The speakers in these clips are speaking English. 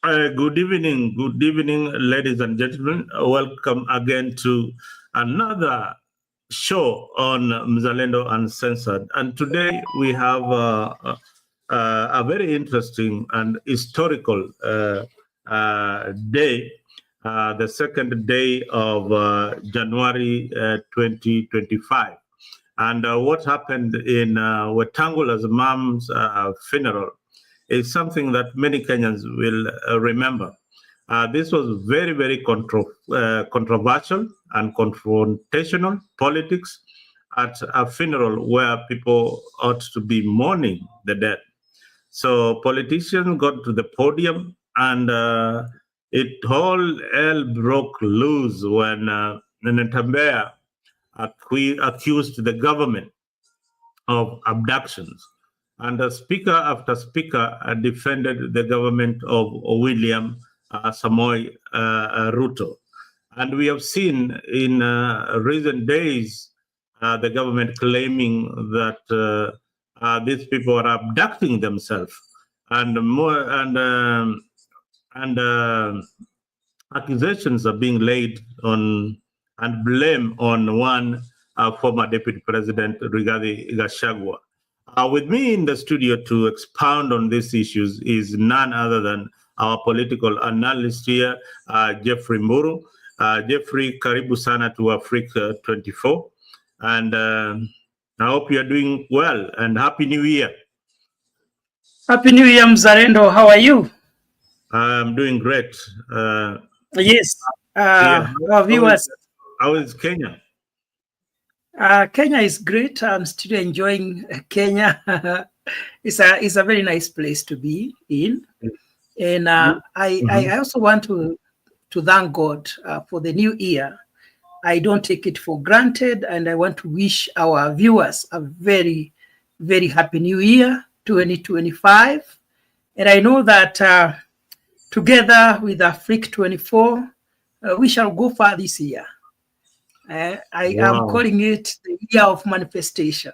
Good evening, ladies and gentlemen. Welcome again to another show on Mzalendo Uncensored. And today we have a very interesting and historical day, the second day of January 2025. And what happened in Wetangula's mom's funeral is something that many Kenyans will remember. This was very, very controversial and confrontational politics at a funeral where people ought to be mourning the dead. So politicians got to the podium and it all hell broke loose when Ntambea accused the government of abductions. And speaker after speaker defended the government of William Samoei Ruto. And we have seen in recent days the government claiming that these people are abducting themselves, and accusations are being laid on and blame on one former deputy president, Rigathi Gachagua. With me in the studio to expound on these issues is none other than our political analyst here, Jeffrey Mburu. Jeffrey, karibu sana to Africa 24. And I hope you're doing well, and Happy New Year. Happy New Year, Mzalendo. How are you? I'm doing great. Yes. Our viewers. How is Kenya? Kenya is great. I'm still enjoying Kenya. It's a very nice place to be in. And I also want to thank God for the new year. I don't take it for granted, and I want to wish our viewers a very, very happy new year, 2025. And I know that together with Africa 24, we shall go far this year. I am calling it the year of manifestation.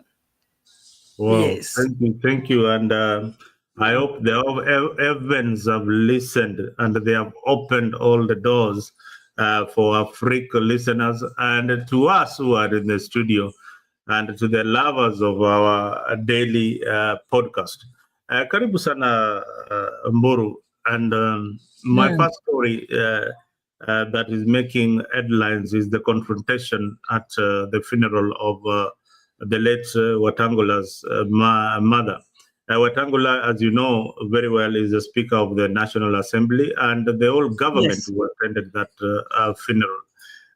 Wow. Yes. Thank you. And I hope the heavens have listened and they have opened all the doors for Africa listeners and to us who are in the studio and to the lovers of our daily podcast. Karibu sana Mburu. And my first story that is making headlines is the confrontation at the funeral of the late Wetangula's mother. Wetangula, as you know very well, is the Speaker of the National Assembly, and the whole government who attended that funeral.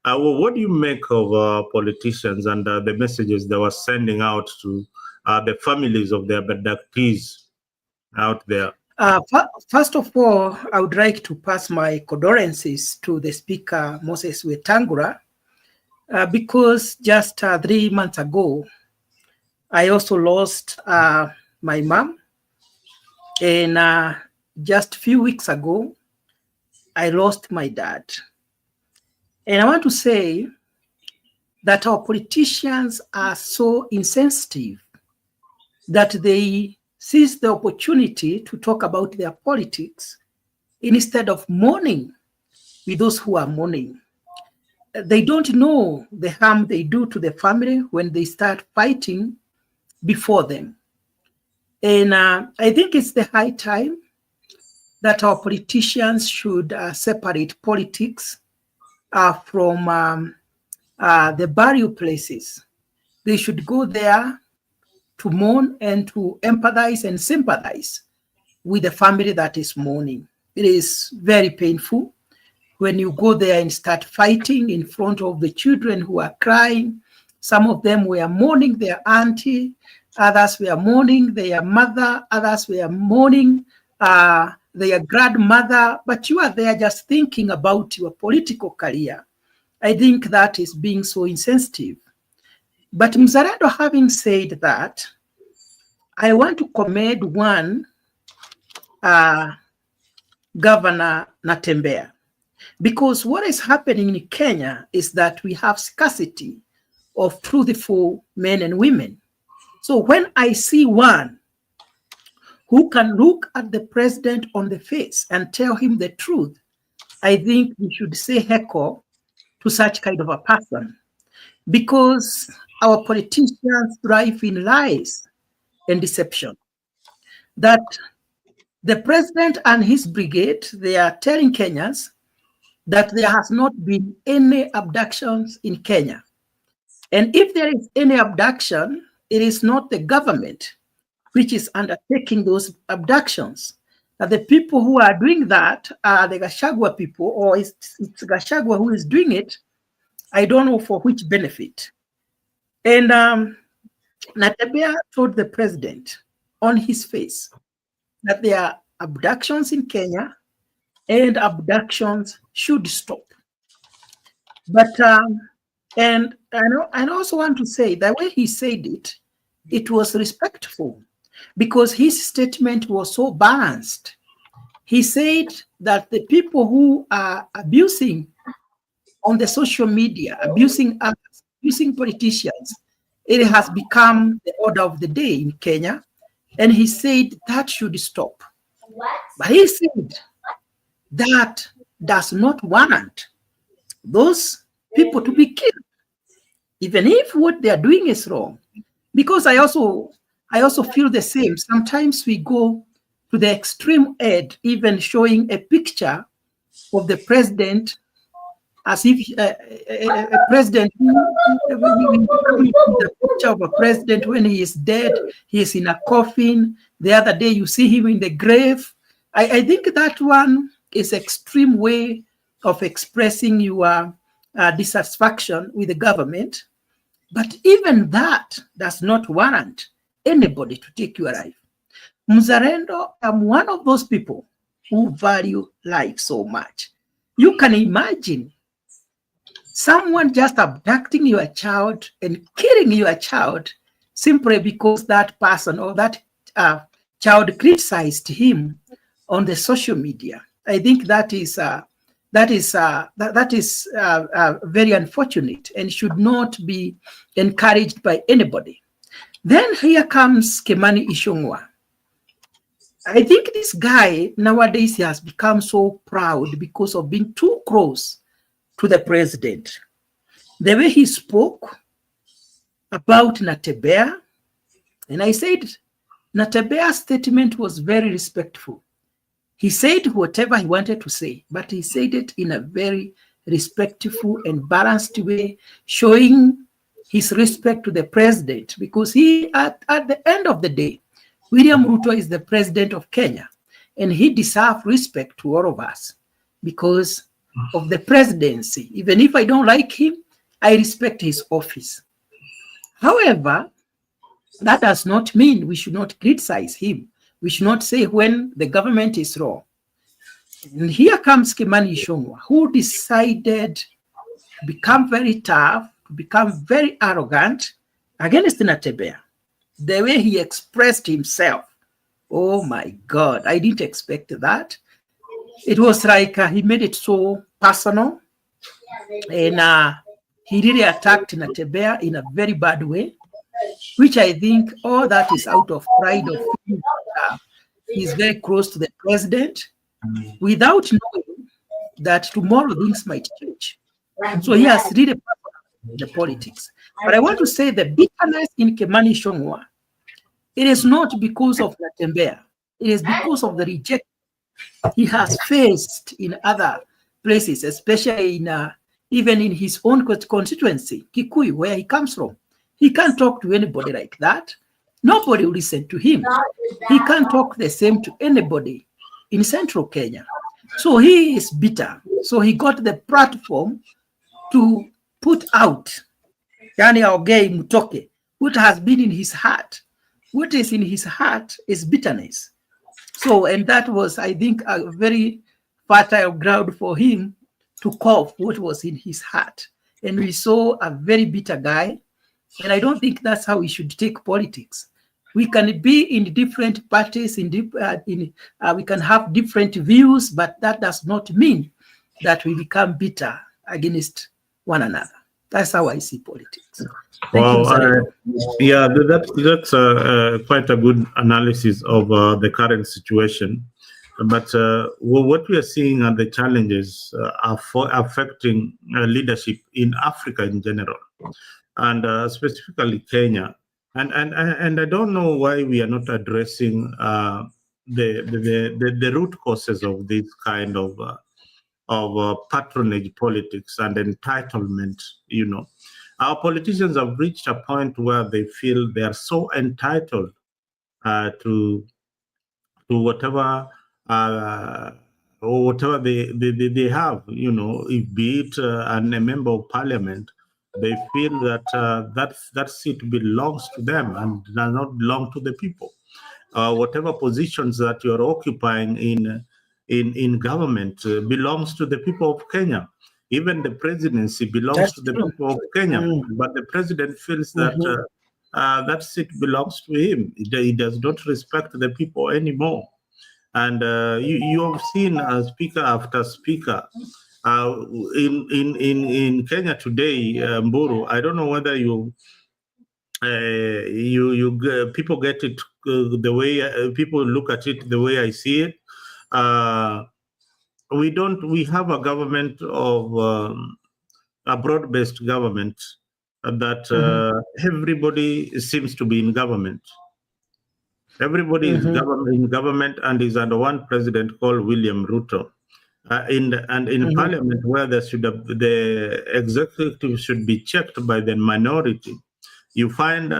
What do you make of politicians and the messages they were sending out to the families of their abductees out there? First of all, I would like to pass my condolences to the Speaker, Moses Wetangula, because just 3 months ago, I also lost my mom. And just a few weeks ago, I lost my dad. And I want to say that our politicians are so insensitive that they seize the opportunity to talk about their politics instead of mourning with those who are mourning. They don't know the harm they do to the family when they start fighting before them. And I think it's the high time that our politicians should separate politics from the burial places. They should go there to mourn and to empathize and sympathize with the family that is mourning. It is very painful when you go there and start fighting in front of the children who are crying. Some of them were mourning their auntie, others were mourning their mother, others were mourning their grandmother, but you are there just thinking about your political career. I think that is being so insensitive. But Mzalendo, having said that, I want to commend one Governor Natembeya, because what is happening in Kenya is that we have scarcity of truthful men and women. So when I see one who can look at the president on the face and tell him the truth, I think we should say heckle to such kind of a person, because our politicians thrive in lies and deception. That the president and his brigade, they are telling Kenyans that there has not been any abductions in Kenya. And if there is any abduction, it is not the government which is undertaking those abductions. That the people who are doing that are the Gachagua people, or it's Gachagua who is doing it. I don't know for which benefit. And Natembeya told the president on his face that there are abductions in Kenya and abductions should stop. But and I also want to say the way he said it, it was respectful, because his statement was so balanced. He said that the people who are abusing on the social media, abusing us, abusing politicians, it has become the order of the day in Kenya. And he said that should stop. But he said that does not warrant those people to be killed, even if what they are doing is wrong. Because I also feel the same. Sometimes we go to the extreme end, even showing a picture of the president as if a president, the picture of a president when he is dead, he is in a coffin. The other day you see him in the grave. I think that one is extreme way of expressing your dissatisfaction with the government. But even that does not warrant anybody to take your life. Mzalendo, I'm one of those people who value life so much. You can imagine someone just abducting your child and killing your child simply because that person or that child criticized him on the social media. I think that is very unfortunate and should not be encouraged by anybody. Then here comes Kimani Ichung'wah. I think this guy nowadays has become so proud because of being too close to the president. The way he spoke about Natembeya, and I said Natembeya's statement was very respectful. He said whatever he wanted to say, but he said it in a very respectful and balanced way, showing his respect to the president, because he, at the end of the day, William Ruto is the president of Kenya, and he deserves respect to all of us because of the presidency. Even if I don't like him, I respect his office. However, that does not mean we should not criticize him. We should not say when the government is wrong. And here comes Kimani Ichung'wah, who decided to become very tough, to become very arrogant against Natembeya. The way he expressed himself, oh my God, I didn't expect that. It was like he made it so personal, and he really attacked Natembeya in a very bad way, which I think all that is out of pride of him. He's very close to the president without knowing that tomorrow things might change. So he has really the politics. But I want to say the bitterness in Kimani Ichung'wah, it is not because of Natembeya. It is because of the rejection he has faced in other places, especially in even in his own constituency, Kikuyu, where he comes from. He can't talk to anybody like that. Nobody will listen to him. He can't talk the same to anybody in central Kenya. So he is bitter. So he got the platform to put out Yani Aogei Mutoke, what has been in his heart. What is in his heart is bitterness. So, and that was, I think, a very fertile ground for him to cough what was in his heart. And we saw a very bitter guy. And I don't think that's how we should take politics. We can be in different parties, we can have different views, but that does not mean that we become bitter against one another. That's how I see politics. Thank you, Wow, Mr. yeah, that's quite a good analysis of the current situation. But what we are seeing are the challenges are affecting leadership in Africa in general, and specifically Kenya. And I don't know why we are not addressing the root causes of this kind of patronage politics and entitlement. Our politicians have reached a point where they feel they are so entitled to whatever or whatever they have. If be it a member of parliament, they feel that that seat belongs to them and does not belong to the people. Whatever positions that you're occupying in government belongs to the people of Kenya. Even the presidency belongs That's to the true. people of Kenya, Mm. but the president feels that Mhm. that seat belongs to him. He does not respect the people anymore. And you have seen speaker after speaker in Kenya today, Mburu. I don't know whether people get it the way people look at it the way I see it. We have a government of a broad-based government that everybody seems to be in government. Everybody is in government and is under one president called William Ruto. In parliament, where the executive should be checked by the minority, you find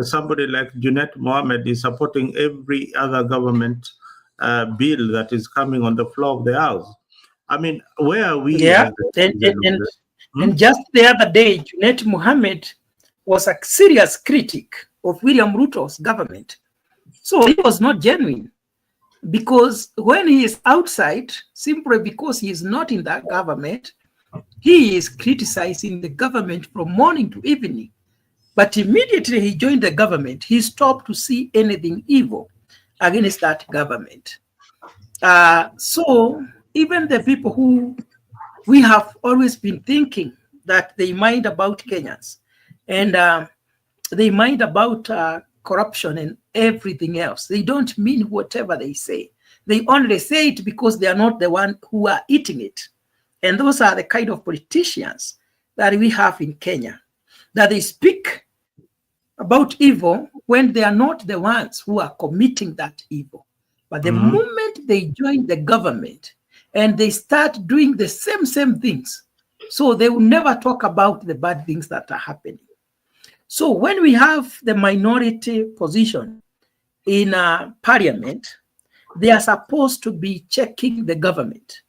somebody like Junet Mohammed is supporting every other government bill that is coming on the floor of the house. I mean, where are we Yeah, as a citizen of the? and just the other day, Junet Mohammed was a serious critic of William Ruto's government. So he was not genuine, because when he is outside, simply because he is not in that government, he is criticizing the government from morning to evening. But immediately he joined the government, he stopped to see anything evil against that government. So even the people who we have always been thinking that they mind about Kenyans, and they mind about corruption and everything else. They don't mean whatever they say. They only say it because they are not the one who are eating it. And those are the kind of politicians that we have in Kenya, that they speak about evil when they are not the ones who are committing that evil. But the moment they join the government and they start doing the same things, so they will never talk about the bad things that are happening. So when we have the minority position in parliament, they are supposed to be checking the government.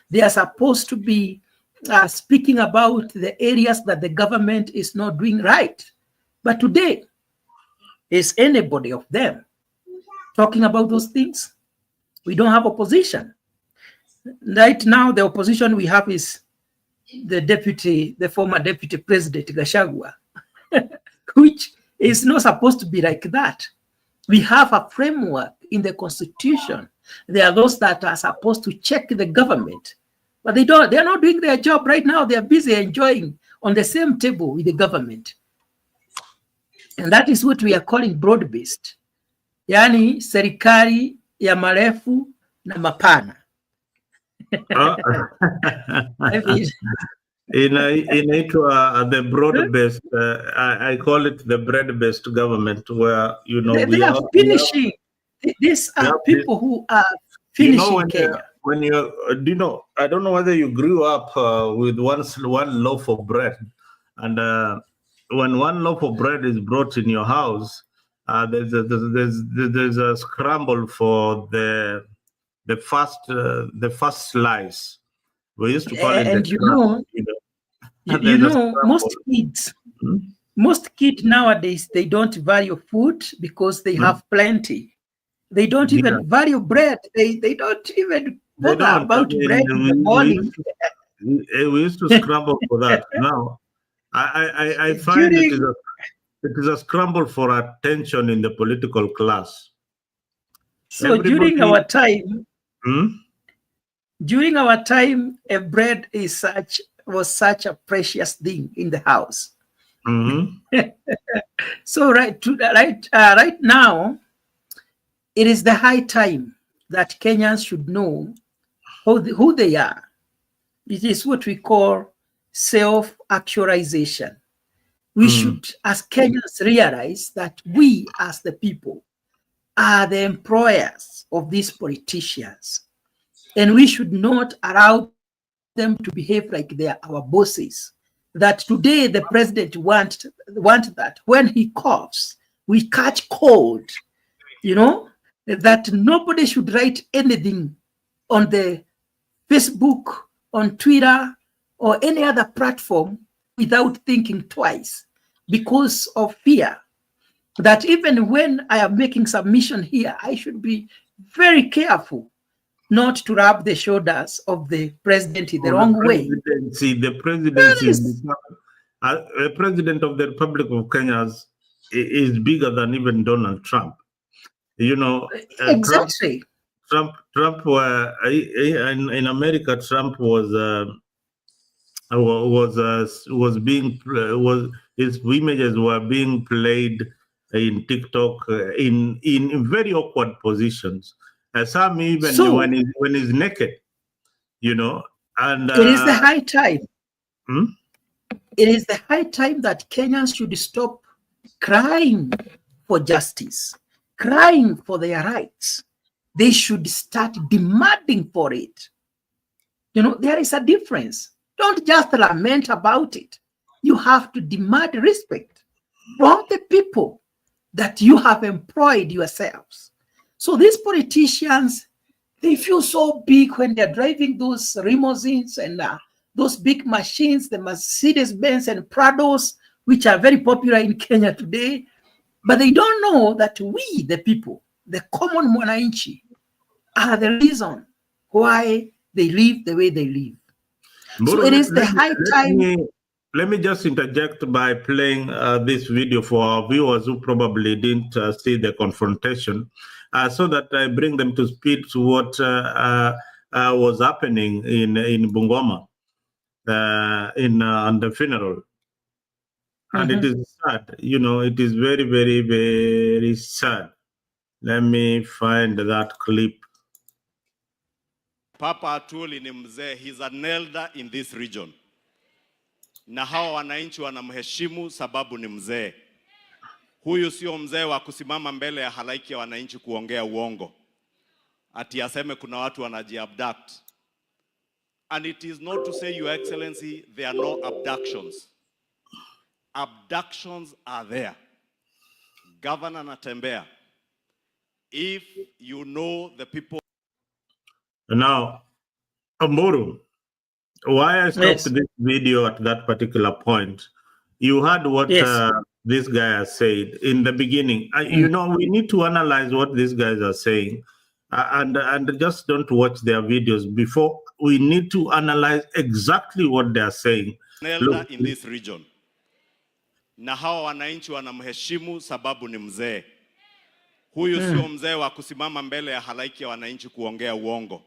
They are supposed to be speaking about the areas that the government is not doing right. But today, is anybody of them talking about those things? We don't have opposition. Right now, the opposition we have is the former deputy president, Gachagua, which is not supposed to be like that. We have a framework in the constitution. There are those that are supposed to check the government, but they don't. They are not doing their job right now. They are busy enjoying on the same table with the government. And that is what we are calling broad-based. Yani serikali ya marefu na mapana. Inaitwa the broad-based. I call it the bread-based government, where they are finishing. These are people who are finishing Kenya. When you I don't know whether you grew up with one loaf of bread, and when one loaf of bread is brought in your house, there's a scramble for the first slice. We used to call it. And most kids nowadays, they don't value food because they have plenty. They don't even value bread. They don't even bother about bread in the morning. We used to scramble for that. Now, I find it is a scramble for attention in the political class. So during our time, a bread was such a precious thing in the house. So right now, it is the high time that Kenyans should know who they are. It is what we call self-actualization. We should, as Kenyans, realize that we, as the people, are the employers of these politicians. And we should not allow them to behave like they are our bosses. That today the president want that when he coughs, we catch cold, that nobody should write anything on the Facebook, on Twitter, or any other platform without thinking twice because of fear. That even when I am making submission here, I should be very careful not to rub the shoulders of the president in the wrong way. The president of the Republic of Kenya is bigger than even Donald Trump. Exactly. Trump in America, Trump his images were being played in TikTok in very awkward positions. Some even when he's naked, and it is the high time. It is the high time that Kenyans should stop crying for justice, crying for their rights. They should start demanding for it. There is a difference. Don't just lament about it. You have to demand respect from the people that you have employed yourselves. So these politicians, they feel so big when they're driving those limousines and those big machines, the Mercedes-Benz and Prados, which are very popular in Kenya today. But they don't know that we, the people, the common mwananchi, are the reason why they live the way they live. So it is the high time. Let me just interject by playing this video for our viewers who probably didn't see the confrontation, so that I bring them to speed to what was happening in Bungoma on the funeral. And it is sad, it is very, very, very sad. Let me find that clip. Papa Atuli ni mzee, he's an elder in this region. Na hawa wananchi wanamheshimu sababu ni mzee. Huyu sio mzee wa kusimama mbele ya halaiki ya wananchi kuongea uongo. Ati aseme kuna watu wanajiabduct. And it is not to say, Your Excellency, there are no abductions. Abductions are there. Governor Natembea, if you know the people. Now, Amburu, why I stopped this video at that particular point, you heard what this guy has said in the beginning. We need to analyze what these guys are saying and just don't watch their videos before. We need to analyze exactly what they are saying. Look, in this region. Na hawa wananchi wanamheshimu sababu ni mzee. Huyu sio mzee wa kusimama mbele ya halaiki ya wananchi kuongea uongo.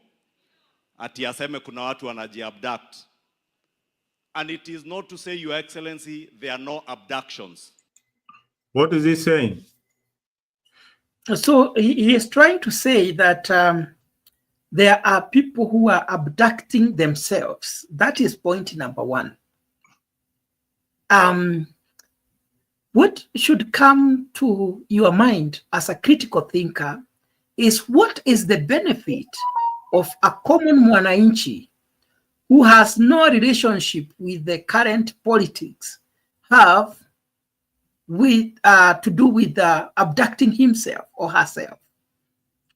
Ati aseme kuna watu wanajiabduct. And it is not to say, Your Excellency, there are no abductions. What is he saying? So he is trying to say that there are people who are abducting themselves. That is point number one. What should come to your mind as a critical thinker is what is the benefit of a common mwananchi who has no relationship with the current politics have with to do with abducting himself or herself?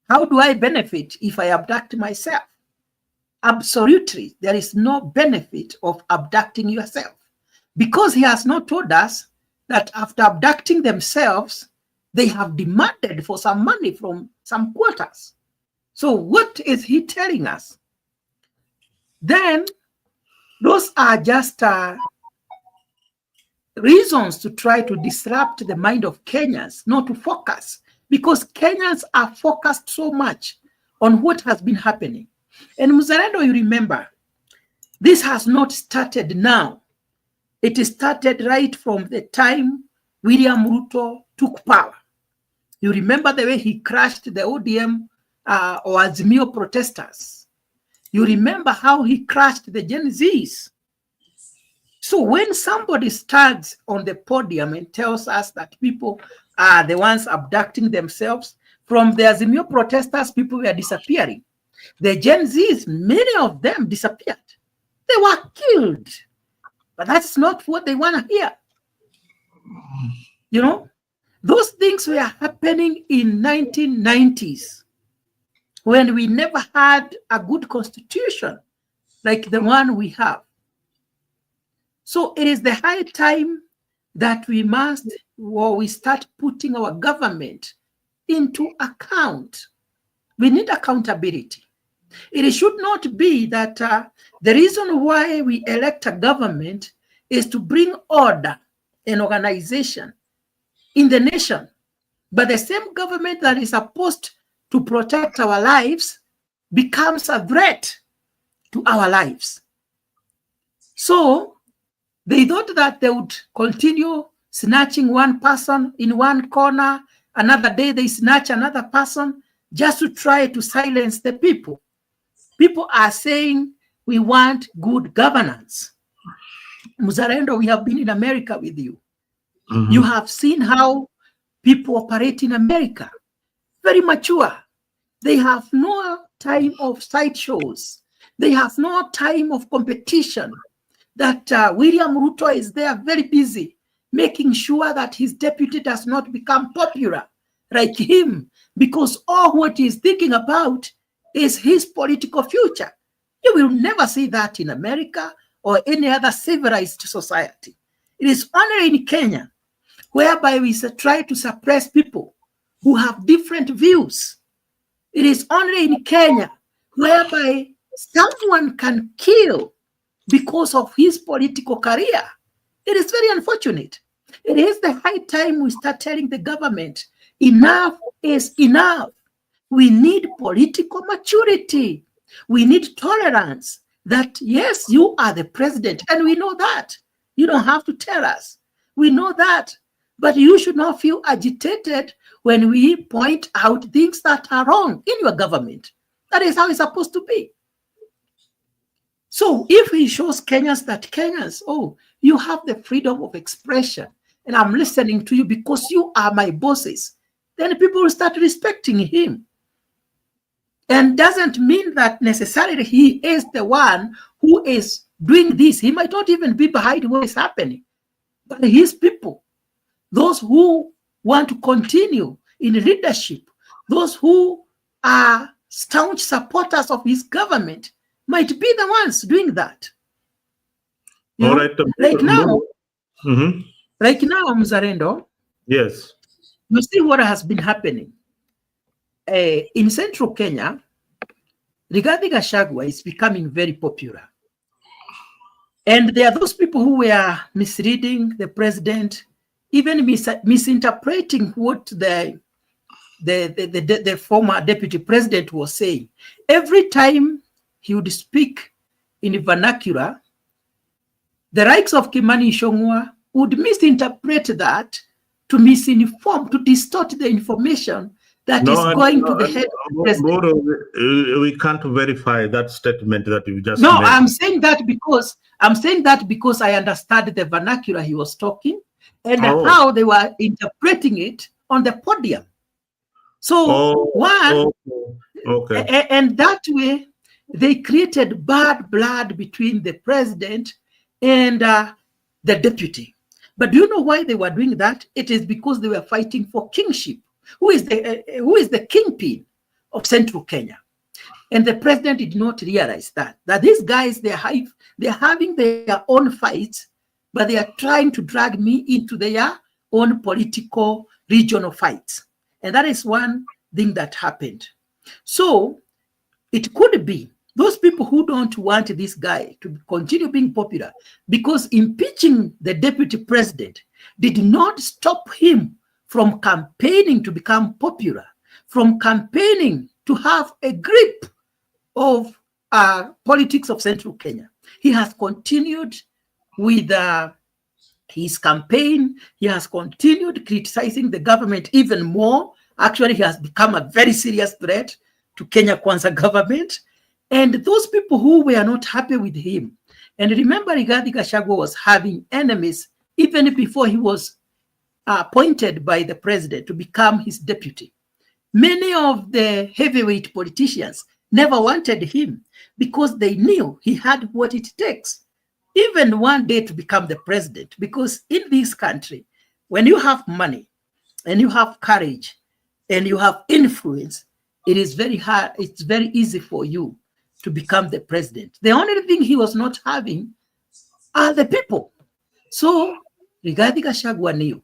How do I benefit if I abduct myself? Absolutely, there is no benefit of abducting yourself, because he has not told us that after abducting themselves, they have demanded for some money from some quarters. So what is he telling us? Then those are just reasons to try to disrupt the mind of Kenyans, not to focus, because Kenyans are focused so much on what has been happening. And Muzalendo, you remember, this has not started now. It started right from the time William Ruto took power. You remember the way he crushed the ODM or Azimio protesters. You remember how he crushed the Gen Zs. So when somebody stands on the podium and tells us that people are the ones abducting themselves, from the Azimio protesters, people were disappearing. The Gen Zs, many of them disappeared. They were killed. But that's not what they want to hear. You know, those things were happening in 1990s when we never had a good constitution like the one we have. So it is the high time that we must, or we start putting our government into account. We need accountability. It should not be that the reason why we elect a government is to bring order and organization in the nation. But the same government that is supposed to protect our lives becomes a threat to our lives. So they thought that they would continue snatching one person in one corner. Another day they snatch another person just to try to silence the people. People are saying we want good governance. Muzarendo, we have been in America with you. Mm-hmm. You have seen how people operate in America. Very mature. They have no time of sideshows. They have no time of competition. That William Ruto is there very busy, making sure that his deputy does not become popular like him, because all what he's thinking about is his political future. You will never see that in America or any other civilized society. It is only in Kenya, whereby we try to suppress people who have different views. It is only in Kenya, whereby someone can kill because of his political career. It is very unfortunate. It is the high time we start telling the government, enough is enough. We need political maturity. We need tolerance that, yes, you are the president, and we know that. You don't have to tell us. We know that. But you should not feel agitated when we point out things that are wrong in your government. That is how it's supposed to be. So if he shows Kenyans that Kenyans, oh, you have the freedom of expression, and I'm listening to you because you are my bosses, then people will start respecting him. And doesn't mean that necessarily he is the one who is doing this. He might not even be behind what is happening. But his people, those who want to continue in leadership, those who are staunch supporters of his government, might be the ones doing that. All right. Like now, Mzarendo. Yes. You see what has been happening. In central Kenya, Rigathi Gachagua is becoming very popular. And there are those people who were misreading the president, even misinterpreting what the former deputy president was saying. Every time he would speak in vernacular, the likes of Kimani Ichung'wah would misinterpret that to misinform, to distort the information that is going to the head of the president. We can't verify that statement that you just made. I'm saying that because I understand the vernacular he was talking and how they were interpreting it on the podium. So and that way they created bad blood between the president and the deputy. But do you know why they were doing that? It is because they were fighting for kingship. Who is the kingpin of central Kenya? And the president did not realize that these guys, they're having their own fights, but they are trying to drag me into their own political regional fights. And that is one thing that happened. So it could be those people who don't want this guy to continue being popular, because impeaching the deputy president did not stop him from campaigning to become popular, from campaigning to have a grip of politics of central Kenya. He has continued with his campaign, he has continued criticizing the government even more. Actually, he has become a very serious threat to Kenya Kwanza government. And those people who were not happy with him, and remember, Rigathi Gachagua was having enemies even before he was appointed by the president to become his deputy. Many of the heavyweight politicians never wanted him because they knew he had what it takes, even one day, to become the president. Because in this country, when you have money and you have courage and you have influence, it is very hard, it's very easy for you to become the president. The only thing he was not having are the people. So Rigathi Gachagua knew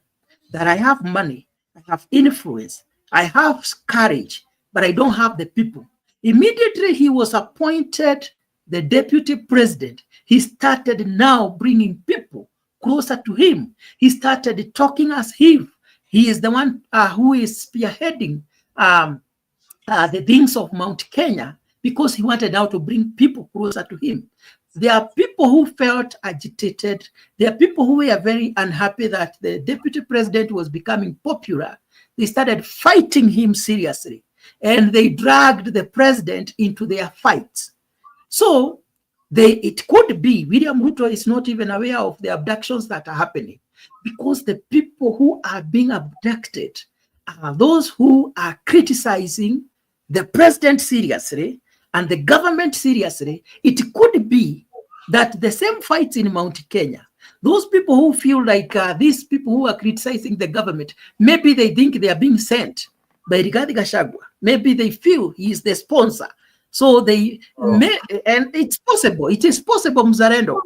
that I have money, I have influence, I have courage, but I don't have the people. Immediately he was appointed the deputy president, he started now bringing people closer to him. He started talking as if he is the one who is spearheading the things of Mount Kenya, because he wanted now to bring people closer to him. There are people who felt agitated. There are people who were very unhappy that the deputy president was becoming popular. They started fighting him seriously, and they dragged the president into their fights. So it could be William Ruto is not even aware of the abductions that are happening, because the people who are being abducted are those who are criticizing the president seriously and the government seriously. It could be that the same fights in Mount Kenya, those people who feel like these people who are criticizing the government, maybe they think they are being sent by Rigathi Gachagua. Maybe they feel he is the sponsor. So they may, and it's possible. It is possible, Mzalendo.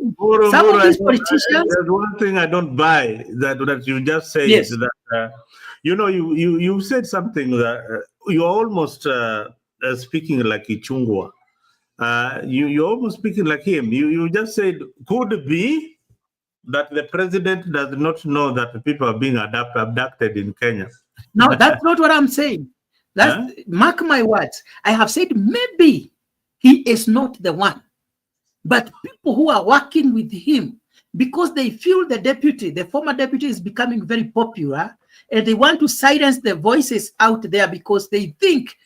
Some of these politicians. There's one thing I don't buy that you just said. Yes. That you said something that you're almost speaking like Ichungwa. You're almost speaking like him. You just said, could it be that the president does not know that people are being abducted in Kenya? No, that's not what I'm saying. Mark my words. I have said maybe he is not the one, but people who are working with him, because they feel the former deputy is becoming very popular, and they want to silence the voices out there because they think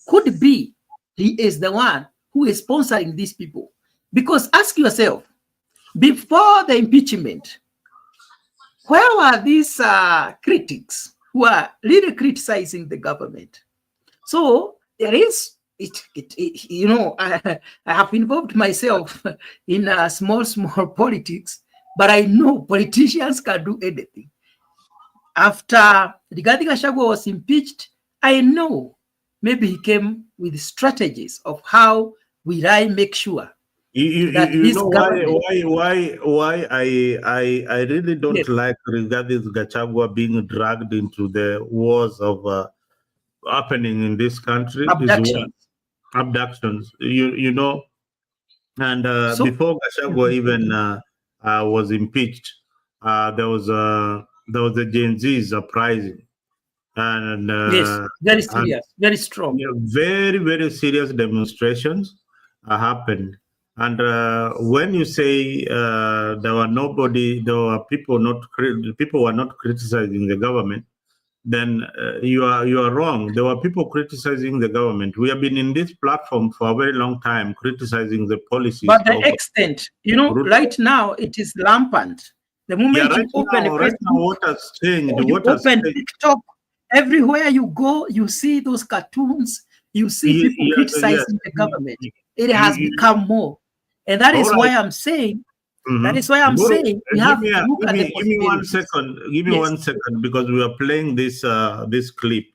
could be he is the one who is sponsoring these people. Because ask yourself, before the impeachment, where were these critics who are really criticizing the government? So there is, I have involved myself in small politics, but I know politicians can do anything. After Rigathi Gachagua was impeached, I know maybe he came with strategies of how will I make sure that you know government... why I really don't Yes. like Rigathi Gachagua being dragged into the wars of happening in this country. Abduction. Abductions, and So- before Gachagua even was impeached, there was a Gen Z uprising, and Yes, very serious, very strong. very, very serious demonstrations happened. And when you say there were people were not criticizing the government, then you are wrong. There were people criticizing the government. We have been in this platform for a very long time criticizing the policies. But the extent, right now it is rampant. The moment you open right now, what has changed? you open TikTok, everywhere you go, you see those cartoons, you see people criticizing the government. It has become more. And that is why I'm saying, that is why I'm saying we have to look at the give me 1 second. Give me 1 second, because we are playing this clip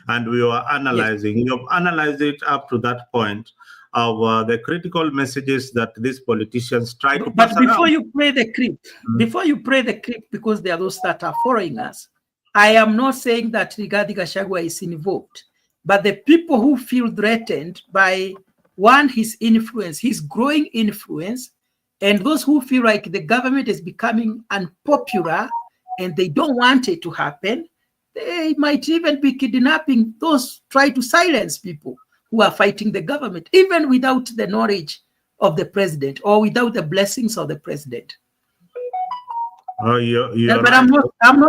and we are analyzing. You have analyzed it up to that point of the critical messages that these politicians try to pass around. Before you play the clip, because there are those that are following us, I am not saying that Rigathi Gachagua is involved, but the people who feel threatened by his influence, his growing influence, and those who feel like the government is becoming unpopular and they don't want it to happen, they might even be kidnapping those try to silence people who are fighting the government, even without the knowledge of the president or without the blessings of the president. Oh, you're But right. I'm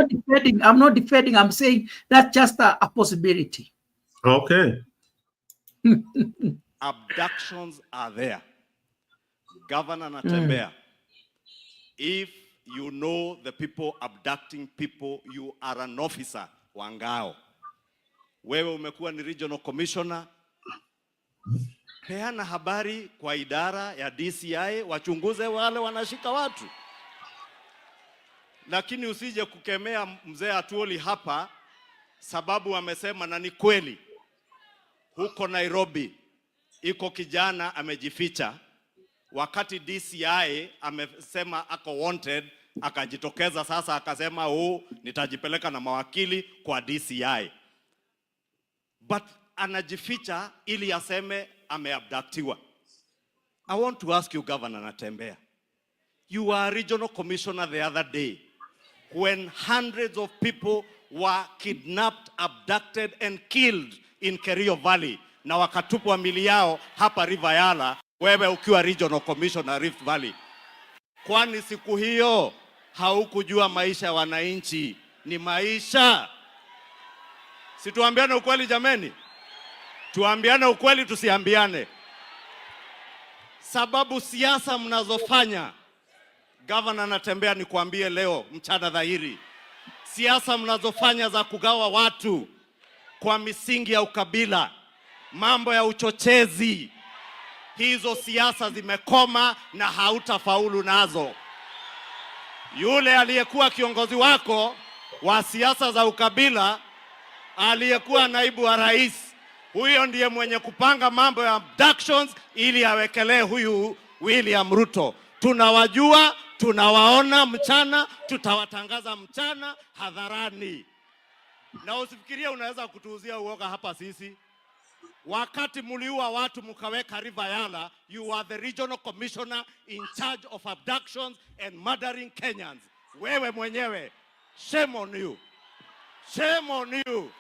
not defending. I'm saying that's just a possibility. Okay. Abductions are there. Governor Natembea, if you know the people abducting people, you are an officer wa ngao. Wewe umekuwa ni regional commissioner, peana habari kwa idara ya DCI wachunguze wale wanashika watu. Lakini usije kukemea mzee Atuoli hapa sababu amesema, na ni kweli, huko Nairobi iko kijana amejificha, wakati DCI amesema ako wanted, akajitokeza sasa akasema nitajipeleka na mawakili kwa DCI. But anajificha ili aseme ameabductiwa. I want to ask you, Governor Natembea, you were a regional commissioner the other day when hundreds of people were kidnapped, abducted and killed in Kerio Valley na wakatupwa mili yao hapa River Yala, wewe ukiwa regional commissioner Rift Valley. Kwani siku hiyo haukujua maisha ya wananchi ni maisha? Situambiane ukweli jameni, tuambiane ukweli, tusiambiane. Sababu siasa mnazofanya, Governor Natembea, ni kuambie leo mchana dhahiri, siasa mnazofanya za kugawa watu kwa misingi ya ukabila, mambo ya uchochezi, hizo siasa zimekoma na hautafaulu nazo. Yule aliyekuwa kiongozi wako wa siasa za ukabila, aliyekuwa naibu wa rais, huyo ndiye mwenye kupanga mambo ya abductions ili awekelee huyu William Ruto. Tunawajua, tunawaona mchana, tutawatangaza mchana hadharani. Na usifikirie unaweza kutuuzia uoga hapa sisi. Wakati muliua watu mkaweka River Yala, you are the regional commissioner in charge of abductions and murdering Kenyans. Wewe mwenyewe, shame on you. Shame on you.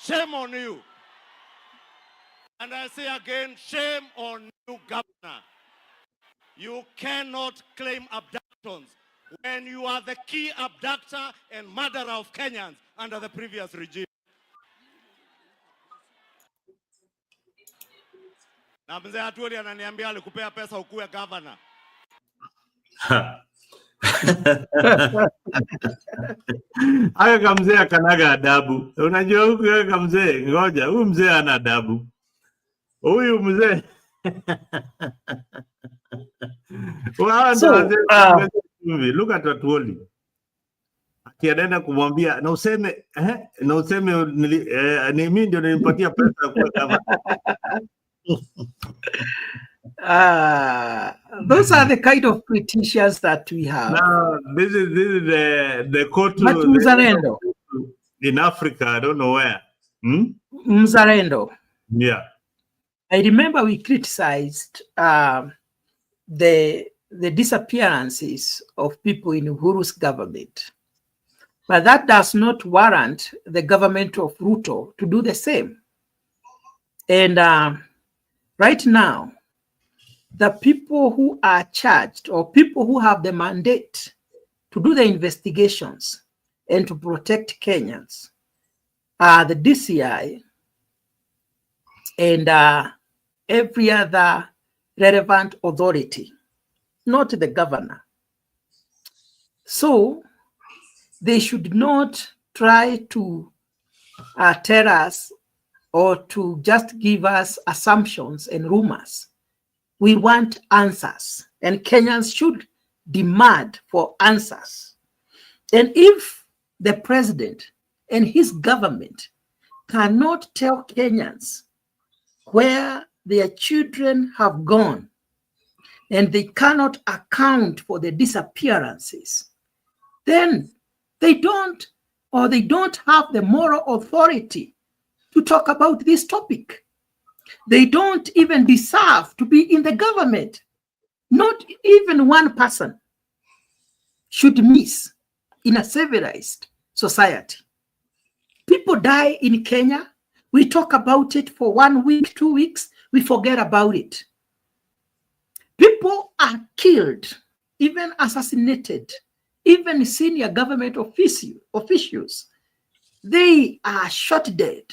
Shame on you. And I say again, shame on you, Governor. You cannot claim abductions when you are the key abductor and murderer of Kenyans under the previous regime. Na mzee Atuoli ananiambia alikupea pesa ukuwe governor. Aka kamzee akanaga adabu. Unajua huyu kamzee, ngoja, huyu mzee ana adabu. Huyu mzee. Look at Atuoli. Akienda kumwambia na useme ni mimi ndio nilimpatia pesa kwa kama. Those are the kind of politicians that we have. Now, this is the court in Africa, I don't know where. Mzalendo. Yeah. I remember we criticized the disappearances of people in Uhuru's government. But that does not warrant the government of Ruto to do the same. And right now, the people who are charged or people who have the mandate to do the investigations and to protect Kenyans are the DCI and every other relevant authority, not the governor. So they should not try to tell us or to just give us assumptions and rumors. We want answers, and Kenyans should demand for answers. And if the president and his government cannot tell Kenyans where their children have gone, and they cannot account for the disappearances, then they don't have the moral authority to talk about this topic. They don't even deserve to be in the government. Not even one person should miss in a civilized society. People die in Kenya. We talk about it for 1 week, 2 weeks. We forget about it. People are killed, even assassinated even senior government officials, they are shot dead.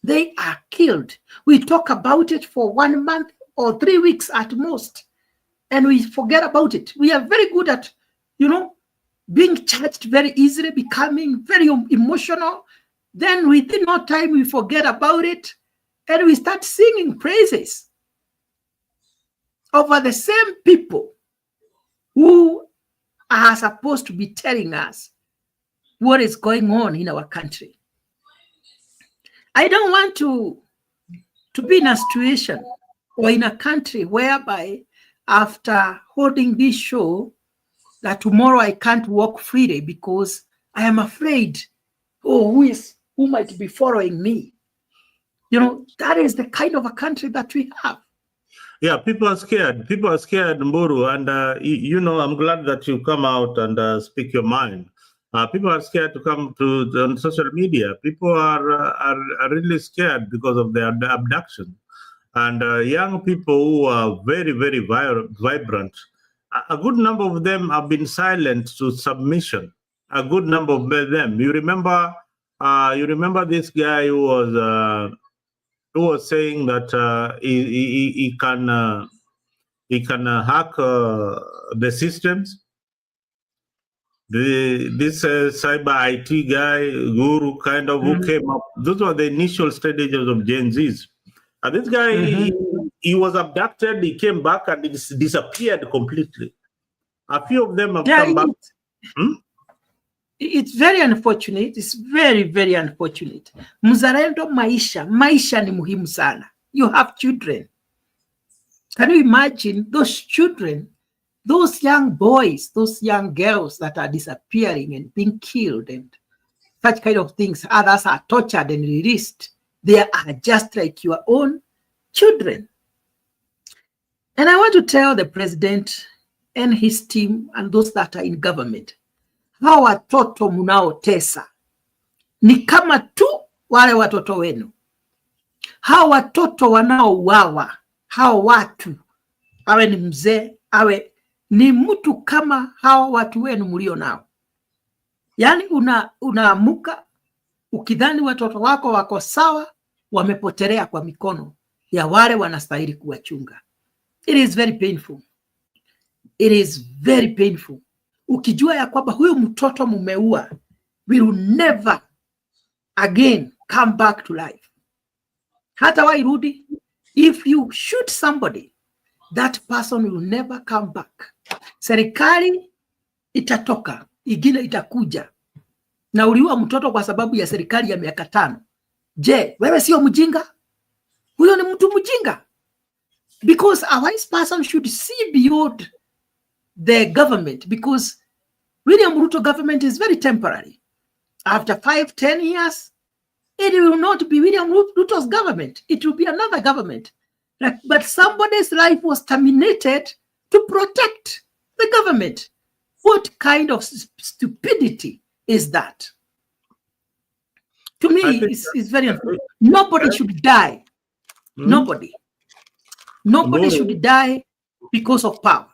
They are killed. We talk about it for 1 month or 3 weeks at most, and we forget about it. We are very good at, being charged very easily, becoming very emotional. Then within no time, we forget about it, and we start singing praises over the same people who are supposed to be telling us what is going on in our country. I don't want to be in a situation or in a country whereby after holding this show that tomorrow I can't walk freely because I am afraid, who might be following me. That is the kind of a country that we have. Yeah, people are scared. People are scared, Mburu. And, I'm glad that you come out and speak your mind. People are scared to come on social media. People are really scared because of the abduction. And young people who are very, very vibrant, a good number of them have been silent to submission. A good number of them. You remember this guy who was saying that he can hack the systems. This cyber IT guy, guru kind of, who came up. Those were the initial stages of Gen Zs. And this guy, he was abducted, he came back and he disappeared completely. A few of them have come back. It's very unfortunate. It's very, very unfortunate. Mzalendo, maisha ni muhimu sana. You have children. Can you imagine those children, those young boys, those young girls that are disappearing and being killed and such kind of things? Others are tortured and released. They are just like your own children. And I want to tell the president and his team and those that are in government, hawa watoto mnaotesa ni kama tu wale watoto wenu. Hawa watoto wanaouawa, hawa watu, awe ni mzee, awe ni mtu kama hawa watu wenu mlio nao. Yani unaamuka ukidhani watoto wako wako sawa, wamepotelea kwa mikono ya wale wanastahili kuwachunga. It is very painful. It is very painful. Ukijua ya kwamba huyu mtoto mumeua will never again come back to life. Hata wairudi, if you shoot somebody, that person will never come back. Serikali itatoka, ingine itakuja. Na uliua mtoto kwa sababu ya serikali ya miaka 5. Je, wewe sio mjinga? Huyo ni mtu mjinga. Because a wise person should see beyond the government, because William Ruto government is very temporary. After 5-10 years, it will not be William Ruto's government. It will be another government. But somebody's life was terminated to protect the government. What kind of stupidity is that? To me, it's very unfair. Nobody should die. Nobody should die because of power.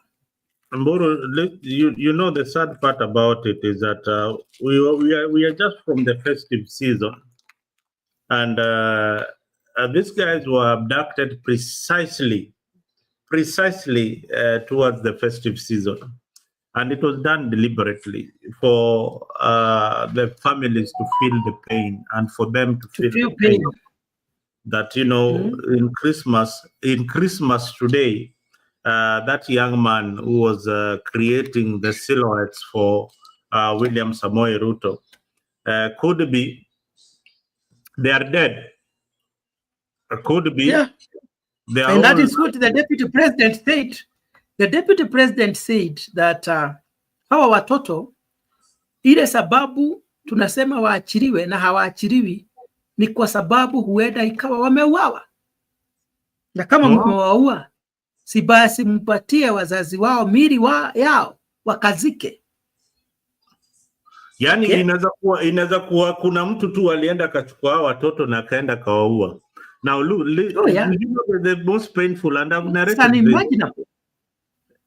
Mboro, you know the sad part about it is that we are just from the festive season, and these guys were abducted precisely towards the festive season, and it was done deliberately for the families to feel the pain and for them to feel the pain. That in Christmas today. That young man who was creating the silhouettes for William Samoei Ruto could be they are dead. Could be. Yeah. And that is what the deputy president said. The deputy president said that hawa watoto, ile sababu tunasema waachiliwe na hawaachiliwi ni kwa sababu huenda ikawa wameuawa. Na kama mmewaua, si basi mpatie wazazi wao mili yao wakazike. Yani inaweza kuwa kuna mtu tu alienda akachukua watoto na akaenda kawaua. Now the most painful, and I've narrated it's unimaginable.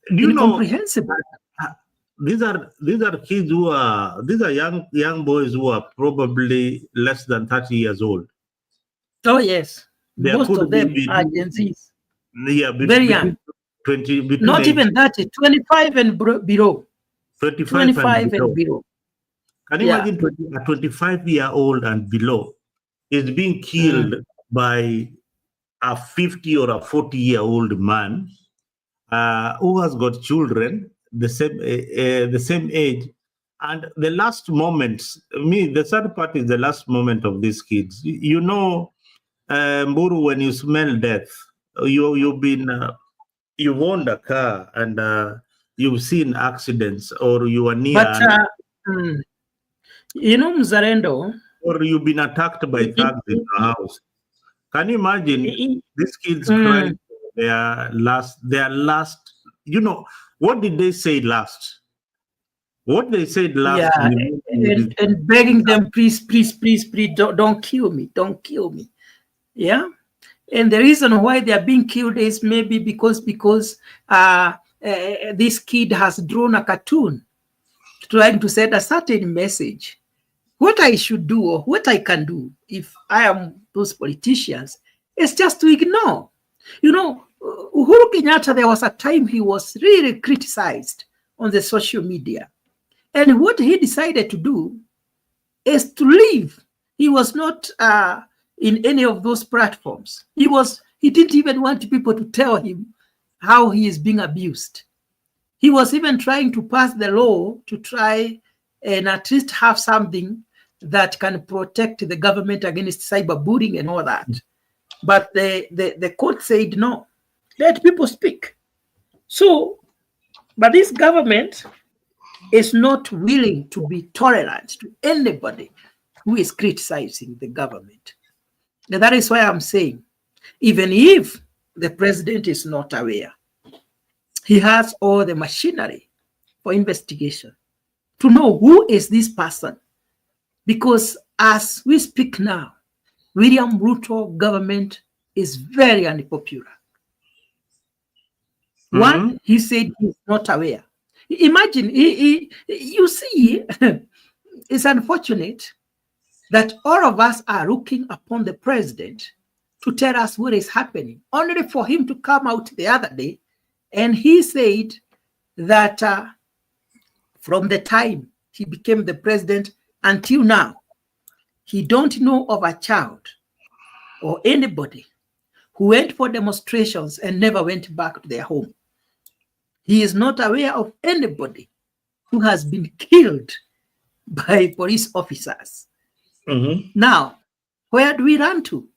Do you know, incomprehensible. these are kids who are young boys who are probably less than 30 years old. Oh yes, There most could of be them are Gen Zs. Very young. between Not age even 30, 25 and below. 25 and 25 and below. below. Can you Yeah. imagine a 25-year-old and below is being killed by a 50 or a 40-year-old man who has got children the same age, and the last moments. The sad part is the last moment of these kids. You know, Mburu, when you smell death, you've owned a car and you've seen accidents, or you are near, But you know, Mzalendo, or you've been attacked by thugs in your house. Can you imagine these kids crying their last? You know, what did they say last? What they said last, yeah, and begging them, please, please, please, please, don't kill me, don't kill me. Yeah, and the reason why they are being killed is maybe because this kid has drawn a cartoon trying to send a certain message. What I should do, or what I can do if I am those politicians, is just to ignore. You know, Uhuru Kenyatta, there was a time he was really criticized on the social media. And what he decided to do is to leave. He was not in any of those platforms. He didn't even want people to tell him how he is being abused. He was even trying to pass the law to try and at least have something that can protect the government against cyberbullying and all that. But the court said, no, let people speak. So, but this government is not willing to be tolerant to anybody who is criticizing the government. And that is why I'm saying, even if the president is not aware, he has all the machinery for investigation to know who is this person. Because as we speak now, William Ruto government is very unpopular. One, he said he's not aware. Imagine, you see, it's unfortunate that all of us are looking upon the president to tell us what is happening, only for him to come out the other day and he said that from the time he became the president until now, he don't know of a child or anybody who went for demonstrations and never went back to their home. He is not aware of anybody who has been killed by police officers. Now, where do we run to?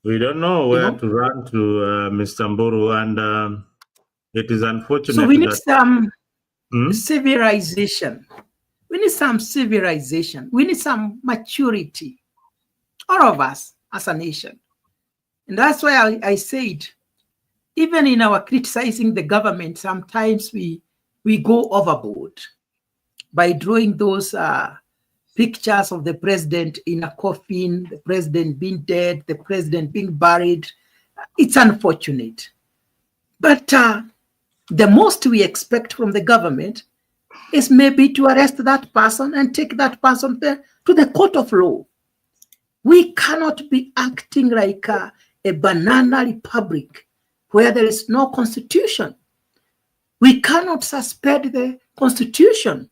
We don't know where to run to, Mr. Mburu, and it is unfortunate. So we need some civilization. We need some civilization. We need some maturity. All of us as a nation. And that's why I said, even in our criticizing the government, sometimes we go overboard by drawing those pictures of the president in a coffin, the president being dead, the president being buried. It's unfortunate. But the most we expect from the government is maybe to arrest that person and take that person to the court of law. We cannot be acting like a banana republic where there is no constitution. We cannot suspend the constitution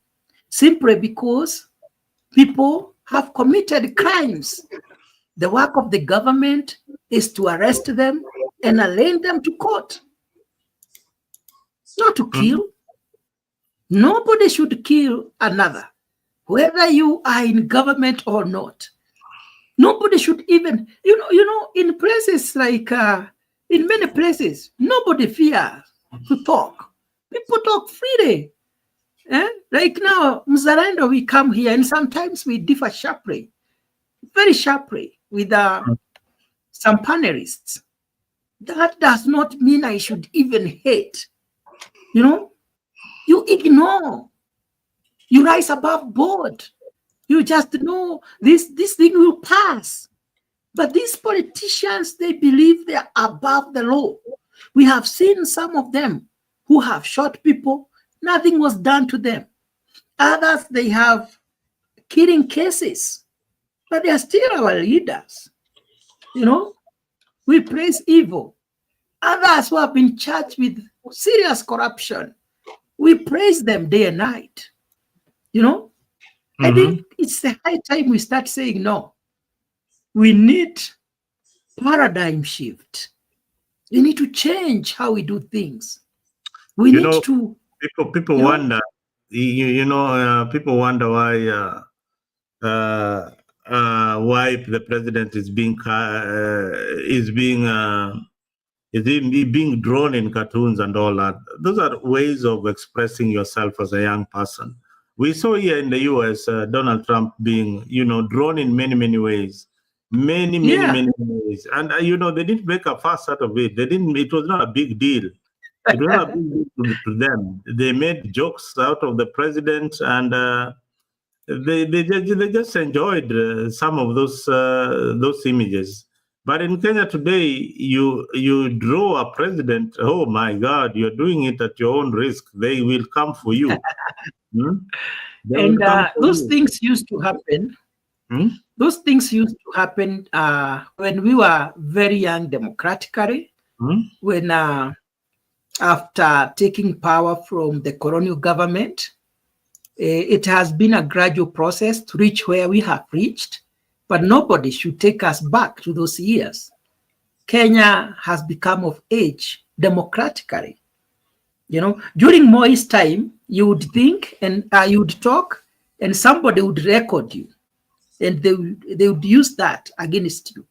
simply because people have committed crimes. The work of the government is to arrest them and arraign them to court, not to kill. Nobody should kill another, whether you are in government or not. Nobody should even, in places like, in many places, nobody fears to talk. People talk freely. Like now, Mzalendo, we come here and sometimes we differ sharply, very sharply with some panelists. That does not mean I should even hate. You ignore. You rise above board. You just know this thing will pass. But these politicians, they believe they are above the law. We have seen some of them who have shot people. Nothing was done to them. Others, they have killing cases, but they are still our leaders. You know, we praise evil. Others who have been charged with serious corruption, we praise them day and night. You know, I think it's the high time we start saying, no, we need paradigm shift. We need to change how we do things. We need to. People wonder. People wonder why the president is being drawn in cartoons and all that. Those are ways of expressing yourself as a young person. We saw here in the US Donald Trump being, drawn in many ways. Many ways. And they didn't make a fuss out of it. It was not a big deal. It was not a big deal to them. They made jokes out of the president, and they just enjoyed some of those images. But in Kenya today, you draw a president. Oh my God, you're doing it at your own risk. They will come for you. And those things used to happen. Those things used to happen when we were very young democratically, when after taking power from the colonial government, it has been a gradual process to reach where we have reached, but nobody should take us back to those years. Kenya has become of age democratically. During Moi's time, you would think and you would talk and somebody would record you. And they would use that against you,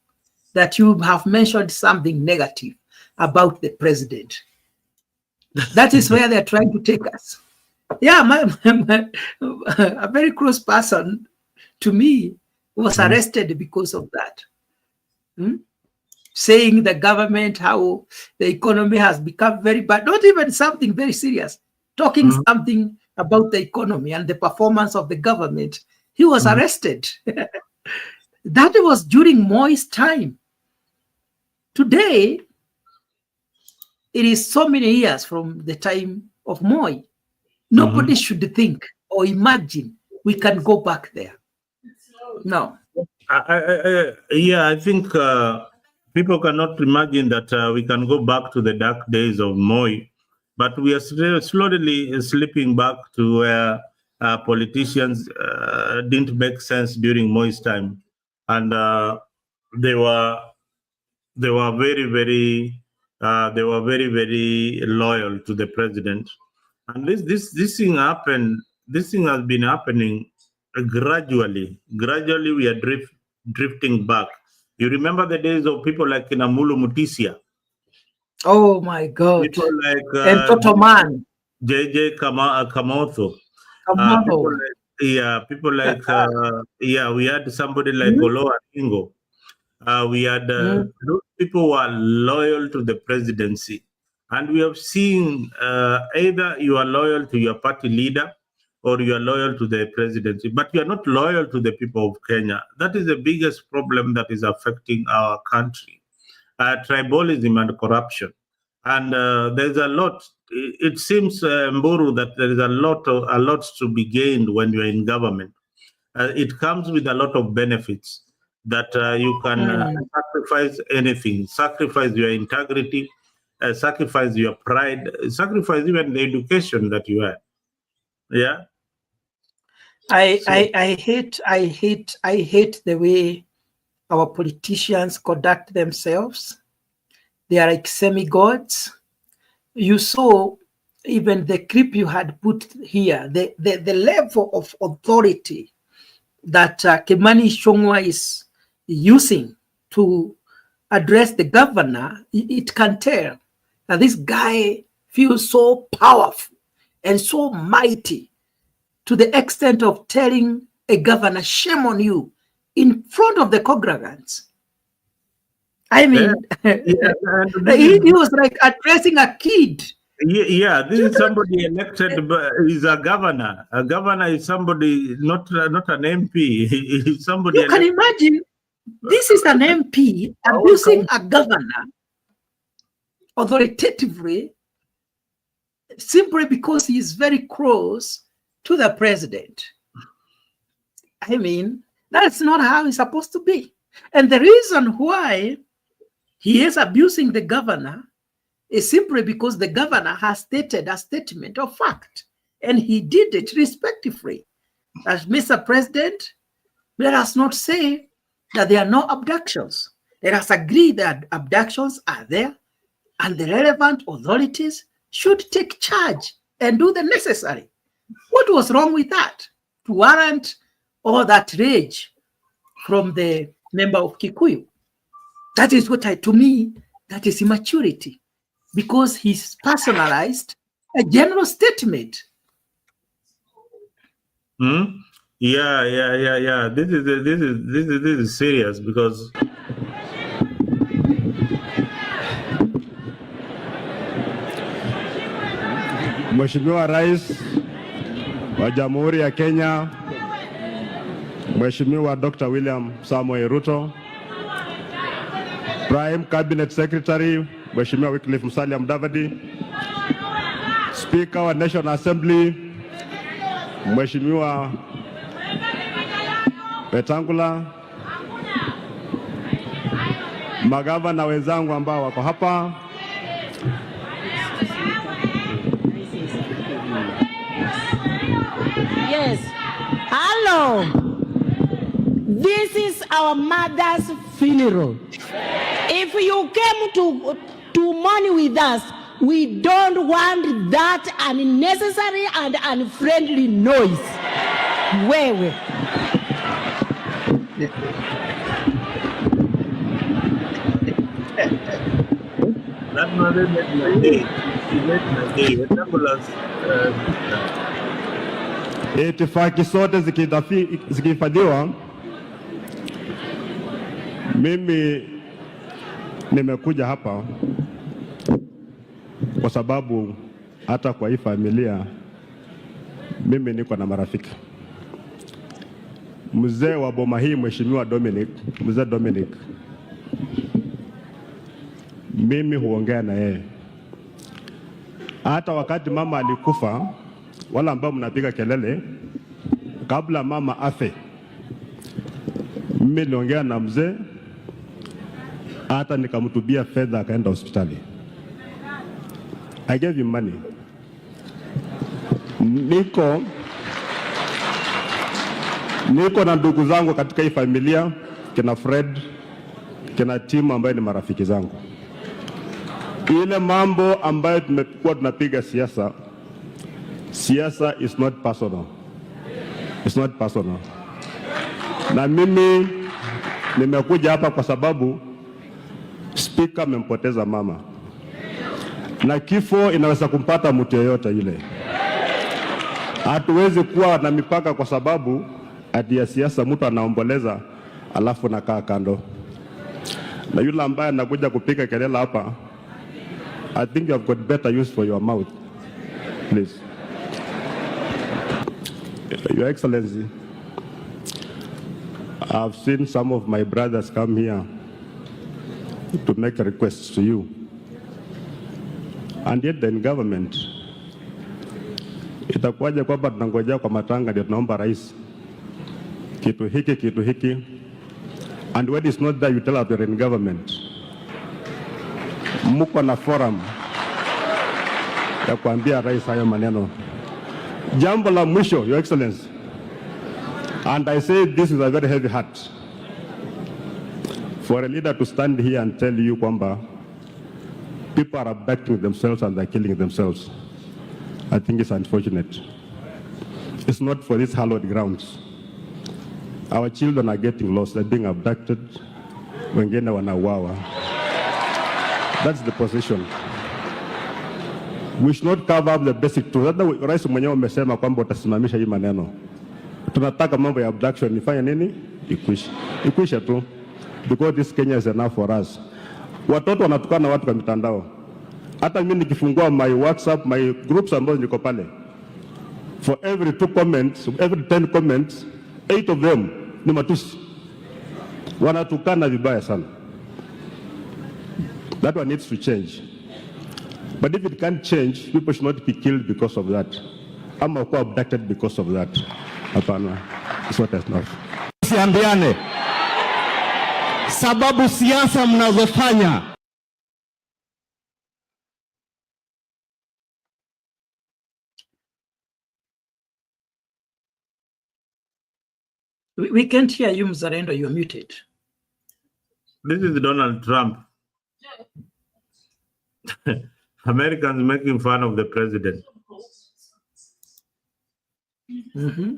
that you have mentioned something negative about the president. That is where they're trying to take us. Yeah, a very close person to me was arrested because of that. Saying the government, how the economy has become very bad, not even something very serious, talking something about the economy and the performance of the government. He was arrested. That was during Moi's time. Today, it is so many years from the time of Moi. Nobody should think or imagine we can go back there. No. I think people cannot imagine that we can go back to the dark days of Moi, but we are slowly slipping back to where politicians didn't make sense during Moi's time, and they were very loyal to the president. And this thing happened. This thing has been happening gradually. Gradually, we are drifting back. You remember the days of people like Namulu Mutisia? Oh my God! People like and Totoman, JJ Kamotho. People like we had somebody like Oloa Ingo. We had those people who are loyal to the presidency. And we have seen either you are loyal to your party leader or you are loyal to the presidency, but you are not loyal to the people of Kenya. That is the biggest problem that is affecting our country, tribalism and corruption. And there's a lot. It seems, Mburu, that there is a lot to be gained when you are in government. It comes with a lot of benefits that you can sacrifice anything, sacrifice your integrity, sacrifice your pride, sacrifice even the education that you have. Yeah. I hate the way our politicians conduct themselves. They are like semi-gods. You saw even the clip you had put here, the level of authority that Kimani Ichung'wah is using to address the governor. It can tell that this guy feels so powerful and so mighty, to the extent of telling a governor, shame on you, in front of the congregants. I mean, he was like addressing a kid. Yeah, this is somebody elected, but he's a governor. A governor is somebody, not an MP. Somebody. You can imagine, this is an MP abusing a governor authoritatively simply because he is very close to the president. I mean, that's not how it's supposed to be. And the reason why he is abusing the governor is simply because the governor has stated a statement of fact, and he did it respectfully. As Mr. President, let us not say that there are no abductions. Let us agree that abductions are there, and the relevant authorities should take charge and do the necessary. What was wrong with that? To warrant all that rage from the member of Kikuyu. That is what to me, that is immaturity, because he's personalized a general statement. Yeah. This is serious because Mheshimiwa Rais wa Jamhuri ya Kenya, Mheshimiwa Dr. William Samoei Ruto, Prime Cabinet Secretary Mheshimiwa Wycliffe Musalia Mudavadi, Speaker wa National Assembly Mheshimiwa Wetangula, magavana wenzangu ambao wako hapa, yes. Hello. This is our mother's funeral. If you came to mourn with us, we don't want that unnecessary and unfriendly noise. Wewe. that mother made my day. She made my day. itifaki zote zikihifadhiwa, mimi nimekuja hapa kwa sababu hata kwa hii familia mimi niko na marafiki. Mzee wa boma hii Mheshimiwa Mzee Dominic, mimi huongea na yeye. Hata wakati mama alikufa, wala ambao mnapiga kelele, kabla mama afe, mimi niliongea na mzee, hata nikamtubia fedha akaenda hospitali. I gave him money. Niko na ndugu zangu katika hii familia, kina Fred, kina Tim ambaye ni marafiki zangu. Ile mambo ambayo tumekuwa tunapiga siasa is not personal. It's not personal. Na mimi nimekuja hapa kwa sababu speaker amempoteza mama. Na kifo inaweza kumpata mtu yeyote yule. Hatuwezi kuwa na mipaka kwa sababu ati ya siasa mtu anaomboleza alafu nakaa kando. Na yule ambaye anakuja kupiga kelele hapa, I think you have got better use for your mouth. Please. Your Excellency, I've seen some of my brothers come here to make requests to you. And yet in government, itakuwaje kwamba tunangojea kwa matanga ndio tunaomba rais kitu hiki, and when it's not there you tell us you're in government. Muko na forum ya kuambia rais hayo maneno. Jambo la mwisho, Your Excellency, and I say this is a very heavy heart for a leader to stand here and tell you kwamba people are abducting themselves and they're killing themselves. I think it's unfortunate. It's not for these hallowed grounds. Our children are getting lost. They're being abducted. Wengine wanauawa. That's the position. We should not cover up the basic truth. Hata rais mwenyewe amesema kwamba utasimamisha hii maneno. Tunataka mambo ya abduction ifanye nini? Ikwishe tu. Because this Kenya is enough for us. Watoto wanatukana watu kwa mitandao. Hata mimi nikifungua my WhatsApp, my groups ambazo niko pale, for every 2 comments, every 10 comments, 8 of them ni matusi. Wanatukana vibaya sana. That one needs to change. But if it can't change, people should not be killed because of that. I'm abducted because of that. Hapana. It's what is not. Siambiane. Sababu siasa mnazofanya. We can't hear you, Mzalendo. You're muted. This is Donald Trump. Americans making fun of the president. Mm-hmm.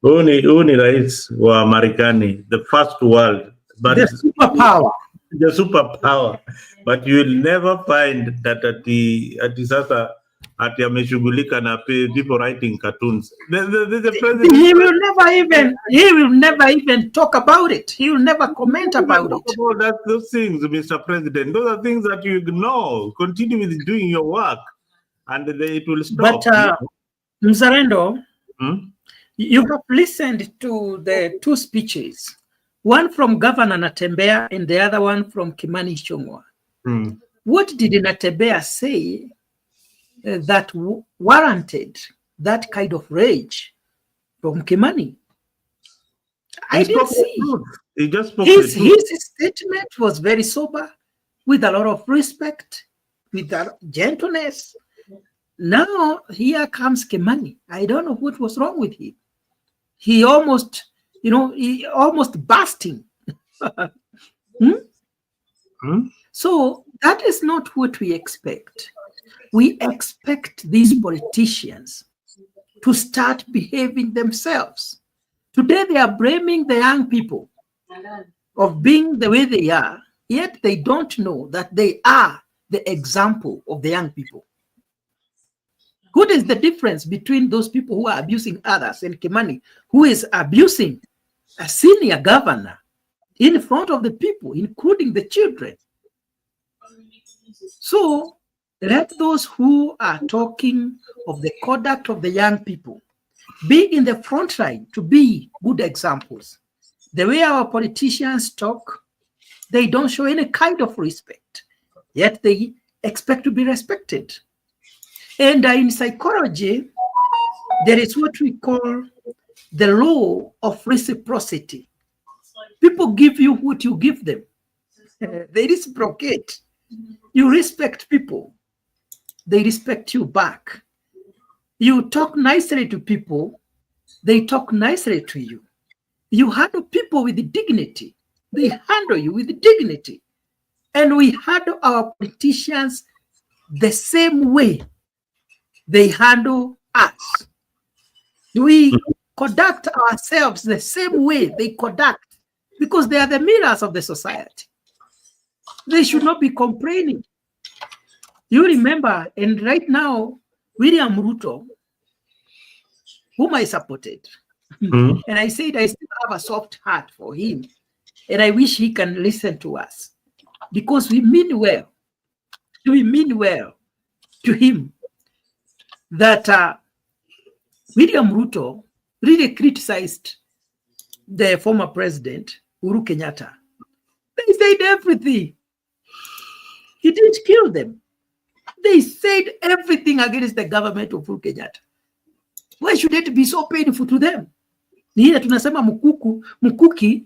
Huu ni rais wa Marekani, the first world, but the superpower. The superpower, but you will never find that ati ameshughulika na people writing cartoons. The president, He will never even talk about it. He will never comment about it. Those things, Mr. President, those are things that you ignore. Continue with doing your work, and it will stop. But Mzalendo, you have listened to the two speeches, one from Governor Natembeya and the other one from Kimani Ichung'wah. What did Natembeya say that warranted that kind of rage from Kimani? I didn't see. He just spoke his statement was very sober, with a lot of respect, with gentleness. Now here comes Kimani. I don't know what was wrong with him. He almost, bursting. So that is not what we expect. We expect these politicians to start behaving themselves. Today they are blaming the young people of being the way they are, yet they don't know that they are the example of the young people. What is the difference between those people who are abusing others and Kimani, who is abusing a senior governor in front of the people, including the children? So let those who are talking of the conduct of the young people be in the front line to be good examples. The way our politicians talk, they don't show any kind of respect, yet they expect to be respected. And in psychology, there is what we call the law of reciprocity. People give you what you give them. They reciprocate. You respect people, they respect you back. You talk nicely to people, they talk nicely to you. You handle people with dignity, they handle you with dignity. And we handle our politicians the same way they handle us. We conduct ourselves the same way they conduct, because they are the mirrors of the society. They should not be complaining. You remember, and right now, William Ruto, whom I supported, and I said I still have a soft heart for him, and I wish he can listen to us, because we mean well. We mean well to him. That William Ruto really criticized the former president, Uhuru Kenyatta. They said everything. He didn't kill them. They said everything against the government of Uhuru Kenyatta. Why should it be so painful to them? Ni ile tunasema mkuki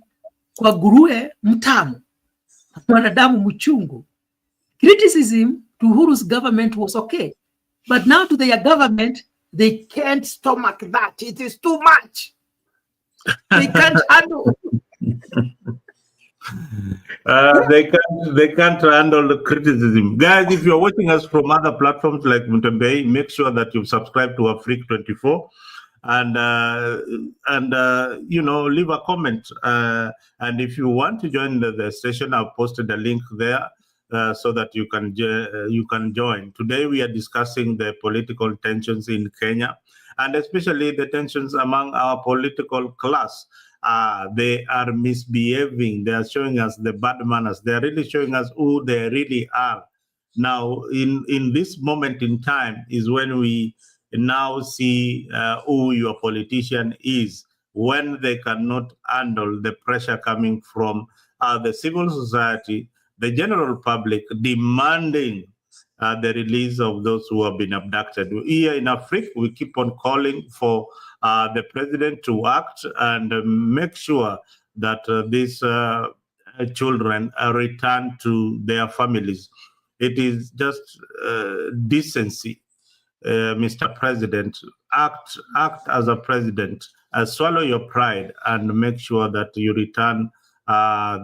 kwa nguruwe mtamu, mwanadamu mchungu. Criticism to Uhuru's government was okay, but now to their government, they can't stomach that. It is too much. They can't handle. They can't handle the criticism. Guys, if you're watching us from other platforms like Mutembei, make sure that you subscribe to Afrique24 and leave a comment. And if you want to join the station, I've posted a link there so that you can join. Today we are discussing the political tensions in Kenya, and especially the tensions among our political class. They are misbehaving. They are showing us the bad manners. They are really showing us who they really are. Now, in this moment in time is when we now see who your politician is. when they cannot handle the pressure coming from the civil society, the general public demanding the release of those who have been abducted. Here in Africa, we keep on calling for the president to act and make sure that these children are returned to their families. It is just decency, Mr. President. Act as a president, swallow your pride and make sure that you return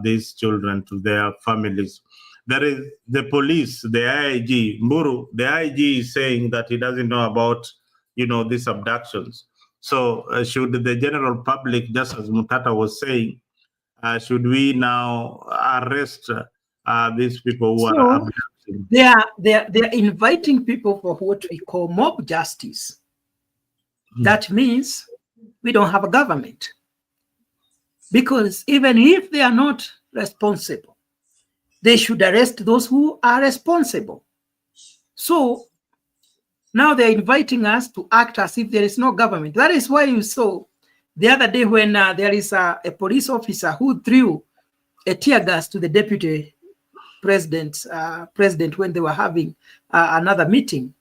these children to their families. There is the police, the IIG, Mburu. The IIG is saying that he doesn't know about, these abductions. So should the general public, just as Mutata was saying, should we now arrest these people who are abducting? They are inviting people for what we call mob justice. That means we don't have a government. Because even if they are not responsible, they should arrest those who are responsible. So now they're inviting us to act as if there is no government. That is why you saw the other day when there is a police officer who threw a tear gas to the deputy president when they were having another meeting.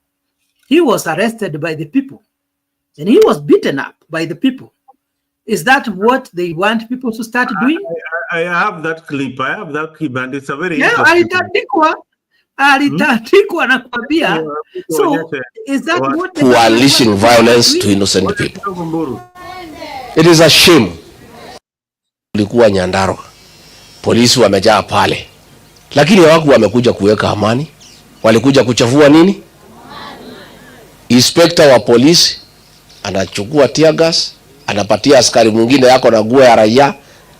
He was arrested by the people and he was beaten up by the people. Is that what they want people to start doing? I have that clip. And it's a very So is that what who are unleashing violence to innocent people? It is a shame. Kulikuwa Nyandarua, polisi wamejaa pale, lakini hawaku wamekuja kuweka amani, walikuja kuchafua nini? Inspector wa polisi anachukua tear gas, anapatia askari mwingine yako na nguo ya raia,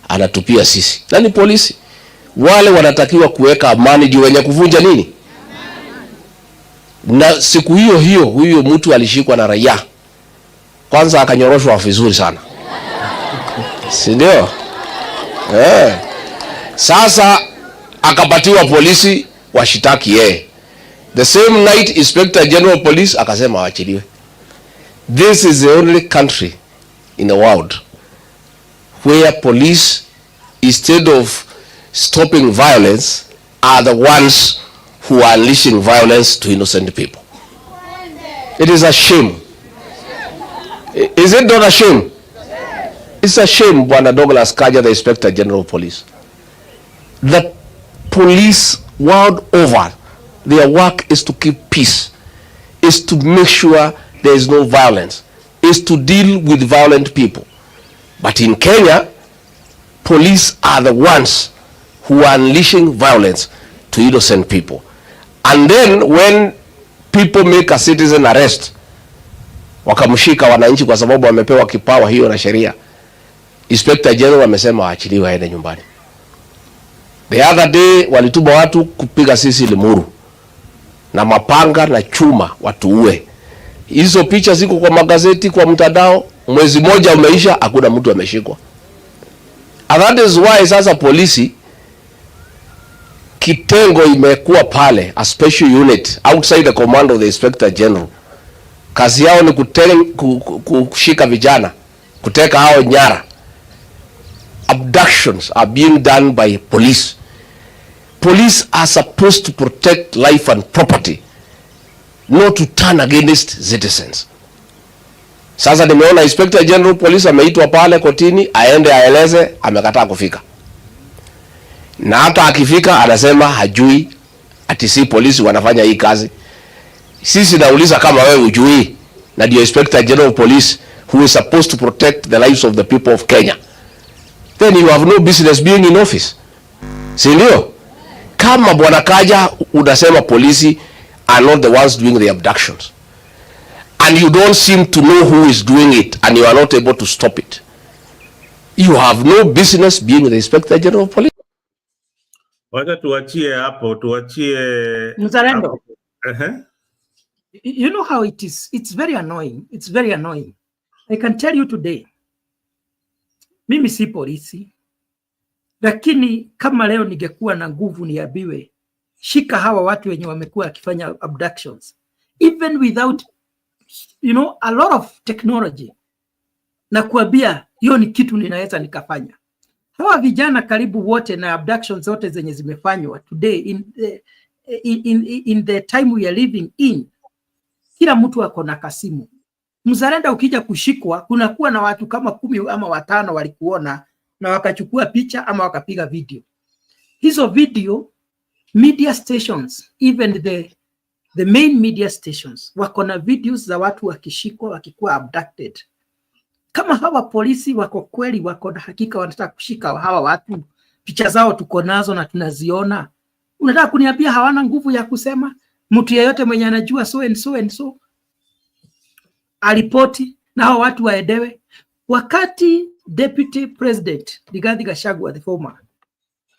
anatupia sisi. Nani polisi? Wale wanatakiwa kuweka amani ndio wenye kuvunja nini? Na siku hiyo huyo mtu alishikwa na raia. Kwanza akanyoroshwa vizuri sana. Si ndio? Sasa akapatiwa polisi washitaki yeye. The same night Inspector General Police akasema waachiliwe. This is the only country in the world where police, instead of stopping violence, are the ones who are unleashing violence to innocent people. It is a shame. Is it not a shame? It's a shame, Bwana Douglas Kaja, the Inspector General of Police. The police world over, their work is to keep peace, is to make sure there is no violence, is to deal with violent people. But in Kenya, police are the ones who are unleashing violence to innocent people. And then when people make a citizen arrest, wakamshika wananchi kwa sababu wamepewa kipawa hiyo na sheria, Inspector General amesema waachiliwe aende nyumbani. The other day walituma watu kupiga sisi Limuru na mapanga na chuma watuue. Hizo picha ziko kwa magazeti, kwa mtandao. Mwezi moja umeisha, hakuna mtu ameshikwa. And that is why sasa polisi kitengo imekuwa pale, a special unit outside the command of the Inspector General. Kazi yao ni kushika vijana, kuteka hao nyara. Abductions are being done by police. Police are supposed to protect life and property, not to turn against citizens. Sasa nimeona Inspector General Police ameitwa pale kotini aende aeleze, amekataa kufika. Na hata akifika anasema hajui ati si polisi wanafanya hii kazi. Sisi nauliza kama wewe hujui na ndio Inspector General Police who is supposed to protect the lives of the people of Kenya, then you have no business being in office. Si ndio? Kama Bwana Kaja unasema polisi are not the ones doing the abductions, and you don't seem to know who is doing it, and you are not able to stop it, you have no business being the Inspector General of Police. Wacha tuachie hapo, tuachie Mzalendo. You know how it is. It's very annoying. It's very annoying. I can tell you today, mimi si polisi, lakini kama leo ningekuwa na nguvu niambiwe shika hawa watu wenye wamekuwa akifanya abductions, even without a lot of technology, na kuambia Hiyo ni kitu ninaweza nikafanya. Hawa vijana karibu wote na abductions zote zenye zimefanywa today in the time we are living in, kila mtu ako na kasimu. Mzalendo ukija kushikwa, kunakuwa na watu kama 10 ama 5 walikuona na wakachukua picha ama wakapiga video. Hizo video media stations, even the main media stations, wako na videos za watu wakishikwa wakikuwa abducted. Kama hawa polisi wako kweli, wako na hakika wanataka kushika hawa watu, picha zao tuko nazo na tunaziona, unataka kuniambia hawana nguvu ya kusema? Mtu yeyote mwenye anajua so and so and so alipoti na hawa watu waedewe. Wakati Deputy President Rigathi Gachagua the former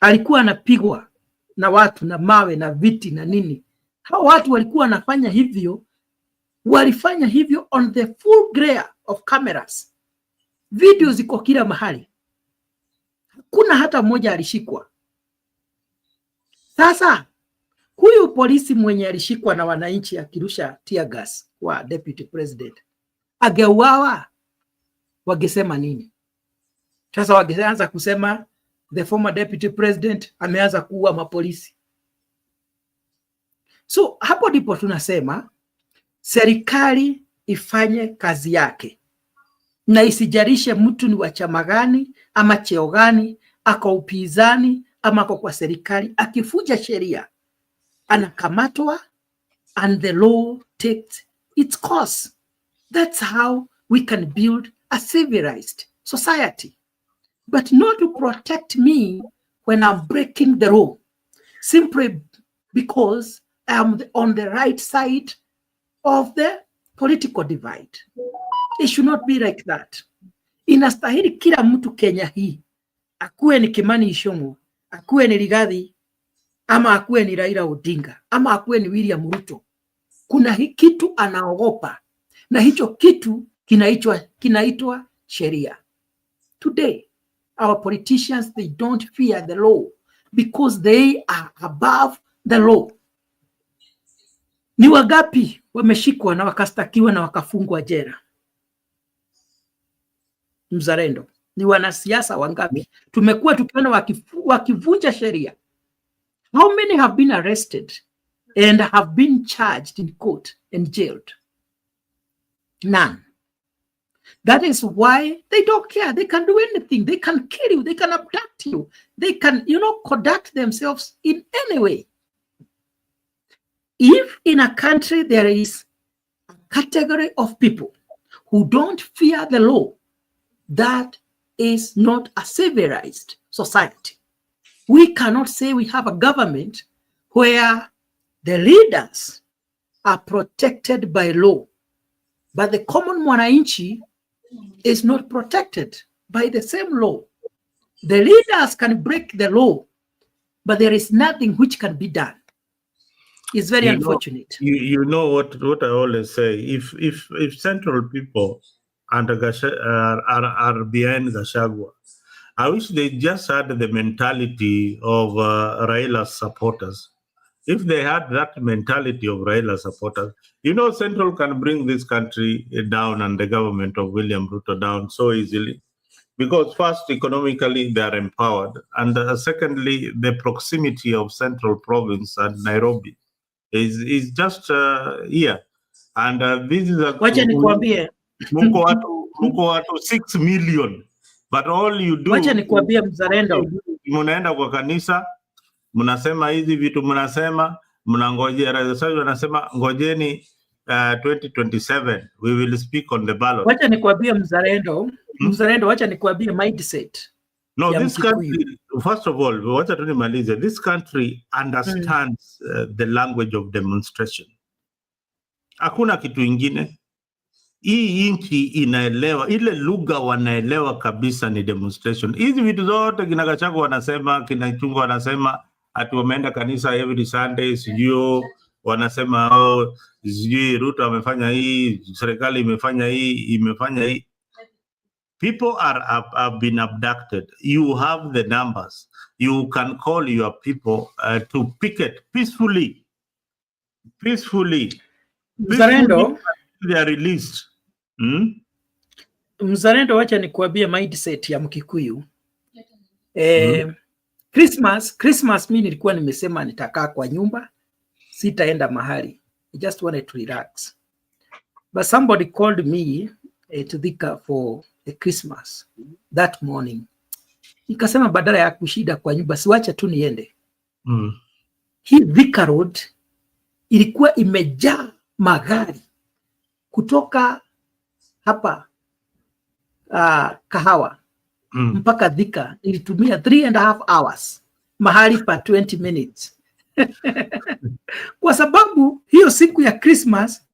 alikuwa anapigwa na watu na mawe na viti na nini, hawa watu walikuwa wanafanya hivyo, walifanya hivyo on the full glare of cameras. Video ziko kila mahali, hakuna hata mmoja alishikwa. Sasa huyu polisi mwenye alishikwa na wananchi akirusha tear gas wa Deputy President ageuawa, wagesema nini? Sasa wageanza kusema the former Deputy President ameanza kuua mapolisi. So hapo ndipo tunasema serikali ifanye kazi yake na isijarishe mtu ni wa chama gani ama cheo gani, ako upinzani ama ako kwa serikali. Akifuja sheria anakamatwa and the law takes its course. That's how we can build a civilized society, but not to protect me when I'm breaking the law simply because I am on the right side of the political divide. It should not be like that. Inastahili kila mtu Kenya hii, akuwe ni Kimani Ichung'wah, akuwe ni Rigathi, ama akuwe ni Raila Odinga, ama akuwe ni William Ruto, kuna kitu anaogopa, na hicho kitu kinaitwa sheria. Today our politicians, they don't fear the law because they are above the law. Ni wagapi wameshikwa na wakastakiwa na wakafungwa jela? Mzalendo, ni wanasiasa wangapi tumekuwa tukiona wakivunja sheria? How many have been arrested and have been charged in court and jailed? None. That is why they don't care. They can do anything. They can kill you. They can abduct you. They can, conduct themselves in any way. If in a country there is a category of people who don't fear the law, that is not a civilized society. We cannot say we have a government where the leaders are protected by law, but the common mwananchi is not protected by the same law. The leaders can break the law, but there is nothing which can be done. It's very unfortunate. You know what I always say. If central people under are behind Gachagua, I wish they just had the mentality of Raila's supporters. If they had that mentality of Raila's supporters, Central can bring this country down and the government of William Ruto down so easily. Because first, economically, they are empowered. And secondly, the proximity of Central Province and Nairobi is just here. And this is a... Muko watu 6 million. But all you do... Wacha nikuambie mzalendo. Munaenda kwa kanisa, munasema hizi vitu munasema, munangojea. Raila wanasema ngojeni 2027 we will speak on the ballot. Wacha nikuambie mzalendo. Mzalendo, wacha nikuambie mindset. No, this country, first of all, wacha tunimalize. This country understands the language of demonstration. Hakuna kitu ingine. Hii nchi inaelewa, ile lugha wanaelewa kabisa ni demonstration. Hizi vitu zote kina Gachagua wanasema, kina Ichung'wah wanasema ati wameenda kanisa every Sunday, sijui wanasema sijui Ruto amefanya hii, serikali imefanya hii. People have been abducted. You have the numbers. You can call your people to picket peacefully. They are released. Mzalendo, wacha nikuambie mindset ya Mkikuyu. Christmas mimi nilikuwa nimesema nitakaa kwa nyumba, sitaenda mahali. I just wanted to relax. But somebody called me to Thika for a Christmas that morning. Nikasema badala ya kushida kwa nyumba, siwacha tu niende. Hii Thika Road ilikuwa imejaa magari kutoka hapa Kahawa mpaka Thika. Nilitumia 3.5 hours mahali pa 20 minutes. Kwa sababu hiyo siku ya Christmas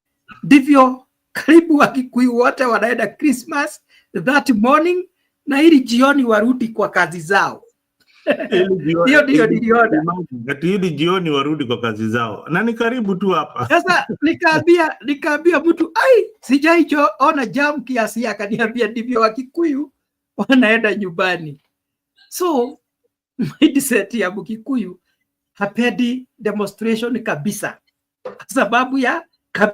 ndivyo karibu Wakikuyu wote wanaenda Christmas that morning, na ili jioni warudi kwa kazi zao. Hiyo ndio niliona. Ili jioni warudi kwa kazi zao. Na ni karibu tu hapa. Sasa nikaambia mtu, sijaicho ona jam kiasi, akaniambia ndivyo Wakikuyu wanaenda nyumbani. So mindset ya Mkikuyu hapendi demonstration kabisa, kwa sababu ya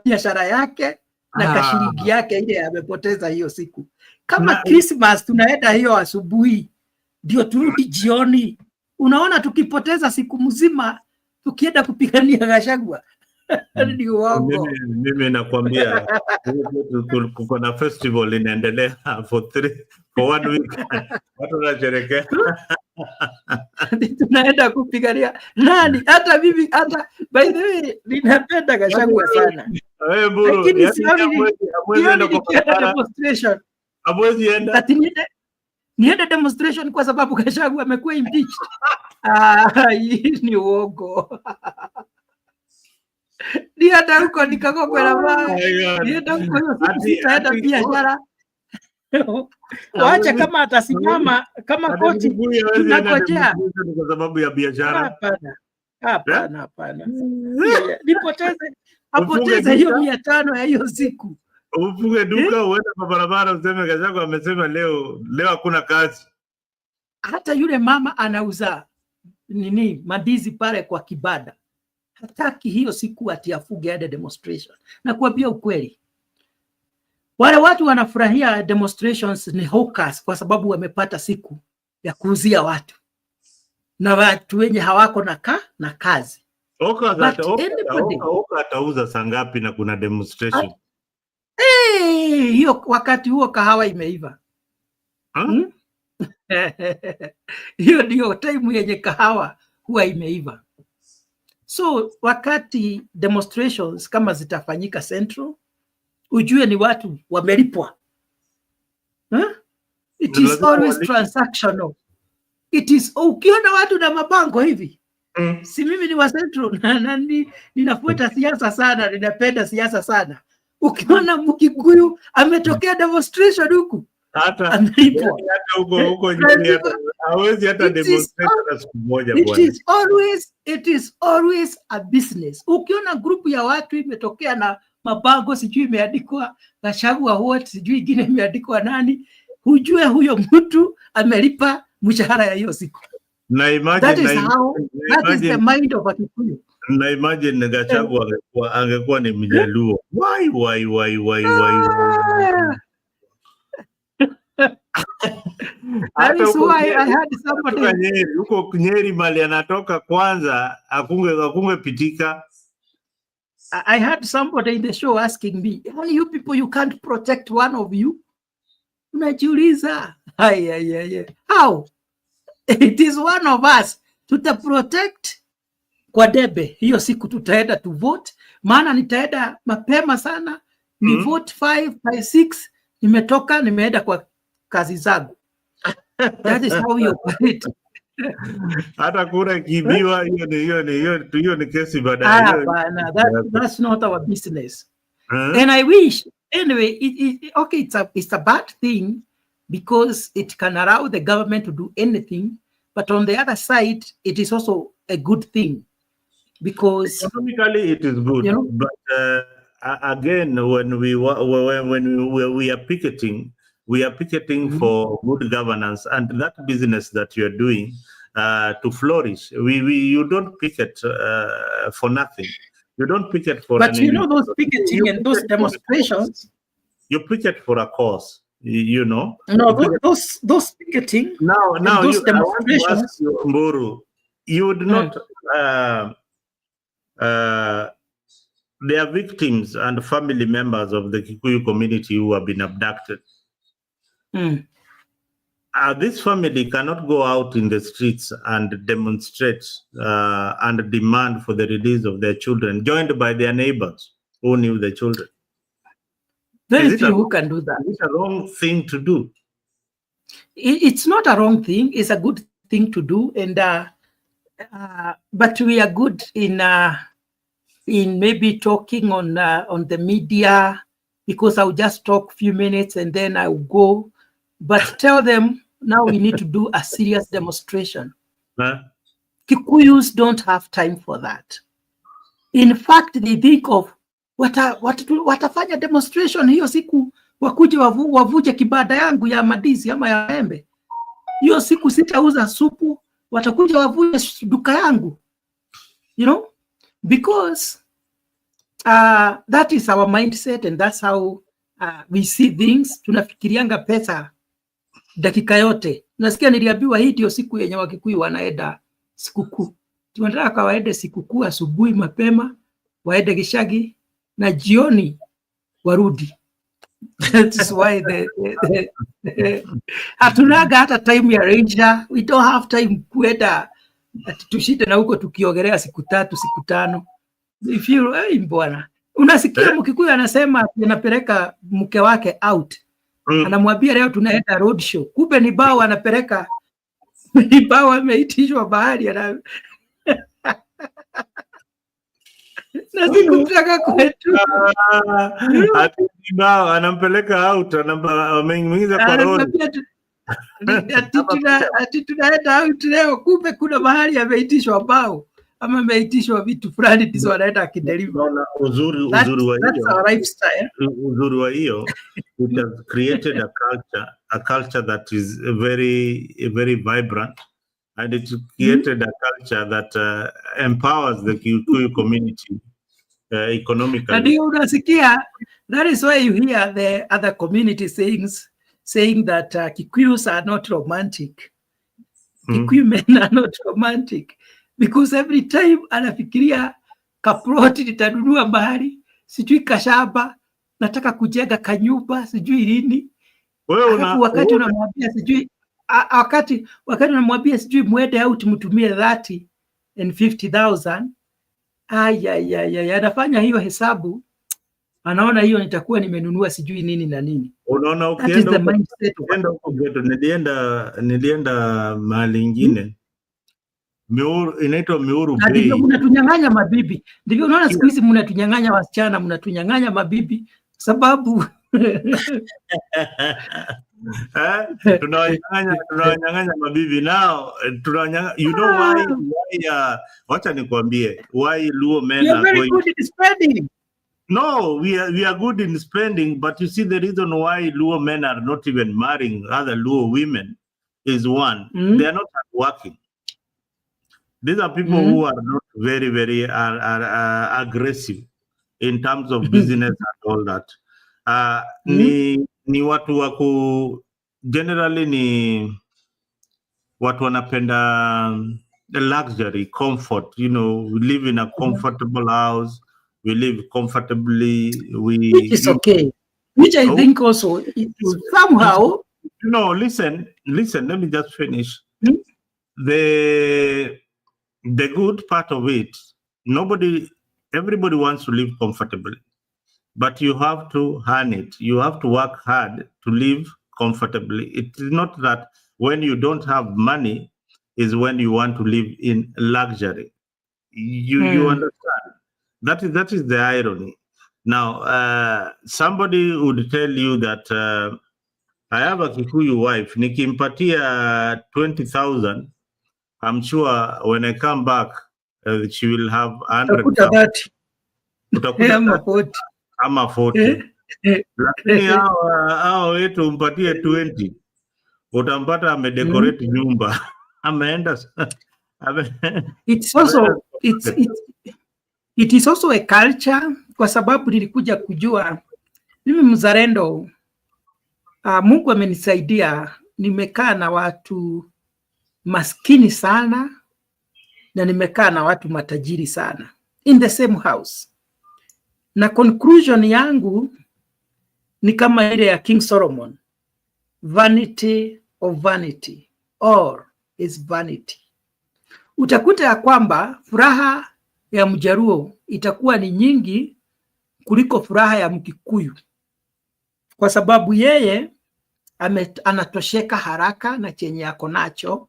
biashara yake na kashiringi yake ile amepoteza hiyo siku. Kama Christmas tunaenda hiyo asubuhi ndio turudi jioni. Unaona, tukipoteza siku mzima tukienda kupigania Gachagua. Ni uongo. Mimi nakwambia kuko na festival inaendelea for 1 week. Watu wanasherehekea. Tunaenda kupigania nani? Hata mimi, hata by the way ninapenda Gachagua sana. Lakini demonstration. Abwezi enda. Niende demonstration kwa sababu Gachagua amekuwa impeached. Ni uongo. Nienda huko nikagogwe na mawe. Nienda huko sitaenda biashara. Wacha kama atasimama kama koti tunakojea kwa sababu ya biashara. Hapana. Apoteze hiyo 500 ya hiyo siku. Ufunge duka uende kwa barabara useme Gachagua amesema leo hakuna kazi. Hata yule mama anauza mandizi pale kwa kibada, hataki hiyo siku ati afuge aende demonstration. Na kuambia ukweli, wale watu wanafurahia demonstrations ni hawkers, kwa sababu wamepata siku ya kuuzia watu na watu wenye hawako na kazi. Atauza saa ngapi na kuna demonstration? Hiyo wakati huo kahawa imeiva. Hiyo ndio time yenye kahawa huwa imeiva. So wakati demonstrations kama zitafanyika Central, ujue ni watu wamelipwa. It is always transactional. It is, ukiona watu na mabango hivi, si mimi ni wa Central na ninafuata siasa sana, ninapenda siasa sana. Ukiona Mkikuyu ametokea demonstration huku, hata huko nyingine hawezi hata demonstration siku moja bwana. It is always a business. Ukiona grupu ya watu imetokea na mabango, sijui imeandikwa Gachagua what, sijui ingine imeandikwa nani, hujue huyo mtu amelipa mshahara ya hiyo siku. Na imagine that is the mind of a Kikuyu. Na imagine Gachagua angekuwa ni Mjaluo. Why. That is why I had somebody huko Nyeri mali anatoka kwanza akunge pitika. I had somebody in the show asking me, you people, you can't protect one of you. Unajiuliza, how? It is one of us. Tuta protect kwa debe. Hiyo siku tutaenda to vote. Maana nitaenda mapema sana. Ni vote 5 by 6. Nimetoka, nimeenda kwa kazi zangu. That is how you operate. Hata kura kibiwa, hiyo ni kesi baadaye. Hapana, that's not our business. And I wish, anyway, it's a bad thing because it can allow the government to do anything, but on the other side, it is also a good thing because economically it is good. But again, when we are picketing, for good governance and that business that you are doing to flourish. You don't picket for nothing. You don't picket for. But those picketing and those demonstrations. You picket for a cause. you know. No, those picketing. Now those I want to demonstrations. ask you, Mburu, you would not. They are victims and family members of the Kikuyu community who have been abducted. This family cannot go out in the streets and demonstrate and demand for the release of their children, joined by their neighbors who knew the children. Very few who can do that. It's a wrong thing to do. It's not a wrong thing. It's a good thing to do, and but we are good in maybe talking on the media, because I'll just talk a few minutes and then I'll go. But tell them now we need to do a serious demonstration. Kikuyus don't have time for that. In fact, they think of watafanya demonstration hiyo siku, wakuje wavuje kibada yangu ya madizi ama ya embe. Hiyo siku sitauza supu, watakuja wavuje duka yangu. You know, because that is our mindset, and that's how we see things. Tunafikirianga pesa dakika yote. Nasikia niliambiwa hii ndio siku yenye Wakikuyu wanaenda sikukuu. Tunataka waende sikukuu asubuhi mapema, waende Gishagi na jioni warudi. That is why hatunaga hata time ya ranger. We don't have time kuenda tushite na huko tukiogelea siku 3 siku 5. If you bwana, unasikia Mkikuyu anasema anapeleka mke wake out. Anamwambia leo tunaenda road show. Kumbe ni bao anapeleka, ni bao ameitishwa bahari na siku tutaka kwetu. Ati bao anampeleka out, ameingiza kwa road. Ati tunaenda out leo, kumbe kuna bahari ameitishwa bao ama ameitishwa vitu fulani ndizo wanaenda akideliver. Uzuri wa hiyo, it has created a culture that is very vibrant, and it created a culture that empowers the Kikuyu community economically. And you unasikia, that is why you hear the other community saying that Kikuyus are not romantic. Kikuyu men are not romantic. Because every time anafikiria kaploti nitanunua bahari, sijui kashamba, nataka kujenga kanyumba, sijui lini. Wakati unamwambia sijui wakati unamwambia sijui mwende out mtumie 30 and 50,000, anafanya hiyo hesabu, anaona hiyo nitakuwa nimenunua sijui nini na nini. Unaona, ukienda nilienda mahali ingine, inaitwa Miuru Bay. Ndivyo mnatunyang'anya mabibi. Ndivyo unaona siku hizi mnatunyang'anya wasichana, mnatunyang'anya mabibi sababu tunawanyang'anya mabibi now. You know why wacha nikwambie why Luo men are very good in spending. No, we are good in spending, but you see the reason why Luo men are not even marrying other Luo women is one, they are not working. These are people who are not very aggressive in terms of business and all that. Ni watu waku generally ni watu wanapenda the luxury, comfort. You know, we live in a comfortable house. We live comfortably. Which is okay. Which I think also it will somehow. You know, listen. Let me just finish. The good part of it, everybody wants to live comfortably, but you have to earn it. You have to work hard to live comfortably. It is not that when you don't have money is when you want to live in luxury. You understand? That is the irony. Now, somebody would tell you that I have a Kikuyu wife, nikimpatia 20,000, I'm sure when I come back, she will have 100,000. Ama 40. Lakini hao wetu umpatie 20, utampata amedecorate nyumba. Ameenda. It is also a culture, kwa sababu nilikuja kujua mimi mzalendo Mungu amenisaidia, nimekaa na watu maskini sana na nimekaa na watu matajiri sana in the same house, na conclusion yangu ni kama ile ya King Solomon, vanity of vanity, all is vanity. Utakuta ya kwamba furaha ya Mjaruo itakuwa ni nyingi kuliko furaha ya Mkikuyu, kwa sababu yeye anatosheka haraka na chenye ako nacho.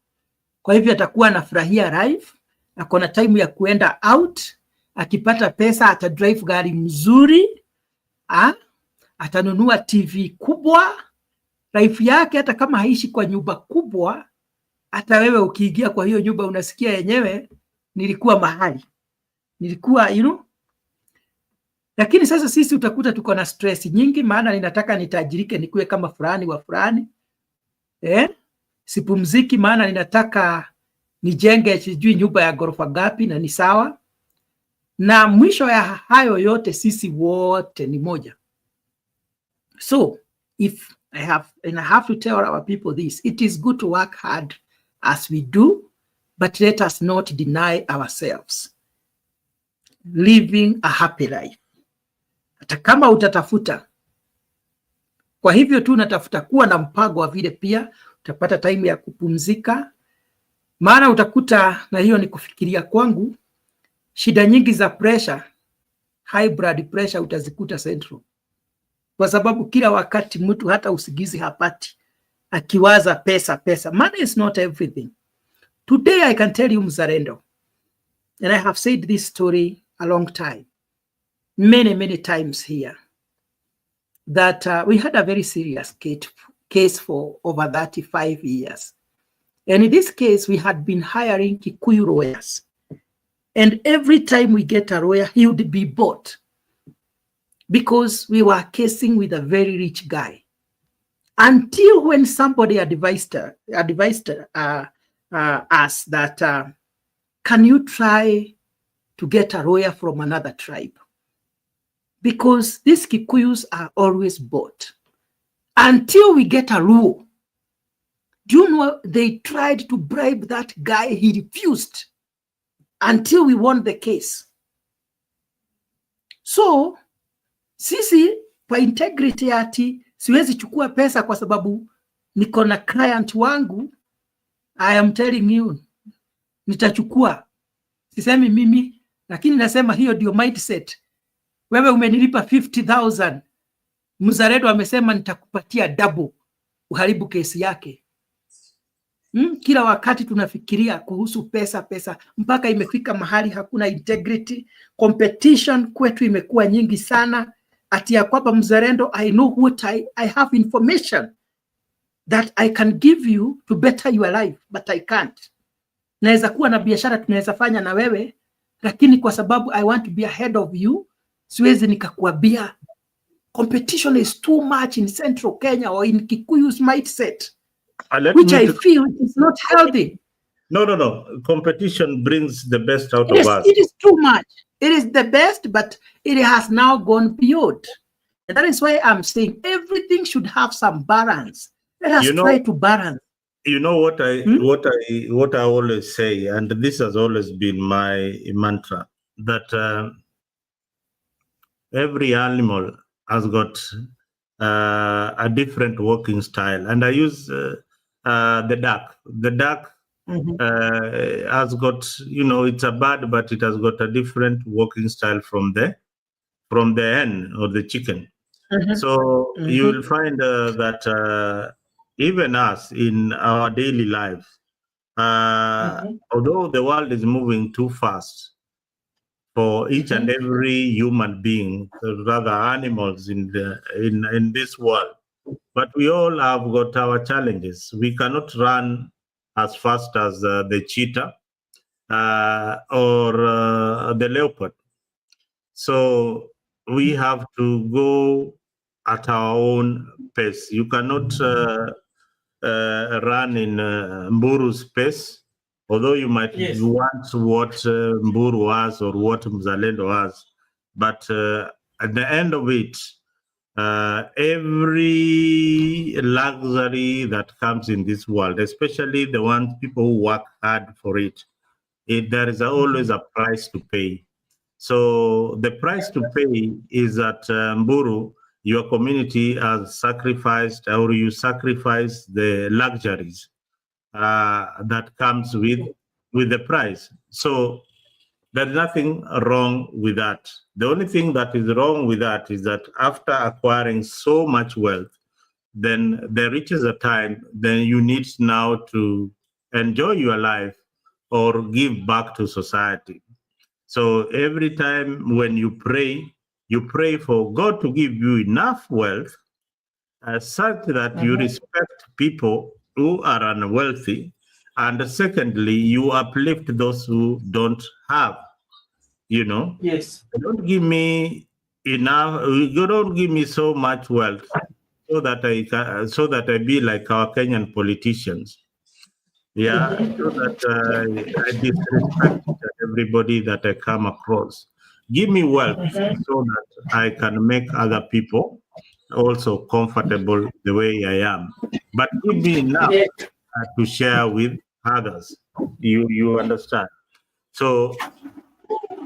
Kwa hivyo atakuwa anafurahia life, ako na time ya kuenda out, akipata pesa atadrive gari mzuri, atanunua TV kubwa. Life yake hata kama haishi kwa nyumba kubwa, hata wewe ukiingia kwa hiyo nyumba unasikia yenyewe nilikuwa mahali, nilikuwa Lakini sasa sisi utakuta tuko na stress nyingi, maana ninataka nitajirike nikuwe kama fulani wa fulani. Sipumziki maana ninataka nijenge sijui nyumba ya ghorofa gapi, na ni sawa. Na mwisho ya hayo yote sisi wote ni moja. So if I have to tell our people this, it is good to work hard as we do, but let us not deny ourselves living a happy life. Hata kama utatafuta, kwa hivyo tu unatafuta kuwa na mpango wa vile pia utapata time ya kupumzika, maana utakuta, na hiyo ni kufikiria kwangu, shida nyingi za pressure, high blood pressure utazikuta Central, kwa sababu kila wakati mtu hata usigizi hapati akiwaza pesa. Money is not everything. Today I can tell you Mzalendo, and I have said this story a long time, many times here, that we had a very serious case for over 35 years. And in this case, we had been hiring Kikuyu lawyers. And every time we get a lawyer, he would be bought, because we were casing with a very rich guy. Until when somebody advised us that, can you try to get a lawyer from another tribe? Because these Kikuyus are always bought. Until we get a rule. Do you know they tried to bribe that guy? He refused until we won the case. So, sisi kwa integrity ati siwezi chukua pesa kwa sababu niko na client wangu, I am telling you, nitachukua. Sisemi mimi, lakini nasema hiyo ndio mindset. Wewe umenilipa 50,000. Mzalendo amesema nitakupatia double uharibu kesi yake. Kila wakati tunafikiria kuhusu pesa, mpaka imefika mahali hakuna integrity. Competition kwetu imekuwa nyingi sana, ati ya kwamba Mzalendo, I know what I have information that I can give you to better your life, but I can't. Naweza kuwa na biashara tunaweza fanya na wewe, lakini kwa sababu I want to be ahead of you, siwezi nikakuambia. Competition is too much in Central Kenya or in Kikuyu's mindset, which I feel is not healthy. No. Competition brings the best out of us. It is too much. It is the best, but it has now gone beyond. And that is why I'm saying everything should have some balance. Let us try to balance. You know what I always say, and this has always been my mantra, that every animal has got a different walking style. And I use the duck. The duck has got, it's a bird, but it has got a different walking style from the hen or the chicken. So you will find that even us in our daily life, although the world is moving too fast for each and every human being, rather animals in this world, but we all have got our challenges. We cannot run as fast as the cheetah or the leopard. So we have to go at our own pace. You cannot run in Mburu's pace, although you might want what Mburu has or what Mzalendo has. But at the end of it, Every luxury that comes in this world, especially the ones people who work hard for it, there is always a price to pay. So the price to pay is that Mburu, your community has sacrificed, or you sacrifice the luxuries that comes with the price. So there's nothing wrong with that. The only thing that is wrong with that is that after acquiring so much wealth, then there reaches a time then you need now to enjoy your life or give back to society. So every time when you pray for God to give you enough wealth such that you respect people who are unwealthy, and secondly, you uplift those who don't have. You know, Yes. don't give me enough. You don't give me so much wealth so that I be like our Kenyan politicians. Yeah, so that I disrespect everybody that I come across. Give me wealth so that I can make other people also comfortable the way I am. But give me enough to share with others. You understand? So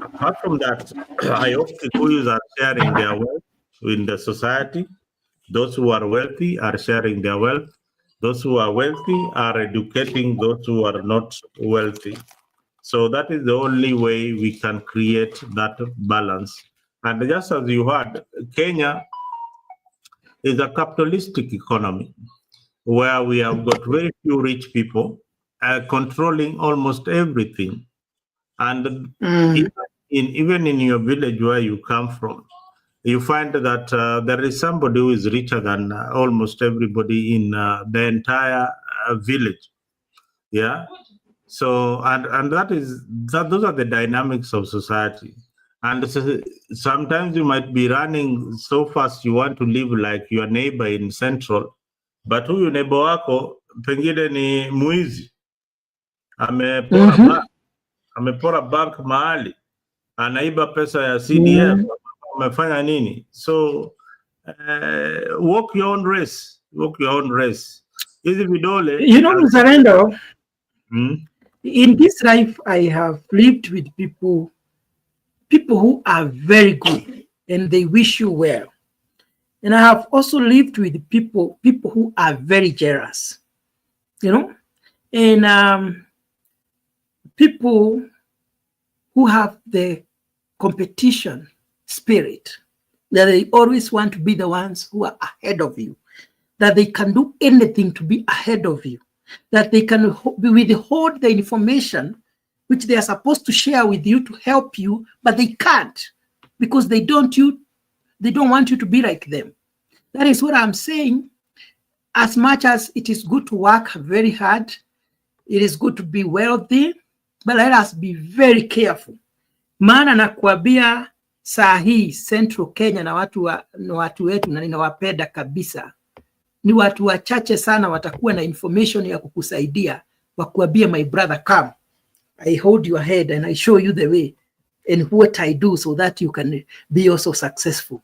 apart from that, I hope Kikuyus are sharing their wealth in the society. Those who are wealthy are sharing their wealth. Those who are wealthy are educating those who are not wealthy. So that is the only way we can create that balance. And just as you heard, Kenya is a capitalistic economy where we have got very few rich people controlling almost everything. And even in your village where you come from, you find that there is somebody who is richer than almost everybody in the entire village. Yeah. So and those are the dynamics of society. And so, sometimes you might be running so fast you want to live like your neighbor in Central, but huyu neighbor wako pengine ni mwizi, amepora bank mahali, anaiba pesa ya CDF, amefanya nini? So walk your own race. Hizi vidole, you know, Mzalendo, in this life I have lived with people who are very good and they wish you well. And I have also lived with people who are very jealous, you know, and people who have the competition spirit, that they always want to be the ones who are ahead of you, that they can do anything to be ahead of you, that they can withhold the information which they are supposed to share with you to help you, but they can't because they don't want you to be like them. That is what I'm saying. As much as it is good to work very hard, it is good to be wealthy, but let us be very careful. Maana nakwambia saa hii Central Kenya na watu wetu na ninawapenda kabisa. Ni watu wachache sana watakuwa na information ya kukusaidia, wakuambia my brother come, I hold your head and I show you the way and what I do so that you can be also successful.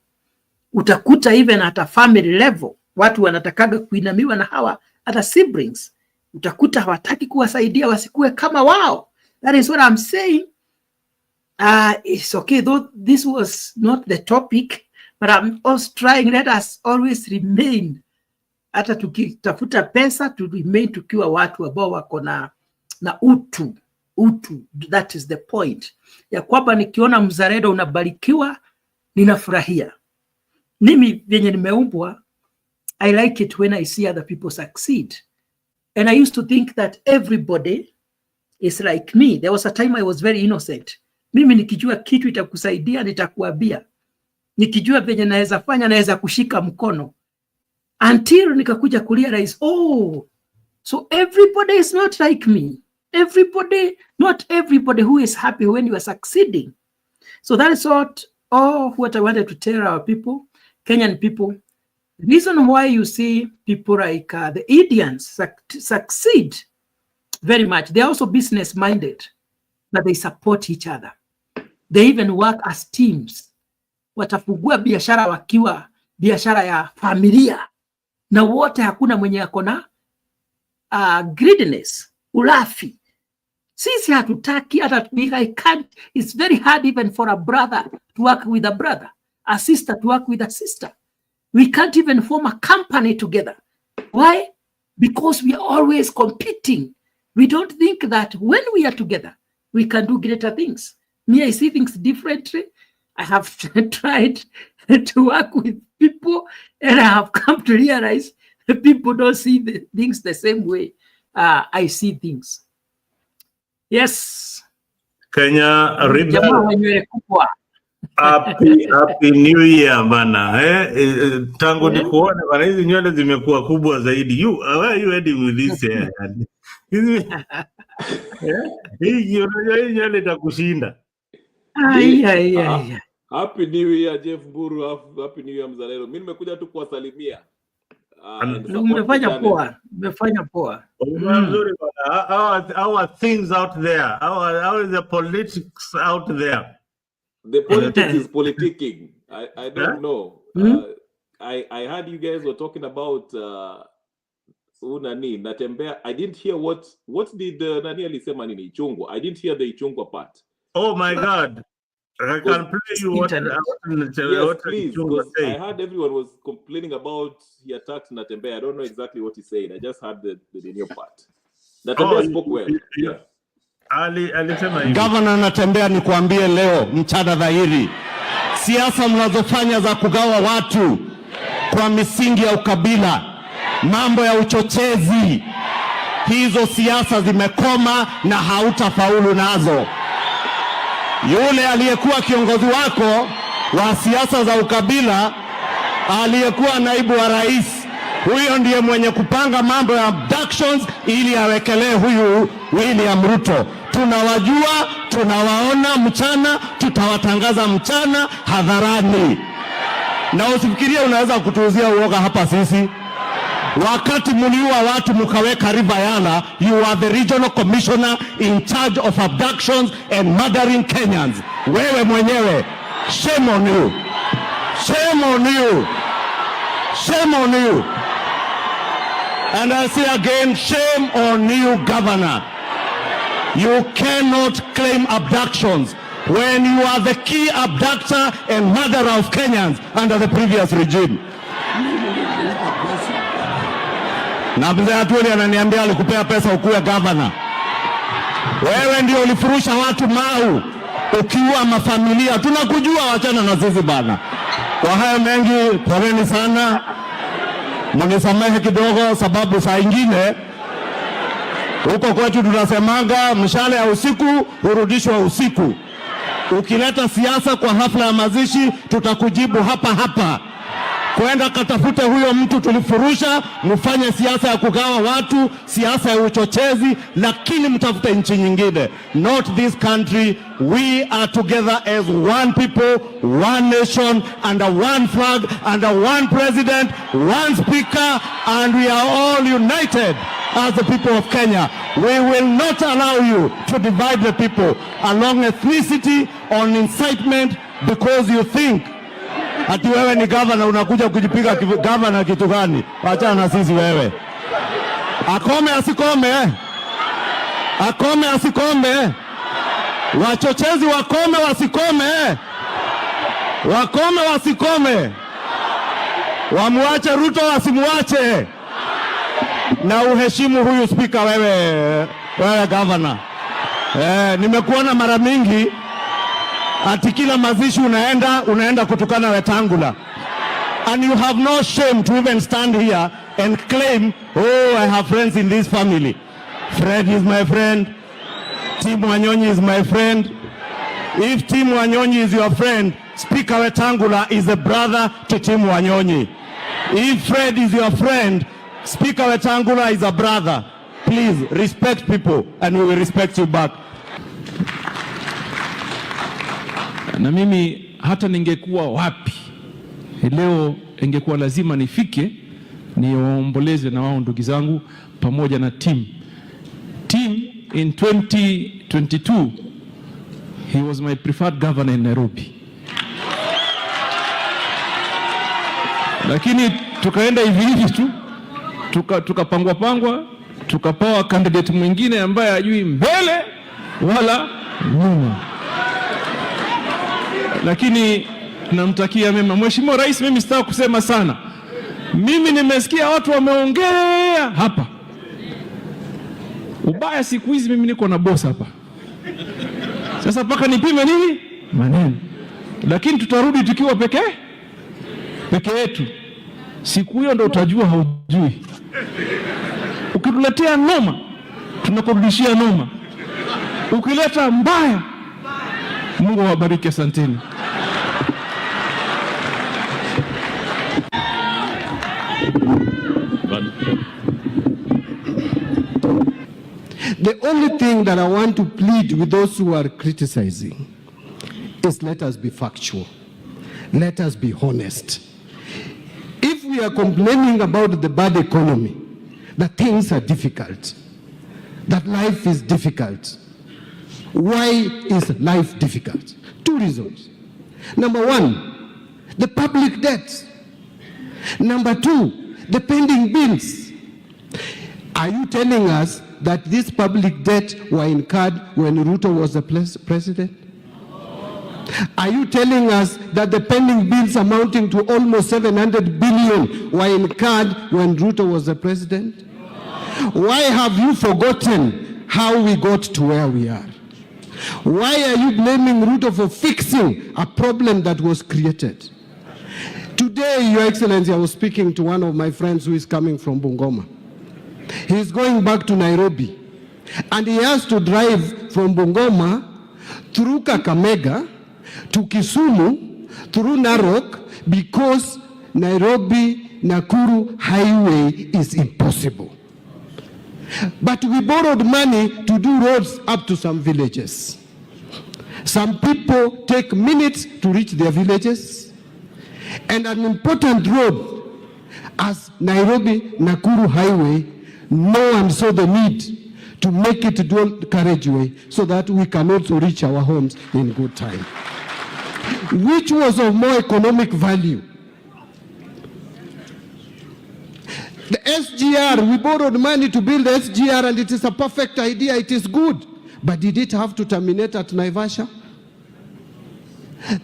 Utakuta even at a family level, watu wanatakaga kuinamiwa na hawa hata siblings. Utakuta hawataki kuwasaidia wasikue kama wao. That is what I'm saying. It's okay, though this was not the topic, but I'm also trying, let us always remain, hata tukitafuta pesa, to remain tukiwa watu ambao wako na utu. That is the point. Ya kwamba nikiona mzalendo unabarikiwa, ninafurahia. Mimi vyenye nimeumbwa, I like it when I see other people succeed. And I used to think that everybody is like me. There was a time I was very innocent. Mimi nikijua kitu itakusaidia, nitakuambia. Nikijua venye naweza fanya, naweza kushika mkono. Until nikakuja kurealize, oh, so everybody is not like me. Not everybody who is happy when you are succeeding. So that is what I wanted to tell our people, Kenyan people. The reason why you see people like the Indians succeed very much. They're also business-minded, but they support each other. They even work as teams. Watafungua biashara wakiwa biashara ya familia, na wote hakuna mwenye ako na greediness, ulafi. Sisi hatutaki hata, I can't, it's very hard even for a brother to work with a brother, a sister to work with a sister. We can't even form a company together. Why? Because we are always competing. We don't think that when we are together, we can do greater things. Me, I see things differently. I have tried to work with people, and I have come to realize that people don't see the things the same way I see things. Yes. Kenya Jamaa wenyewe kubwa. Happy New Year bana. Tangu nikuone bana, hizi nywele zimekuwa kubwa zaidi. Where are you heading with this hair? Hii nywele itakushinda. Happy New Year Jeff Mburu, Happy New Year Mzalendo. Mimi nimekuja tu kuwasalimia. Umefanya poa. Nzuri bana. How are things out there? How is the politics out there? The politics is politicking. I don't know. I heard you guys were talking about Nani Natembea. I didn't hear what did Nani alisema nini Ichungwa. I didn't hear the Ichungwa part. Oh my God. I can play you what please, I heard everyone was complaining about he attacked Natembea. I don't know exactly what he said. I just heard the new part. Natembea spoke well. Yeah. Alisema hivi. Governor Natembea, nikuambie leo mchana dhahiri, siasa mnazofanya za kugawa watu kwa misingi ya ukabila, mambo ya uchochezi, hizo siasa zimekoma na hautafaulu nazo. Yule aliyekuwa kiongozi wako wa siasa za ukabila, aliyekuwa naibu wa rais, huyo ndiye mwenye kupanga mambo ya abductions ili awekelee huyu William Ruto. Tunawajua, tunawaona mchana, tutawatangaza mchana hadharani. Na usifikirie unaweza kutuuzia uoga hapa sisi. Wakati mliua watu mkaweka River Yala, you are the regional commissioner in charge of abductions and murdering Kenyans. Wewe mwenyewe, shame on you. Shame on you. Shame on you. And I say again, shame on you, Governor. You cannot claim abductions when you are the key abductor and murderer of Kenyans under the previous regime. Na mzee Atwoli ananiambia alikupea pesa ukuwe governor. Wewe ndio ulifurusha watu Mau, ukiua mafamilia. Tunakujua, wachana na sisi bana. Kwa haya mengi, poleni sana. Mnisamehe kidogo sababu saa ingine huko kwetu tunasemaga mshale ya usiku hurudishwa usiku. Ukileta siasa kwa hafla ya mazishi, tutakujibu hapa hapa. Kwenda katafute huyo mtu tulifurusha, mfanye siasa ya kugawa watu, siasa ya uchochezi, lakini mtafute nchi nyingine. Not this country. We are together as one people, one nation, under one flag, under one president, one speaker, and we are all united as the people of Kenya. We will not allow you to divide the people along ethnicity, on incitement, because you think ati wewe ni governor unakuja kujipiga governor kitu gani? Achana na sisi wewe. Akome asikome. Akome asikome. Wachochezi wakome wasikome. Wakome wasikome. Wamuache Ruto wasimuache. Na uheshimu huyu speaker wewe governor. Nimekuona mara mingi ati kila mazishi unaenda kutukana Wetangula. And you have no shame to even stand here and claim, oh, I have friends in this family. Fred is my friend. Tim Wanyonyi is my friend. If Tim Wanyonyi is your friend, Speaker Wetangula is a brother to Tim Wanyonyi. If Fred is your friend, Speaker Wetangula is a brother. Please respect people and we will respect you back. Na mimi hata ningekuwa wapi leo, ingekuwa lazima nifike niomboleze na wao ndugu zangu pamoja na Tim. In 2022 he was my preferred governor in Nairobi. lakini tukaenda hivi tu tukapangwa tukapawa candidate mwingine ambaye hajui mbele wala nyuma, lakini namtakia mema Mheshimiwa Rais. Mimi sitaki kusema sana, mimi nimesikia watu wameongea hapa ubaya. Siku hizi mimi niko na boss hapa, sasa paka nipime nini maneno, lakini tutarudi tukiwa peke yetu. Siku hiyo ndo utajua haujui. Ukituletea noma tunakurudishia noma, ukileta mbaya Mungu awabariki. Asanteni. The only thing that I want to plead with those who are criticizing is let us be factual. Let us be honest. If we are complaining about the bad economy, that things are difficult, that life is difficult, why is life difficult? Two reasons. Number one, the public debt. Number two, the pending bills. Are you telling us that this public debt were incurred when Ruto was the president? Are you telling us that the pending bills amounting to almost 700 billion were incurred when Ruto was the president? Why have you forgotten how we got to where we are? Why are you blaming Ruto for fixing a problem that was created? Today, Your Excellency, I was speaking to one of my friends who is coming from Bungoma. He is going back to Nairobi, and he has to drive from Bungoma through Kakamega to Kisumu, through Narok, because Nairobi-Nakuru highway is impossible. But we borrowed money to do roads up to some villages. Some people take minutes to reach their villages, and an important road as Nairobi-Nakuru highway, no one saw the need to make it dual carriageway so that we can also reach our homes in good time. Which was of more economic value? The SGR, we borrowed money to build the SGR, and it is a perfect idea, it is good. But did it have to terminate at Naivasha?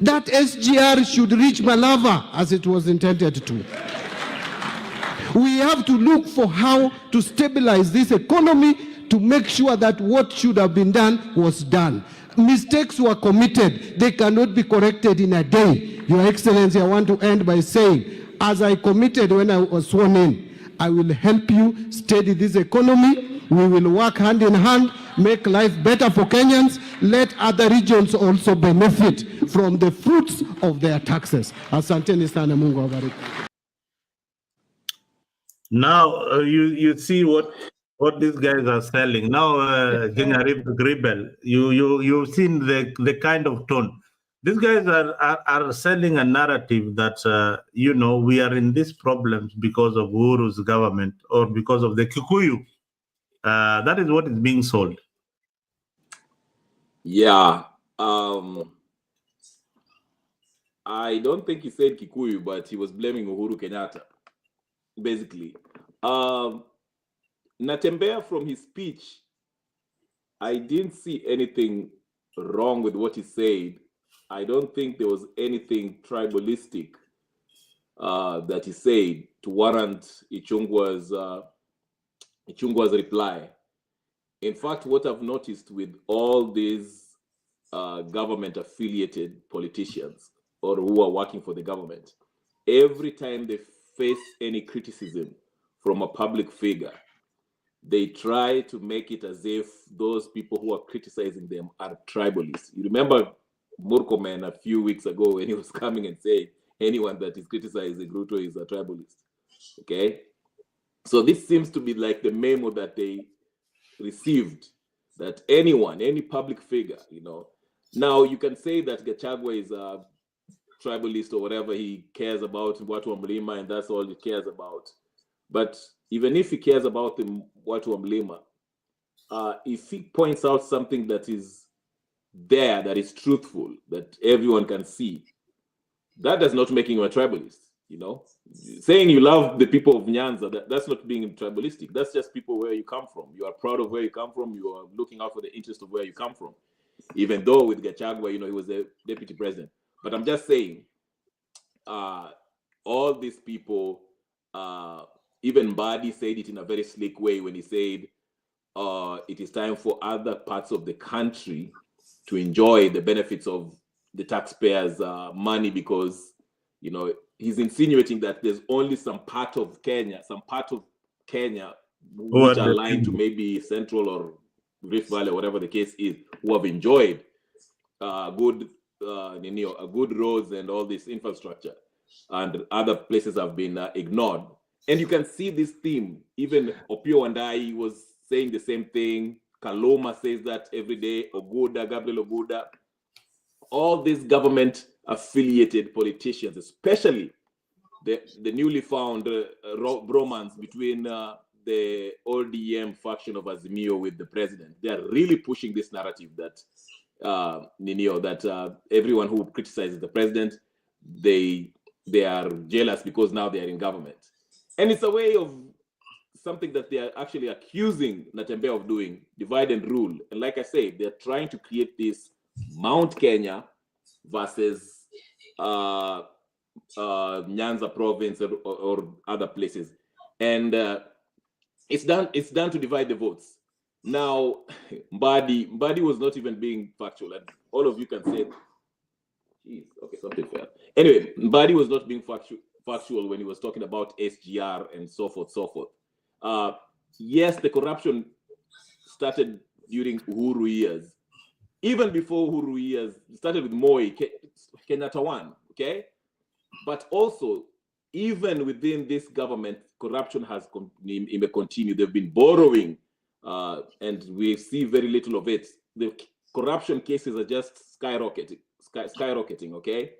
That SGR should reach Malava as it was intended to. We have to look for how to stabilize this economy to make sure that what should have been done was done. Mistakes were committed. They cannot be corrected in a day. Your Excellency, I want to end by saying, as I committed when I was sworn in, I will help you steady this economy. We will work hand in hand, make life better for Kenyans. Let other regions also benefit from the fruits of their taxes. Asanteni sana, Mungu awabariki. Now you see what these guys are selling. Now Kenya Rebel, you've seen the kind of tone. These guys are selling a narrative that we are in these problems because of Uhuru's government or because of the Kikuyu. That is what is being sold. Yeah. I don't think he said Kikuyu, but he was blaming Uhuru Kenyatta, basically. Natembea, from his speech, I didn't see anything wrong with what he said. I don't think there was anything tribalistic that he said to warrant Ichung'wa's reply. In fact, what I've noticed with all these government-affiliated politicians or who are working for the government, every time they face any criticism from a public figure, they try to make it as if those people who are criticizing them are tribalists. You remember Murkomen a few weeks ago when he was coming and saying anyone that is criticizing Ruto is a tribalist. Okay? So this seems to be like the memo that they received, that anyone, any public figure, Now you can say that Gachagua is a tribalist or whatever, he cares about Watu wa Mlima and that's all he cares about. But even if he cares about Watu wa Mlima, if he points out something that is there, that is truthful, that everyone can see, that does not make him a tribalist. You know, saying you love the people of Nyanza, that's not being tribalistic. That's just people where you come from. You are proud of where you come from. You are looking out for the interest of where you come from. Even though with Gachagua, you know, he was the deputy president. But I'm just saying, all these people, even Mbadi said it in a very slick way when he said, it is time for other parts of the country to enjoy the benefits of the taxpayers' money, because, you know, he's insinuating that there's only some part of Kenya which are aligned to maybe Central or Rift Valley, whatever the case is, who have enjoyed good roads and all this infrastructure, and other places have been ignored. And you can see this theme. Even Opio Wandai was saying the same thing. Kaloma says that every day. Gabriel Oguda. All these government-affiliated politicians, especially the newly found bromance between the ODM faction of Azimio with the president, they are really pushing this narrative that everyone who criticizes the president, they are jealous because now they are in government. And it's a way of something that they are actually accusing Natembeya of doing, divide and rule. And like I say, they're trying to create this Mount Kenya versus Nyanza province or other places. And it's done to divide the votes. Now, Mbadi was not even being factual. And all of you can say, geez, okay, something fair. Anyway, Mbadi was not being factual when he was talking about SGR and so forth. Yes, the corruption started during Uhuru years. Even before Uhuru years, started with Moi, Kenyatta won, okay? But also, even within this government, corruption has continued. They've been borrowing, and we see very little of it. The corruption cases are just skyrocketing, okay?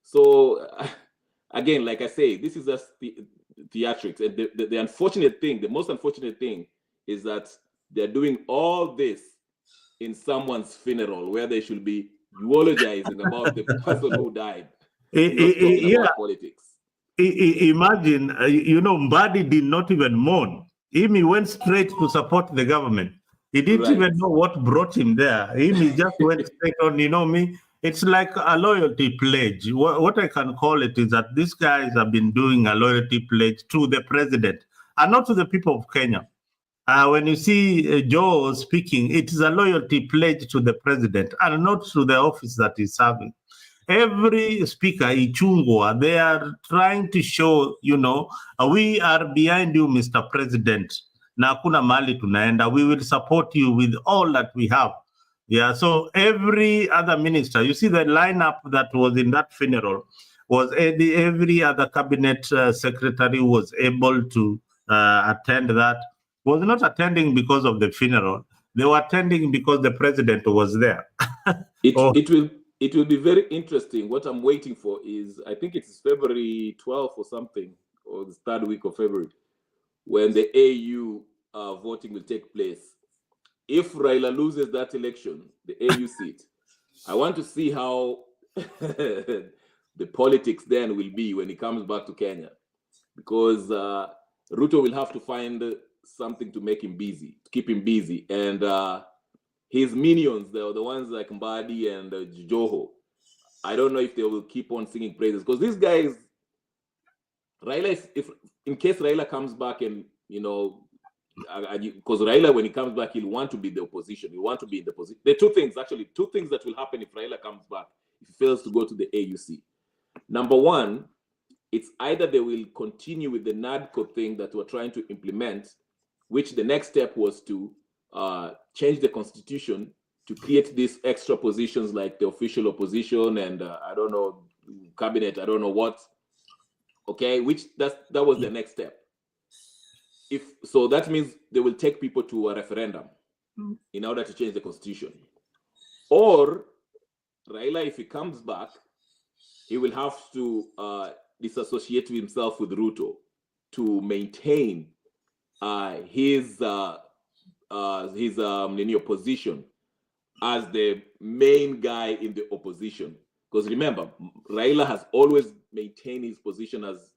So, again, like I say, this is just theatrics. And the unfortunate thing, the most unfortunate thing is that they're doing all this in someone's funeral where they should be eulogizing about the person who died, not talking about politics. Imagine, Mbadi did not even mourn. He went straight to support the government. He didn't even know what brought him there. He just went straight on, it's like a loyalty pledge. What I can call it is that these guys have been doing a loyalty pledge to the president and not to the people of Kenya. When you see Joe speaking, it is a loyalty pledge to the president and not to the office that he's serving. Every speaker, Ichungwa, they are trying to show, we are behind you, Mr. President. Na hakuna mahali tunaenda. We will support you with all that we have. Yeah, so every other minister, you see the lineup that was in that funeral was every other cabinet secretary was able to attend that. Was not attending because of the funeral. They were attending because the president was there. It will be very interesting. What I'm waiting for is, I think it's February 12th or something, or the third week of February, when the AU voting will take place. If Raila loses that election, the AU seat, I want to see how the politics then will be when he comes back to Kenya, because Ruto will have to find something to make him busy, to keep him busy, and his minions, the ones like Mbadi and Joho, I don't know if they will keep on singing praises, because these guys, if in case Raila comes back and because Raila, when he comes back, he'll want to be the opposition. He'll want to be in the position. There are two things that will happen if Raila comes back, if he fails to go to the AUC. Number one, it's either they will continue with the NADCO thing that we're trying to implement, which the next step was to change the constitution to create these extra positions like the official opposition and I don't know, cabinet, I don't know what. Okay, that was the next step. So that means they will take people to a referendum in order to change the constitution. Or Raila, if he comes back, he will have to disassociate himself with Ruto to maintain his position as the main guy in the opposition. Because remember, Raila has always maintained his position as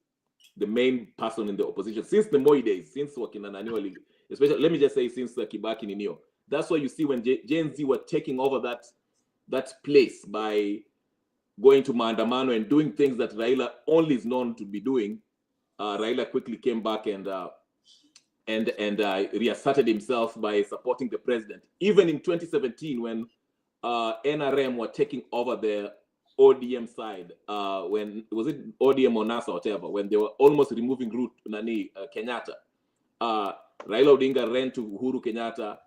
the main person in the opposition since the Moi days, since wakina Naniwa League, especially, let me just say, since Kibaki Ninio. That's why you see when Gen Z were taking over that place by going to Maandamano and doing things that Raila only is known to be doing. Raila quickly came back and reasserted himself by supporting the president. Even in 2017, when NRM were taking over the ODM side, when was it ODM or NASA or whatever, when they were almost removing Kenyatta, Raila Odinga ran to Uhuru Kenyatta,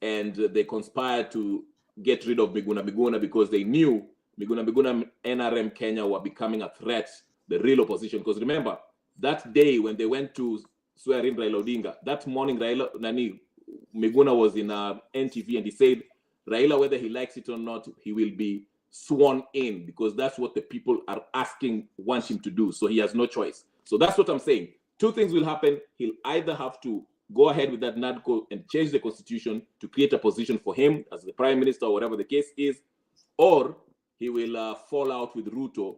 and they conspired to get rid of Miguna because they knew Miguna NRM Kenya were becoming a threat, the real opposition. Because remember, that day when they went to swear in Raila Odinga, that morning Miguna was in NTV, and he said, Raila, whether he likes it or not, he will be sworn in, because that's what the people are want him to do. So he has no choice. So that's what I'm saying. Two things will happen. He'll either have to go ahead with that NADCO and change the constitution to create a position for him as the prime minister or whatever the case is, or he will fall out with Ruto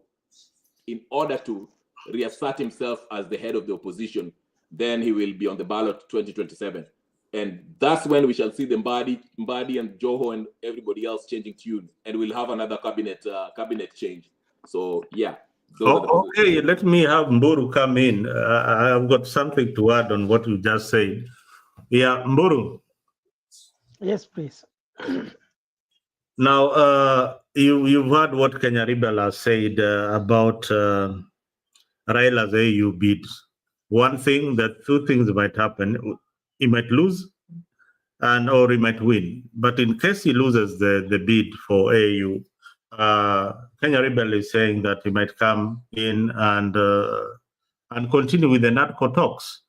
in order to reassert himself as the head of the opposition. Then he will be on the ballot 2027. And that's when we shall see the Mbadi and Joho and everybody else changing tune, and we'll have another cabinet change. So yeah. Okay, let me have Mburu come in. I've got something to add on what you just said. Yeah, Mburu. Yes, please. Now, you've heard what Kenya Rebel has said about Raila's AU bids. One thing, that two things might happen. He might lose, or he might win. But in case he loses the bid for AU, Kenya Rebel is saying that he might come in and continue with the NADCO talks,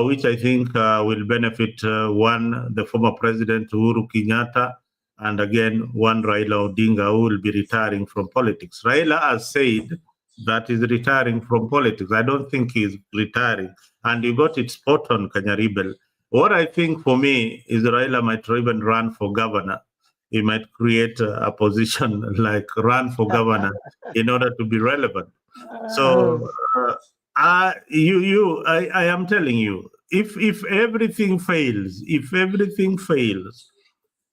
which I think will benefit the former president Uhuru Kenyatta, and again one Raila Odinga, who will be retiring from politics. Raila has said that he's retiring from politics. I don't think he's retiring, and you got it spot on, Kenya Rebel. What I think for me is Raila might even run for governor. He might create a position like run for governor in order to be relevant. So I am telling you, if everything fails,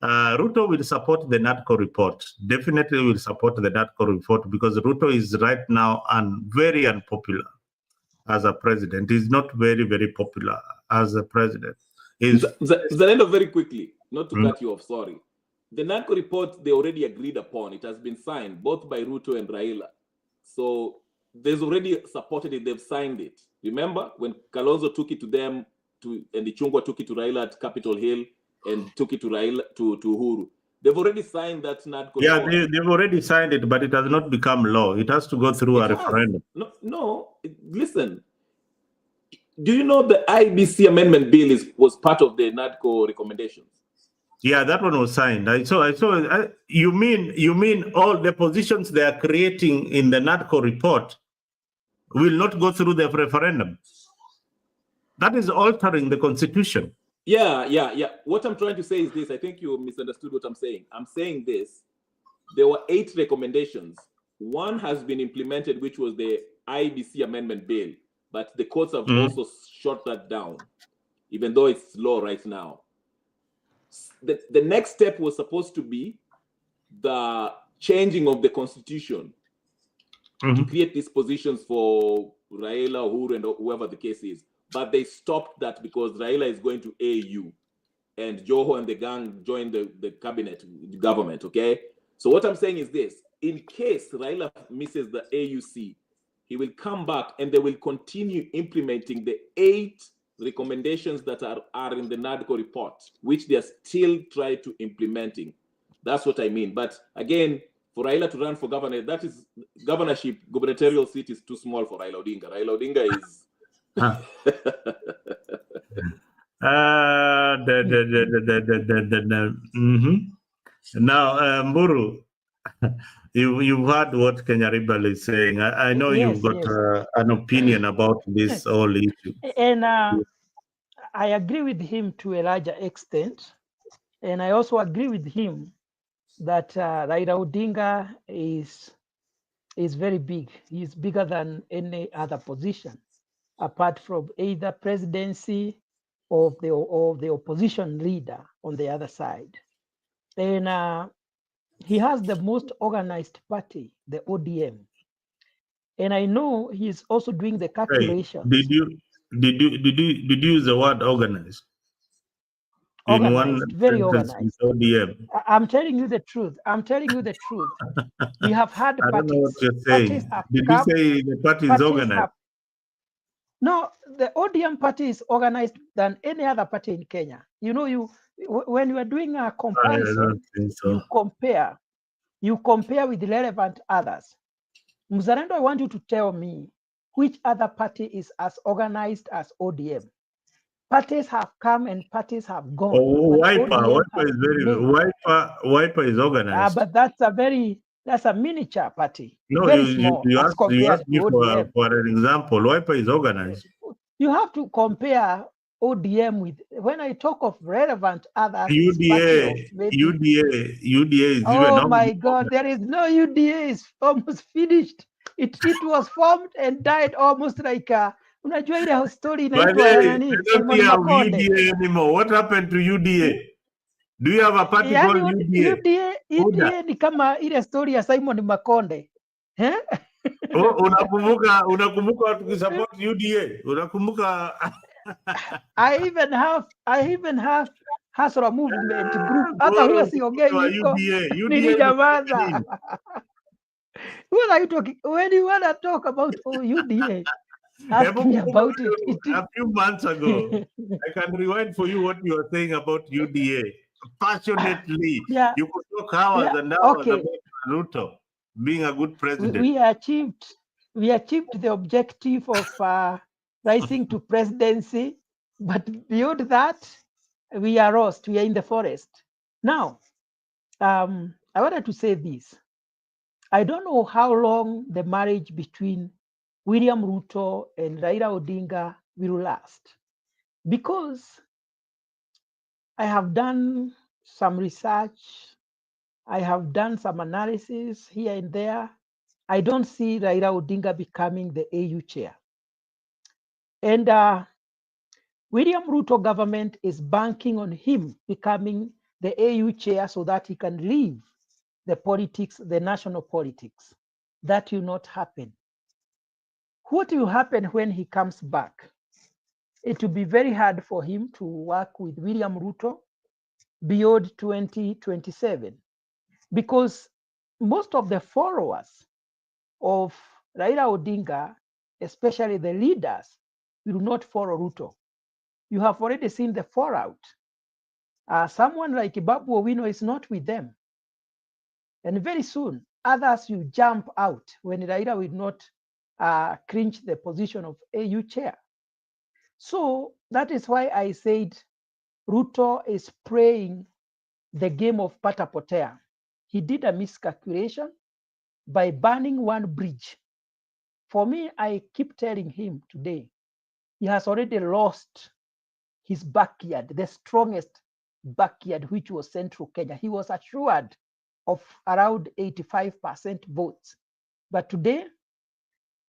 Ruto will support the NADCO report. Definitely will support the NADCO report, because Ruto is right now very unpopular as a president. He's not very, very popular as a president. Zanendo, very quickly, not to cut you off, sorry. The NADCO report, they already agreed upon. It has been signed both by Ruto and Raila. So there's already supported it. They've signed it. Remember when Kalonzo took it to them, and the Chungwa took it to Raila at Capitol Hill and took it to Raila to Uhuru. They've already signed that NADCO report. Yeah, they've already signed it, but it has not become law. It has to go through a referendum. No, listen. Do you know the IBC amendment bill was part of the NADCO recommendations? Yeah, that one was signed. You mean all the positions they are creating in the NADCO report will not go through the referendum? That is altering the constitution. Yeah. What I'm trying to say is this. I think you misunderstood what I'm saying. I'm saying this. There were 8 recommendations. One has been implemented, which was the IBC amendment bill. But the courts have also shot that down, even though it's law right now. The next step was supposed to be the changing of the constitution to create these positions for Raila, Uhuru, and whoever the case is. But they stopped that because Raila is going to AU, and Joho and the gang joined the cabinet, the government, okay? So what I'm saying is this. In case Raila misses the AUC, he will come back and they will continue implementing the 8 recommendations that are in the NADCO report, which they are still trying to implementing. That's what I mean. But again, for Raila to run for governor, that is governorship, gubernatorial seat is too small for Raila Odinga. Raila Odinga is... Now, Mburu, you've heard what Kenya Rebel is saying. I know you've got an opinion about this whole issue. And I agree with him to a larger extent. And I also agree with him that Raila Odinga is very big. He's bigger than any other position. apart from either presidency or the opposition leader on the other side. And he has the most organized party, the ODM. And I know he's also doing the calculations. Hey, did you use the word organized? Organized, very sentence organized. with ODM. I'm telling you the truth. I'm telling you the truth. We have had I don't know what parties. you're saying. Did you say the party is organized? No, the ODM party is organized than any other party in Kenya. You know, when you are doing a comparison, I don't think so. you compare with relevant others. Mzalendo, I want you to tell me which other party is as organized as ODM. Parties have come and parties have gone. Oh, Wiper is organized. But that's a miniature party. No, very small you as asked compared me to ODM. for an example. Wiper is organized. You have to compare ODM with, when I talk of relevant others, UDA is even oh my God, there is no UDA, is almost finished. It was formed and died almost like unajua ile story inaitwa ya nani? Simon Makonde. UDA anymore. What happened to UDA? Do you have a party called UDA? UDA ni kama ile story ya Simon Makonde. Unakumbuka tukisupport UDA? Unakumbuka? I even have Hasra movement group. Hata huyo siongei iko. Nilijamaza. When you want to talk about UDA, ask me about it. A few months ago, I can rewind for you what you were saying about UDA. Passionately, yeah. You could talk hours and hours about Ruto being a good president. We achieved the objective of rising to presidency, but beyond that, we are lost. We are in the forest. Now, I wanted to say this. I don't know how long the marriage between William Ruto and Raila Odinga will last, because I have done some research, I have done some analysis here and there. I don't see Raila Odinga becoming the AU chair. And William Ruto government is banking on him becoming the AU chair so that he can leave the politics, the national politics. That will not happen. What will happen when he comes back? It will be very hard for him to work with William Ruto beyond 2027, because most of the followers of Raila Odinga, especially the leaders, will not follow Ruto. You have already seen the fallout. Someone like Babu Owino is not with them. And very soon, others will jump out when Raila will not clinch the position of AU chair. So that is why I said Ruto is playing the game of Patapotea. He did a miscalculation by burning one bridge. For me, I keep telling him today, he has already lost his backyard, the strongest backyard, which was Central Kenya. He was assured of around 85% votes. But today,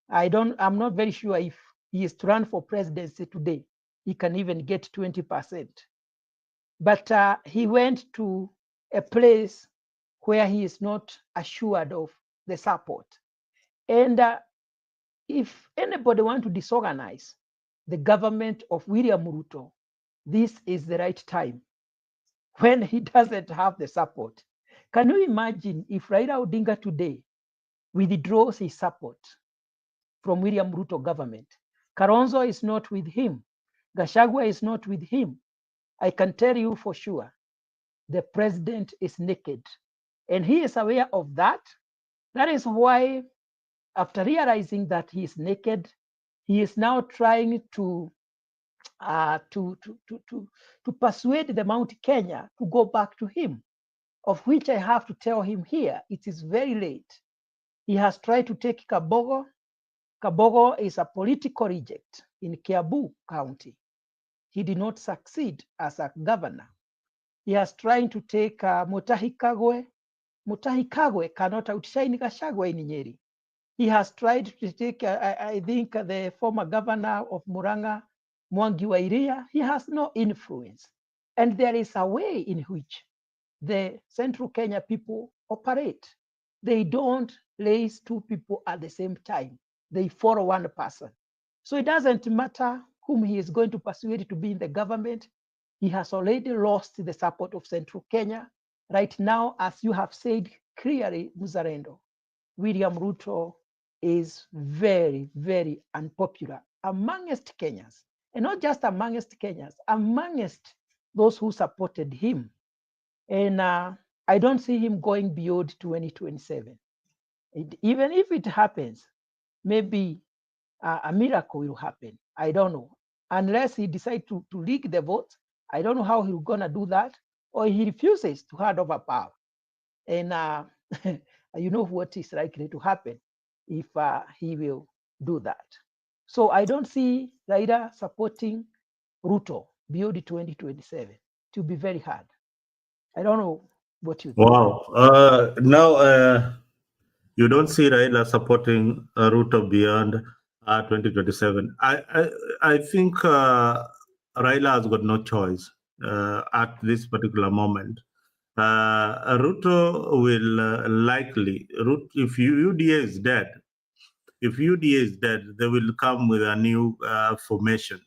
I'm not very sure if he is to run for presidency today, he can even get 20%. But he went to a place where he is not assured of the support. And if anybody wants to disorganize the government of William Ruto, this is the right time when he doesn't have the support. Can you imagine if Raila Odinga today withdraws his support from William Ruto government? Kalonzo is not with him. Gachagua is not with him. I can tell you for sure, the president is naked. And he is aware of that. That is why, after realizing that he is naked, he is now trying to persuade the Mount Kenya to go back to him, of which I have to tell him here, it is very late. He has tried to take Kabogo. Kabogo is a political reject in Kiambu County. He did not succeed as a governor. He has tried to take Mutahi Kagwe. Mutahi Kagwe cannot outshine Gachagua in Nyeri. He has tried to take, I think, the former governor of Muranga, Mwangi wa Iria. He has no influence. And there is a way in which the Central Kenya people operate. They don't place two people at the same time. They follow one person. So it doesn't matter whom he is going to persuade to be in the government. He has already lost the support of Central Kenya. Right now, as you have said clearly, Muzarendo, William Ruto is very, very unpopular amongst Kenyans. And not just amongst Kenyans, amongst those who supported him. And I don't see him going beyond 2027. Even if it happens, maybe a miracle will happen. I don't know. Unless he decides to rig the votes, I don't know how he's going to do that, or he refuses to hand over power. And you know what is likely to happen if he will do that. So I don't see Raila supporting Ruto beyond 2027. To be very hard. I don't know what you think. Wow. Now, you don't see Raila supporting Ruto beyond 2027. I think Raila has got no choice at this particular moment. Ruto will likely, if UDA is dead, they will come with a new formation.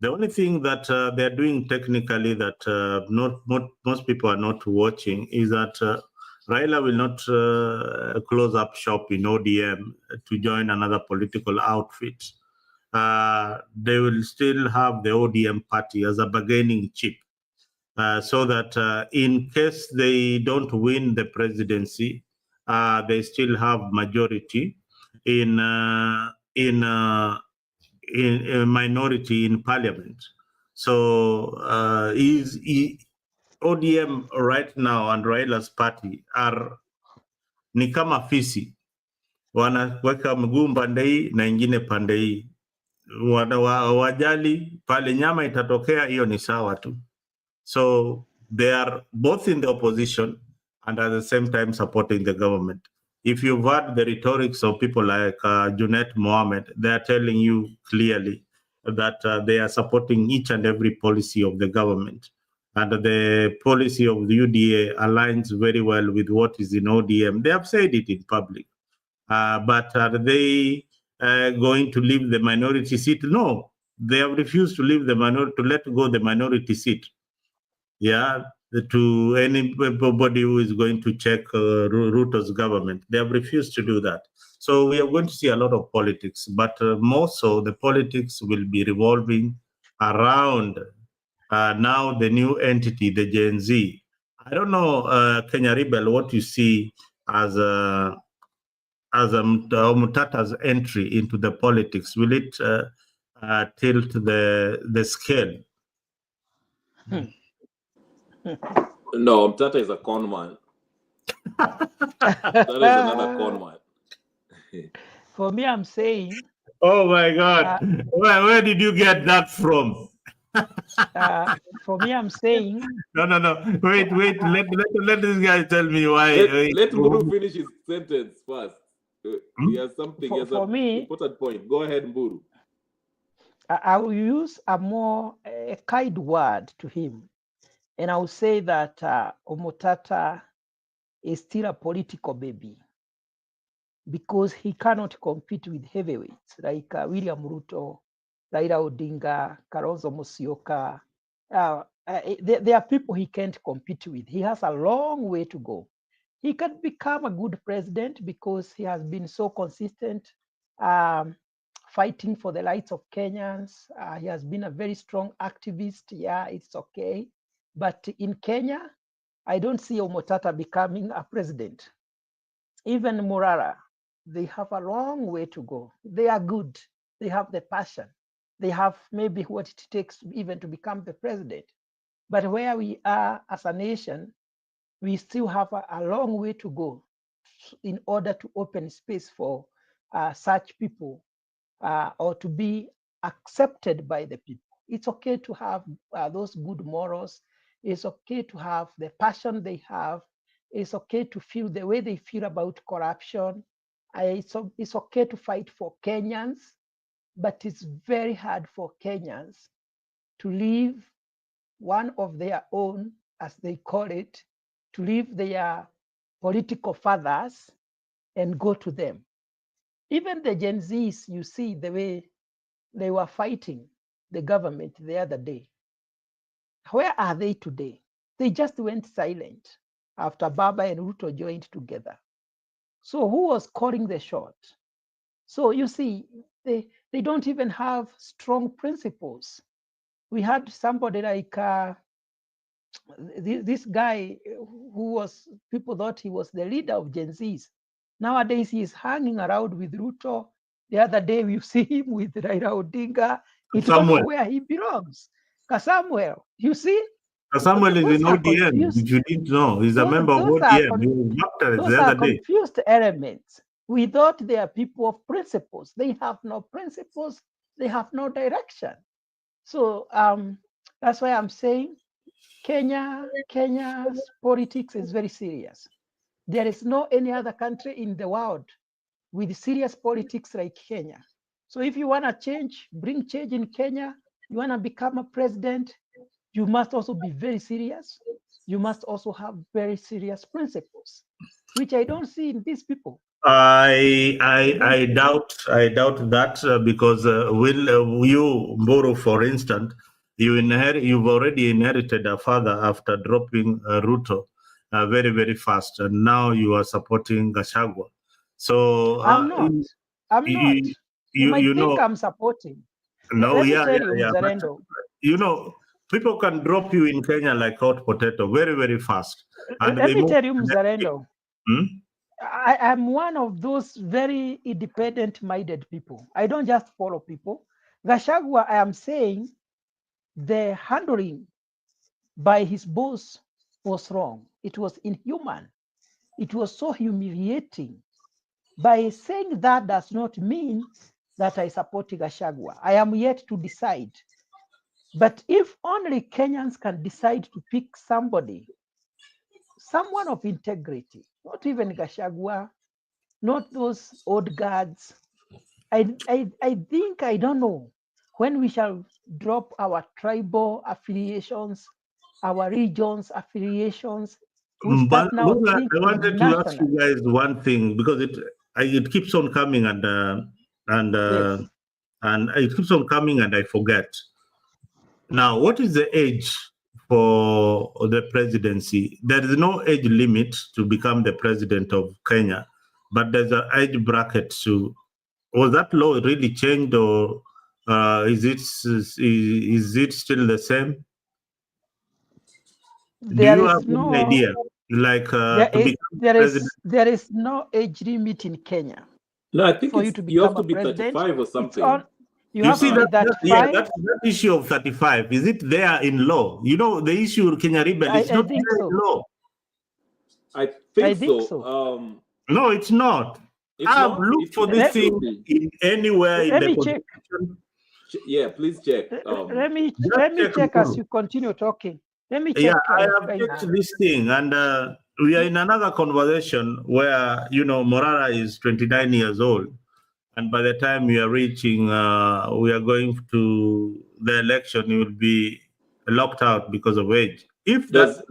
The only thing that they're doing technically that most people are not watching is that Raila will not close up shop in ODM to join another political outfit. They will still have the ODM party as a bargaining chip, so that in case they don't win the presidency, they still have majority in a minority in parliament. So ODM right now and Raila's party are ni kama fisi, wanaweka mguu pande hii na ingine pande hii, wajali pale nyama itatokea, hiyo ni sawa tu. So they are both in the opposition and at the same time supporting the government. If you've heard the rhetorics of people like Junet Mohammed, they are telling you clearly that they are supporting each and every policy of the government. And the policy of the UDA aligns very well with what is in ODM. They have said it in public. But are they going to leave the minority seat? No, they have refused to leave the minority, to let go the minority seat. Yeah, to anybody who is going to check Ruto's government. They have refused to do that. So we are going to see a lot of politics, but more so the politics will be revolving around now the new entity, the Gen Z. I don't know, Kenya Rebel, what you see as Mutata's entry into the politics. Will it tilt the scale? No, Mtata is a con man. That is another con man. For me, I'm saying. Oh my God! Where did you get that from? For me, I'm saying. No. Wait. Let this guy tell me why. Let Mburu finish his sentence first. He has something. He has For an me, important point. Go ahead, Mburu. I will use a kind word to him, and I will say that Omotata is still a political baby because he cannot compete with heavyweights like William Ruto, Raila Odinga, Kalonzo Musyoka. There are people he can't compete with. He has a long way to go. He can become a good president because he has been so consistent fighting for the rights of Kenyans. He has been a very strong activist. Yeah, it's okay. But in Kenya, I don't see Omotata becoming a president. Even Murara, they have a long way to go. They are good. They have the passion. They have maybe what it takes even to become the president. But where we are as a nation, we still have a long way to go in order to open space for such people or to be accepted by the people. It's okay to have those good morals. It's okay to have the passion they have. It's okay to feel the way they feel about corruption. it's okay to fight for Kenyans, but it's very hard for Kenyans to leave one of their own, as they call it, to leave their political fathers and go to them. Even the Gen Zs, you see the way they were fighting the government the other day. Where are they today? They just went silent after Baba and Ruto joined together. So who was calling the shot? So you see, they don't even have strong principles. We had somebody like this guy who was, people thought he was the leader of Gen Zs. Nowadays, he is hanging around with Ruto. The other day, we see him with Raila Odinga. He don't know where he belongs. Samuel, you see? Samuel is in ODM, if you didn't know. He's a member of ODM. He was doctor the other day. Confused elements. We thought they are people of principles. They have no principles. They have no direction. So that's why I'm saying Kenya's politics is very serious. There is no any other country in the world with serious politics like Kenya. So if you want to bring change in Kenya, you want to become a president, you must also be very serious. You must also have very serious principles, which I don't see in these people. I doubt that because will you borrow, for instance, you've already inherited a father after dropping Ruto very, very fast, and now you are supporting Gachagua. So I'm not. You might think I'm supporting. No, Let me tell you, but, you know, people can drop you in Kenya like hot potato very, very fast. And let me tell you, Mzalendo, I am one of those very independent-minded people. I don't just follow people. Gachagua, I am saying the handling by his boss was wrong. It was inhuman. It was so humiliating. By saying that does not mean that I support Gachagua. I am yet to decide. But if only Kenyans can decide to pick somebody, someone of integrity, not even Gachagua, not those old guards, I think, I don't know, when we shall drop our tribal affiliations, our regions affiliations, we start now thinking I wanted to ask you guys one thing, because it keeps on coming and it keeps on coming and I forget. Now, what is the age for the presidency? There is no age limit to become the president of Kenya, but there's an age bracket to. Was that law really changed, or is it still the same? Do you have any idea? Like there is no age limit in Kenya. No, I think for you to become have to be 35 or something. You see that issue of 35, is it there in law? You know, the issue Kenya Rebel is not there in law. I think so. No, it's not. I've looked for this thing in anywhere in the constitution. Yeah, please check. Let me check as you continue talking. Let me check. Yeah, I have checked this thing, and we are in another conversation where, you know, Morara is 29 years old. And by the time we are reaching, we are going to the election, he will be locked out because of age. If does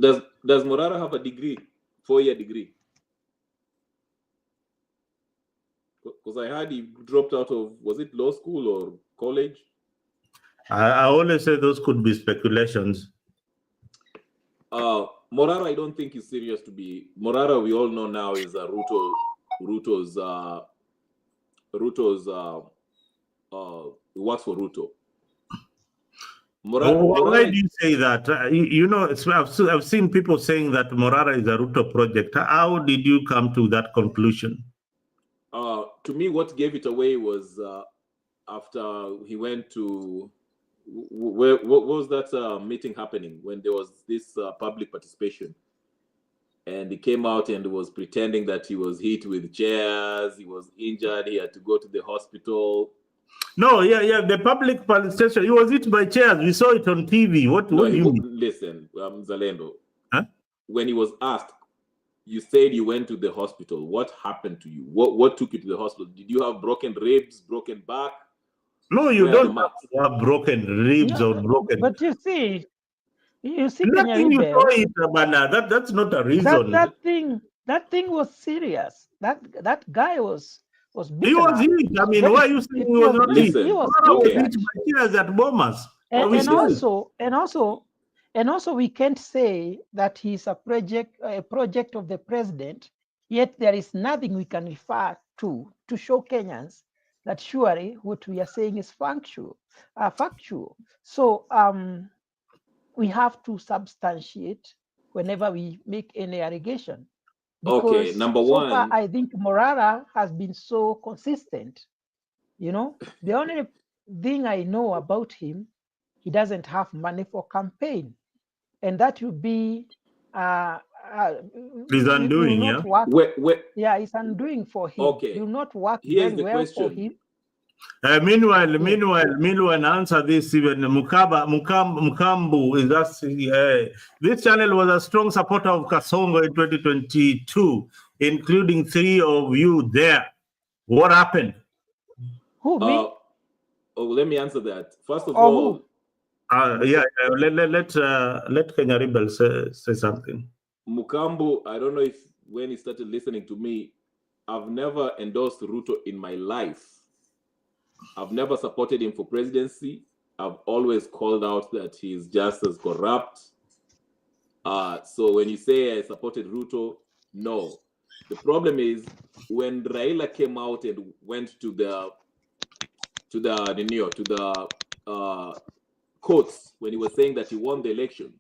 Morara have a degree, 4-year degree? Because I heard he dropped out of, was it law school or college? I always say those could be speculations. Morara, I don't think is serious to be. Morara, we all know now, is a Ruto's he works for Ruto. Why do you say that? You know, I've seen people saying that Morara is a Ruto project. How did you come to that conclusion? To me, what gave it away was after he went to what was that meeting happening when there was this public participation, and he came out and was pretending that he was hit with chairs, he was injured, he had to go to the hospital. No, the public participation, he was hit by chairs. We saw it on TV. What do you mean? Listen, Zalendo. Huh? When he was asked you said you went to the hospital. What happened to you? What took you to the hospital? Did you have broken ribs, broken back? No, you don't have broken ribs or broken. But you see, Nothing you saw it, Bana. That's not a reason. That thing was serious. That guy was beaten. He was hit. I mean, why are you saying he was not hit? He was hit by tears at Bomas. And also, we can't say that he's a project of the president. Yet there is nothing we can refer to show Kenyans that surely what we are saying is factual. So we have to substantiate whenever we make any allegation. Because okay, number one. So far, I think Morara has been so consistent. You know, the only thing I know about him, he doesn't have money for campaign, and that will be his undoing. Yeah, yeah, it's undoing for him. Okay, it will not work Here's very the well question. for him. Meanwhile, answer this. Even Mukambu is asking. This channel was a strong supporter of Kasongo in 2022, including 3 of you there. What happened? Who, me? Let me answer that. First of all, let Kenya Rebel say something. Mukambu, I don't know if when he started listening to me, I've never endorsed Ruto in my life. I've never supported him for presidency. I've always called out that he's just as corrupt. So when you say I supported Ruto, no. The problem is when Raila came out and went to the courts when he was saying that he won the election,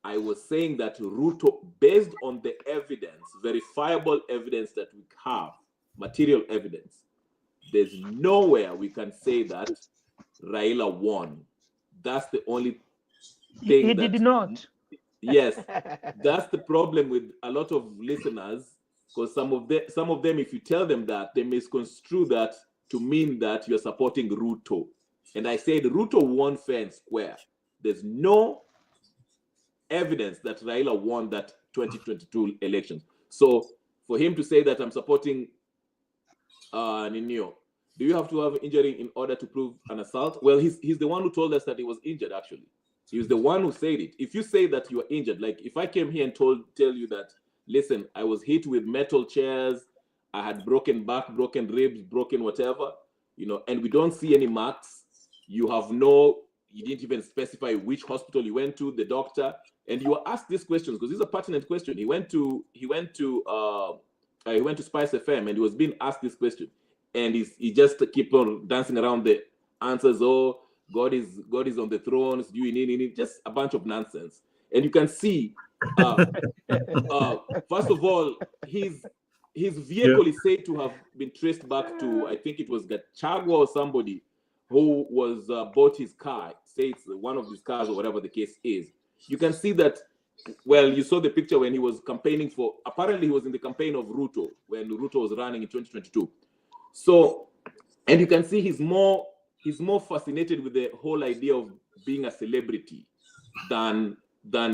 I was saying that Ruto, based on the evidence, verifiable evidence that we have, material evidence, there's nowhere we can say that Raila won. That's the only thing. He did not. Yes, that's the problem with a lot of listeners, because some of them, if you tell them that, they misconstrue that to mean that you're supporting Ruto. And I said Ruto won fair and square. There's no evidence that Raila won that 2022 election. So for him to say that I'm supporting Ninio, do you have to have injury in order to prove an assault? Well, he's the one who told us that he was injured, actually. He was the one who said it. If you say that you are injured, like if I came here and tell you that, listen, I was hit with metal chairs, I had broken back, broken ribs, broken whatever, and we don't see any marks, you didn't even specify which hospital you went to, the doctor, and you were asked these questions because these are pertinent questions. He went to Spice FM and he was being asked this question, and he just keep on dancing around the answers. Oh, God is on the throne. Do you need just a bunch of nonsense? And you can see, first of all, his vehicle is said to have been traced back to, I think it was Gachagua or somebody who was bought his car. Say it's one of his cars or whatever the case is. You can see that. Well, you saw the picture when he was campaigning for. Apparently, he was in the campaign of Ruto when Ruto was running in 2022. So, and you can see he's more fascinated with the whole idea of being a celebrity than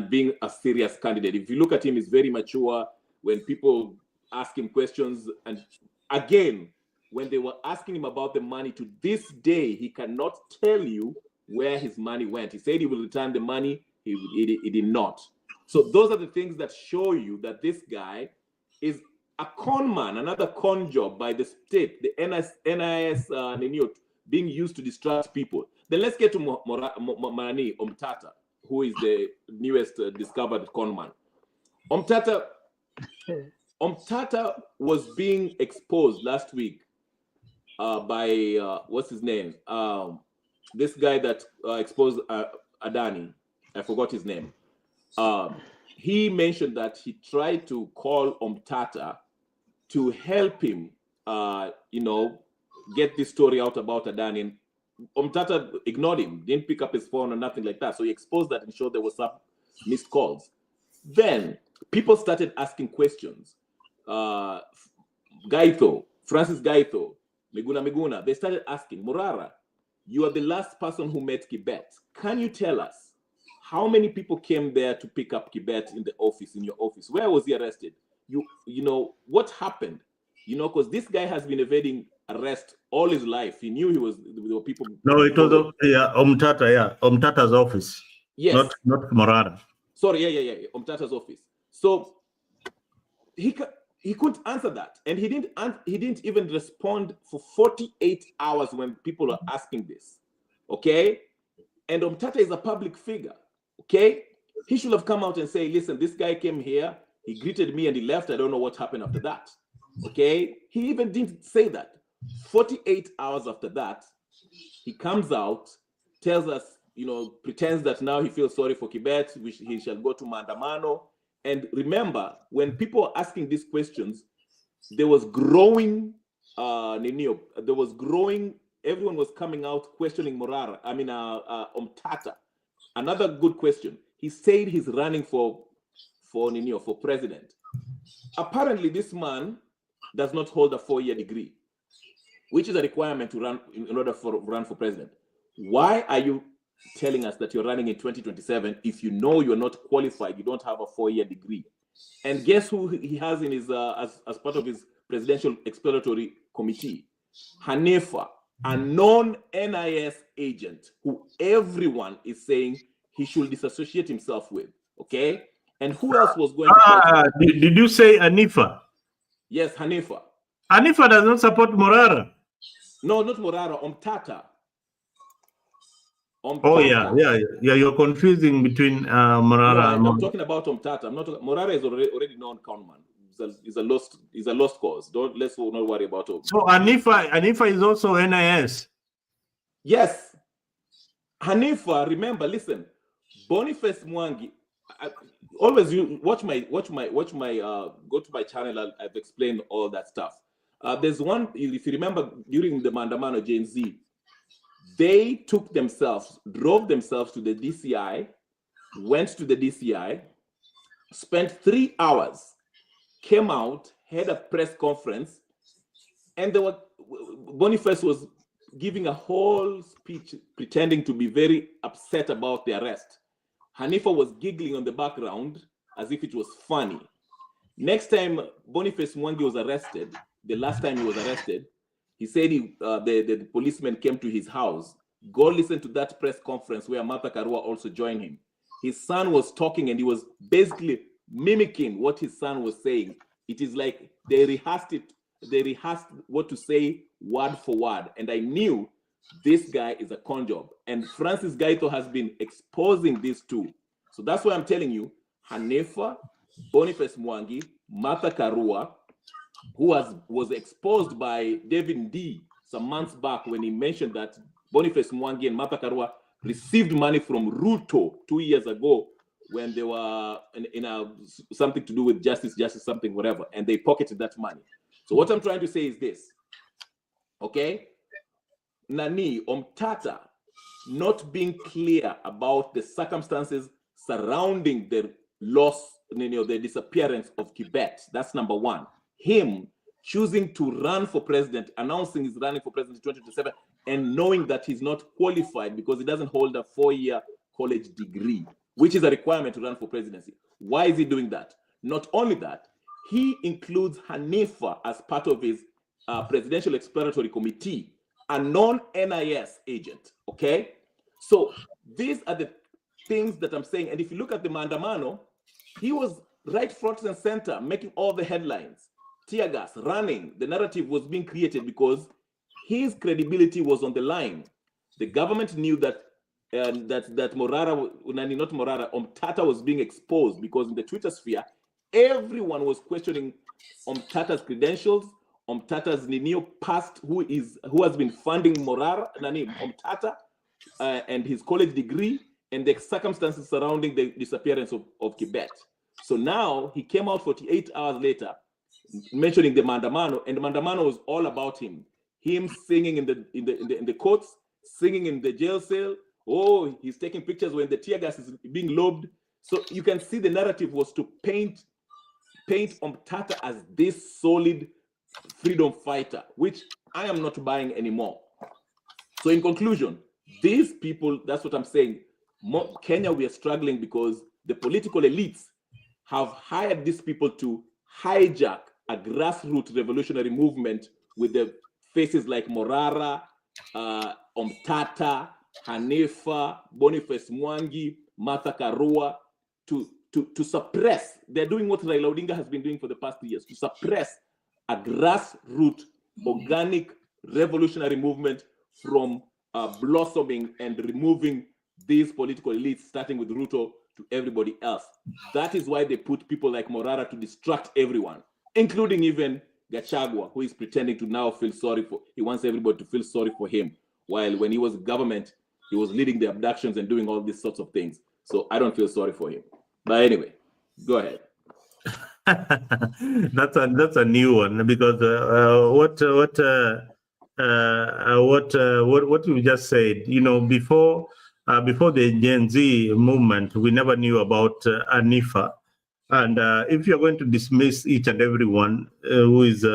being a serious candidate. If you look at him, he's very mature. When people ask him questions, and again, when they were asking him about the money, to this day, he cannot tell you where his money went. He said he will return the money. He did not. So those are the things that show you that this guy is a con man, another con job by the state, the NIS being used to distract people. Then let's get to Marani Omtata, who is the newest discovered con man. Omtata was being exposed last week by what's his name? This guy that exposed Adani. I forgot his name. He mentioned that he tried to call Omtata to help him, get this story out about Adani. And Omtata ignored him, didn't pick up his phone or nothing like that. So he exposed that and showed there was some missed calls. Then people started asking questions. Francis Gaito, Miguna, they started asking, Morara, you are the last person who met Kibet. Can you tell us how many people came there to pick up Kibet in your office? Where was he arrested? you know, what happened? You know, because this guy has been evading arrest all his life. He knew there were people. No, it was Omtata's office. Yes. Not Morara. Sorry, yeah. Omtata's office. So he couldn't answer that, and he didn't even respond for 48 hours when people are asking this. Okay, and Omtata is a public figure. Okay, he should have come out and say, listen, this guy came here, he greeted me and he left. I don't know what happened after that. Okay, he even didn't say that. 48 hours after that, he comes out, tells us, you know, pretends that now he feels sorry for Kibet, which he shall go to Maandamano. And remember, when people are asking these questions, there was growing, everyone was coming out questioning Omtata. Another good question. He said he's running for president. Apparently, this man does not hold a 4-year degree, which is a requirement to run in order to run for president. Why are you telling us that you're running in 2027 if you know you're not qualified, you don't have a 4-year degree? And guess who he has in his as part of his presidential exploratory committee? Hanifa, a non-NIS agent who everyone is saying he should disassociate himself with. Okay, and who else was going to? Did you say Hanifa? Yes, Hanifa. Hanifa does not support Morara. No, not Morara. Omtata. Oh yeah. You're confusing between Morara. No, I'm talking about Omtata. I'm not. Morara is already known conman. Is a lost cause. Let's not worry about it. So Hanifa is also NIS. Yes, Hanifa. Remember, listen. Boniface Mwangi. Always you watch my go to my channel. I've explained all that stuff. There's one, if you remember, during the Maandamano Gen Z, they drove themselves to the DCI, went to the DCI, spent 3 hours, came out, had a press conference, and Boniface was giving a whole speech pretending to be very upset about the arrest. Hanifa was giggling on the background as if it was funny. Next time Boniface Mwangi was arrested, the last time he was arrested, he said the policeman came to his house. Go listen to that press conference where Martha Karua also joined him. His son was talking and he was basically mimicking what his son was saying. It is like they rehearsed what to say word for word. And I knew this guy is a con job. And Francis Gaito has been exposing these two. So that's why I'm telling you, Hanifa, Boniface Mwangi, Martha Karua, who was exposed by David D some months back when he mentioned that Boniface Mwangi and Martha Karua received money from Ruto 2 years ago when they were in something to do with justice, something, whatever, and they pocketed that money. So what I'm trying to say is this, okay? Nani, Omtata, not being clear about the circumstances surrounding the loss, the disappearance of Kibet. That's number one. Him choosing to run for president, announcing he's running for president in 2027, and knowing that he's not qualified because he doesn't hold a 4-year college degree, which is a requirement to run for presidency. Why is he doing that? Not only that, he includes Hanifa as part of his presidential exploratory committee, a non-NIS agent, okay? So these are the things that I'm saying. And if you look at the Maandamano, he was right front and center, making all the headlines, tear gas, running. The narrative was being created because his credibility was on the line. The government knew that Omtata was being exposed because in the Twitter sphere, everyone was questioning Omtata's credentials, Omtata's past, who has been funding Omtata and his college degree, and the circumstances surrounding the disappearance of Kibet. So now he came out 48 hours later, mentioning the Maandamano, and the Maandamano was all about him singing in the courts, singing in the jail cell. Oh, he's taking pictures when the tear gas is being lobbed. So you can see the narrative was to paint Omtata as this solid freedom fighter, which I am not buying anymore. So in conclusion, these people, that's what I'm saying. Kenya, we are struggling because the political elites have hired these people to hijack a grassroots revolutionary movement with the faces like Morara, Omtata, Hanifa, Boniface Mwangi, Martha Karua, to suppress. They're doing what Raila Odinga has been doing for the past 2 years, to suppress a grassroots, organic, revolutionary movement from blossoming and removing these political elites, starting with Ruto to everybody else. That is why they put people like Morara to distract everyone, including even Gachagua, who is pretending to now feel sorry for, he wants everybody to feel sorry for him, while when he was government, he was leading the abductions and doing all these sorts of things. So I don't feel sorry for him. But anyway, go ahead. That's a new one, because what you just said, you know, before the Gen Z movement, we never knew about Anifa. And if you're going to dismiss each and everyone who is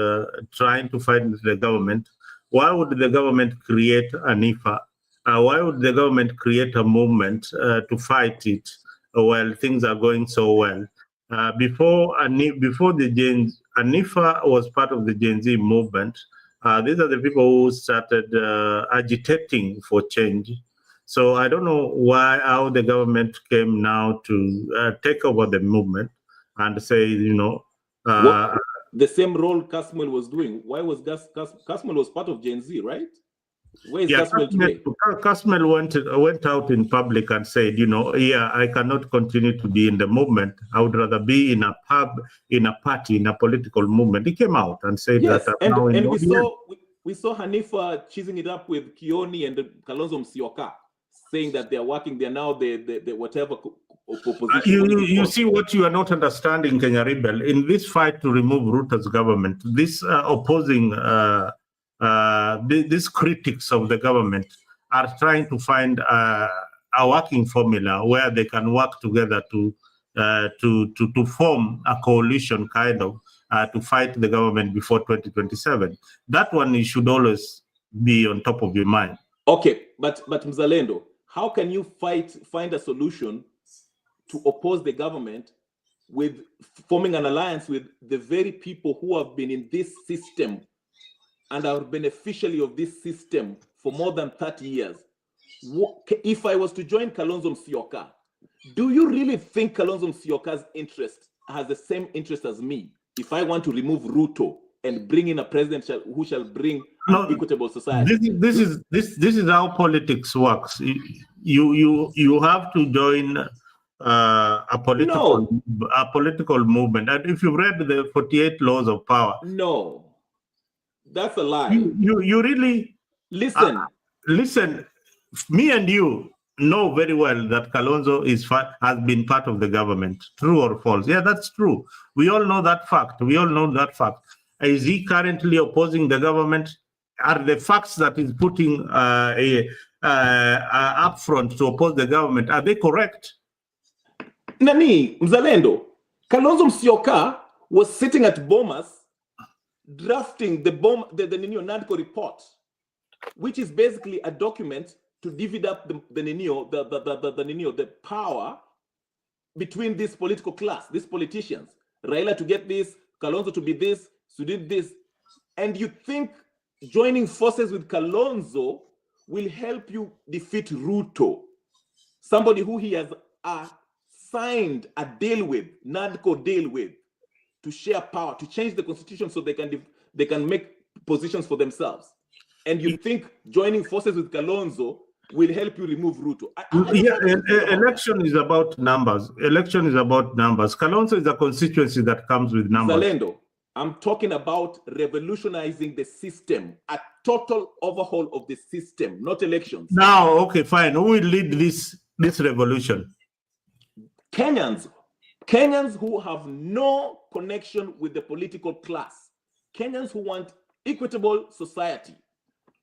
trying to fight the government, why would the government create Anifa? Why would the government create a movement to fight it while things are going so well? Before the Anifa was part of the Gen Z movement, these are the people who started agitating for change. So I don't know how the government came now to take over the movement and say, you know, the same role Kasmuel was doing. Why was Kasmuel was part of Gen Z, right? Where is Kasmuel today? Kasmuel went out in public and said, you know, yeah, I cannot continue to be in the movement. I would rather be in a pub, in a party, in a political movement. He came out and said that. And we saw Hanifa cheesing it up with Kioni and Kalonzo Musyoka, saying that they're working, they're now the whatever opposition. You see what you are not understanding, Kenya Rebel, in this fight to remove Ruto's government, this opposing, these critics of the government are trying to find a working formula where they can work together to form a coalition, kind of, to fight the government before 2027. That one you should always be on top of your mind. Okay, but Mzalendo, how can you find a solution to oppose the government with forming an alliance with the very people who have been in this system and are beneficiary of this system for more than 30 years? If I was to join Kalonzo Musyoka, do you really think Kalonzo Musyoka's interest has the same interest as me? If I want to remove Ruto and bring in a president who shall bring an equitable society. This is how politics works. You have to join a political movement. And if you read the 48 laws of power, no, that's a lie. You really listen. Me and you know very well that Kalonzo has been part of the government. True or false? Yeah, that's true. We all know that fact. Is he currently opposing the government? Are the facts that he's putting up front to oppose the government, are they correct? Nani, Mzalendo, Kalonzo Musyoka was sitting at Bomas drafting the NADCO report, which is basically a document to divvy up the power between this political class, these politicians. Raila to get this, Kalonzo to be this, to do this. And you think joining forces with Kalonzo will help you defeat Ruto, somebody who he has signed a deal with, NADCO deal with, to share power, to change the constitution so they can make positions for themselves. And you think joining forces with Kalonzo will help you remove Ruto? Election is about numbers. Kalonzo is a constituency that comes with numbers. Zalendo, I'm talking about revolutionizing the system, a total overhaul of the system, not elections. Now, okay, fine. Who will lead this revolution? Kenyans who have no connection with the political class. Kenyans who want equitable society,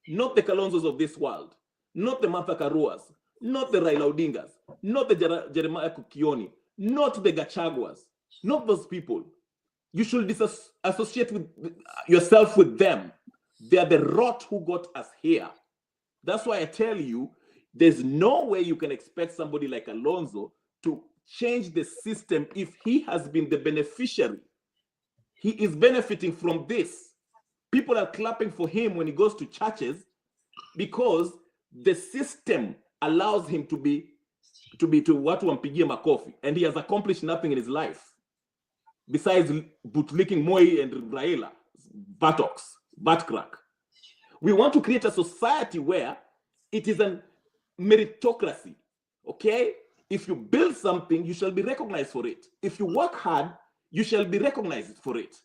not the Kalonzos of this world, not the Martha Karuas, not the Raila Odingas, not the Jeremiah Kioni, not the Gachaguas, not those people. You should disassociate yourself with them. They are the rot who got us here. That's why I tell you, there's no way you can expect somebody like Alonzo to change the system if he has been the beneficiary he is benefiting from this. People are clapping for him when he goes to churches because the system allows him to watu wampigie makofi, and he has accomplished nothing in his life besides bootlicking Moi and Raila butt crack. We want to create a society where it is a meritocracy, okay? If you build something, you shall be recognized for it. If you work hard, you shall be recognized for it.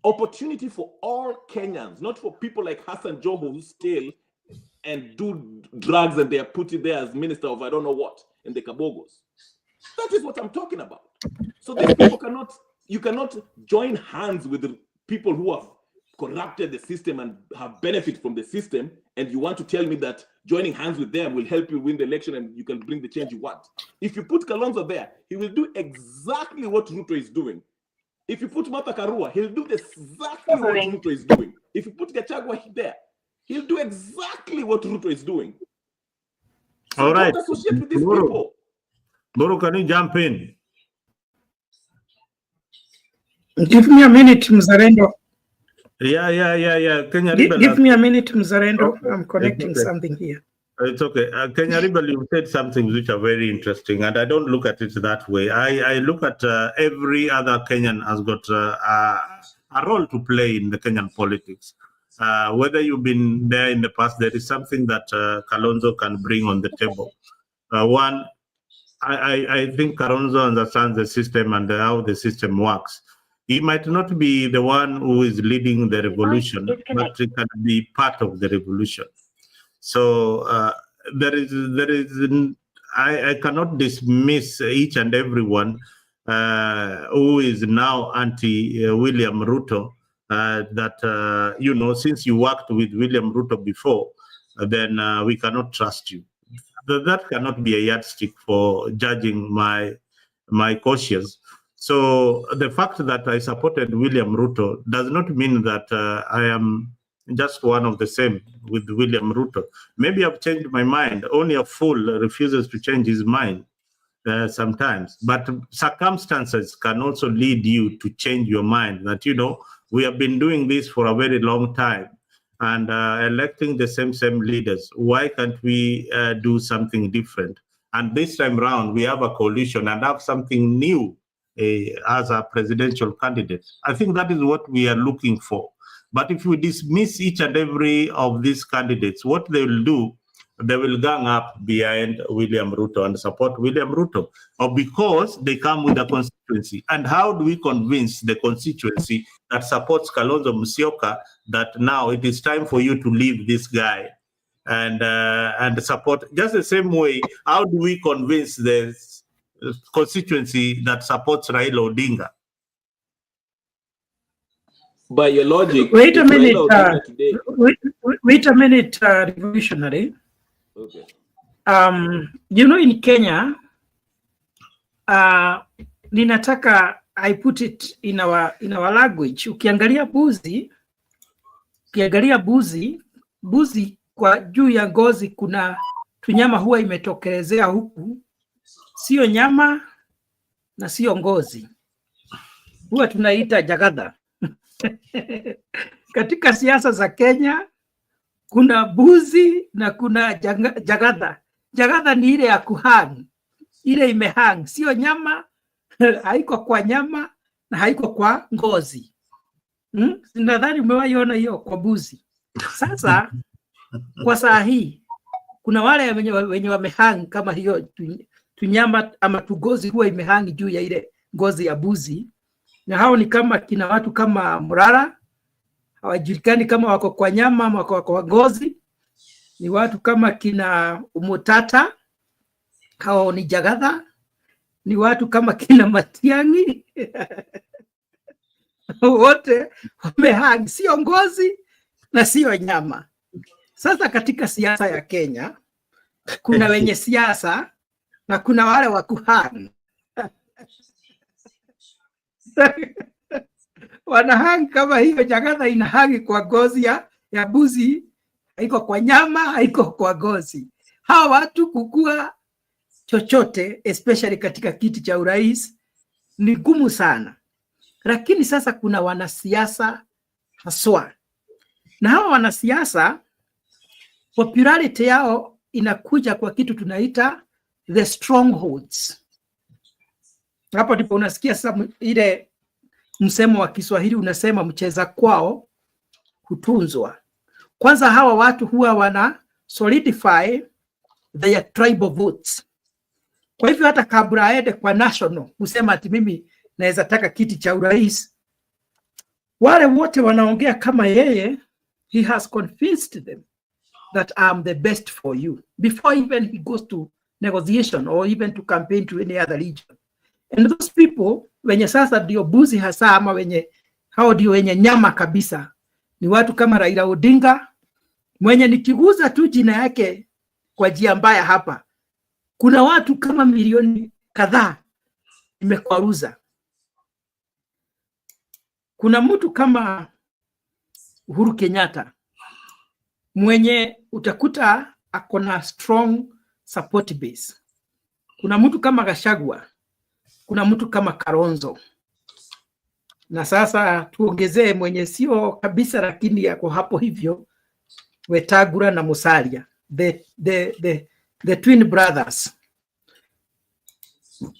Opportunity for all Kenyans, not for people like Hassan Joho who steal and do drugs and they are put it there as minister of I don't know what in the Kabogos. That is what I'm talking about. So these people you cannot join hands with the people who have corrupted the system and have benefit from the system, and you want to tell me that joining hands with them will help you win the election and you can bring the change you want. If you put Kalonzo there, he will do exactly what Ruto is doing. If you put Martha Karua, he'll do exactly what Ruto is doing. If you put Gachagua there, he'll do exactly what Ruto is doing. So all right. Don't associate with these people. Boro, can you jump in? Give me a minute, Mzalendo. Yeah. Kenya Give me a minute, Mzalendo. Okay. I'm connecting something here. It's okay. Kenya Ribal, you said something which are very interesting, and I don't look at it that way. I look at every other Kenyan has got a role to play in the Kenyan politics. Whether you've been there in the past, there is something that Kalonzo can bring on the table. One, I think Kalonzo understands the system and how the system works. He might not be the one who is leading the revolution, but he can be part of the revolution. So I cannot dismiss each and everyone who is now anti-William Ruto, that, since you worked with William Ruto before, then we cannot trust you. That cannot be a yardstick for judging my cautious. So the fact that I supported William Ruto does not mean that I am just one of the same with William Ruto. Maybe I've changed my mind. Only a fool refuses to change his mind sometimes. But circumstances can also lead you to change your mind that, we have been doing this for a very long time and electing the same leaders. Why can't we do something different? And this time around, we have a coalition and have something new as a presidential candidate. I think that is what we are looking for. But if we dismiss each and every of these candidates, what they will do, they will gang up behind William Ruto and support William Ruto, or because they come with a constituency. And how do we convince the constituency that supports Kalonzo Musyoka that now it is time for you to leave this guy and support? Just the same way, how do we convince the constituency that supports Raila Odinga? By your logic, wait a minute, revolutionary. Okay. In Kenya, ninataka I put it in our language. Ukiangalia buzi kwa juu ya ngozi kuna tunyama huwa imetokelezea huku, sio nyama na sio ngozi, huwa tunaita jagadha. Katika siasa za Kenya kuna buzi na kuna jagadha. Jagadha ni ile ya kuhang, ile imehang, sio nyama, haiko kwa nyama na haiko kwa ngozi. Nadhani umewaiona hiyo kwa buzi. Sasa kwa saa hii kuna wale wenye wamehang kama hiyo tunyama ama tugozi huwa imehang juu ya ile ngozi ya buzi. Na hao ni kama kina watu kama Murara, hawajulikani kama wako kwa nyama ama wako kwa ngozi. Ni watu kama kina Umutata, hao ni jagadha. Ni watu kama kina Matiang'i, wote wamehang, sio ngozi na sio nyama. Sasa katika siasa ya Kenya, kuna wenye siasa na kuna wale wa kuhang. Wanahang kama hiyo jagadha inahangi kwa ngozi ya buzi, haiko kwa nyama, haiko kwa ngozi. Hawa watu kukua chochote, especially katika kiti cha urais, ni gumu sana. lakini sasa kuna wanasiasa haswa, na hawa wanasiasa popularity yao inakuja kwa kitu tunaita the strongholds. Hapo ndipo unasikia sasa ile msemo wa Kiswahili unasema mcheza kwao hutunzwa. Kwanza hawa watu huwa wana solidify their tribal votes. Kwa hivyo hata kabla aende kwa national kusema ati mimi naweza taka kiti cha urais, wale wote wanaongea kama yeye, he has convinced them that I'm the best for you before even he goes to negotiation or even to campaign to any other region. And those people wenye sasa ndio buzi hasa ama wenye hao ndio wenye nyama kabisa ni watu kama Raila Odinga, mwenye nikiguza tu jina yake kwa njia mbaya hapa, kuna watu kama milioni kadhaa imekwaruza. Kuna mtu kama Uhuru Kenyatta mwenye utakuta akona strong support base. Kuna mtu kama Gachagua, kuna mtu kama Kalonzo, na sasa tuongezee mwenye sio kabisa lakini yako hapo hivyo, Wetangula na Musalia, the twin brothers.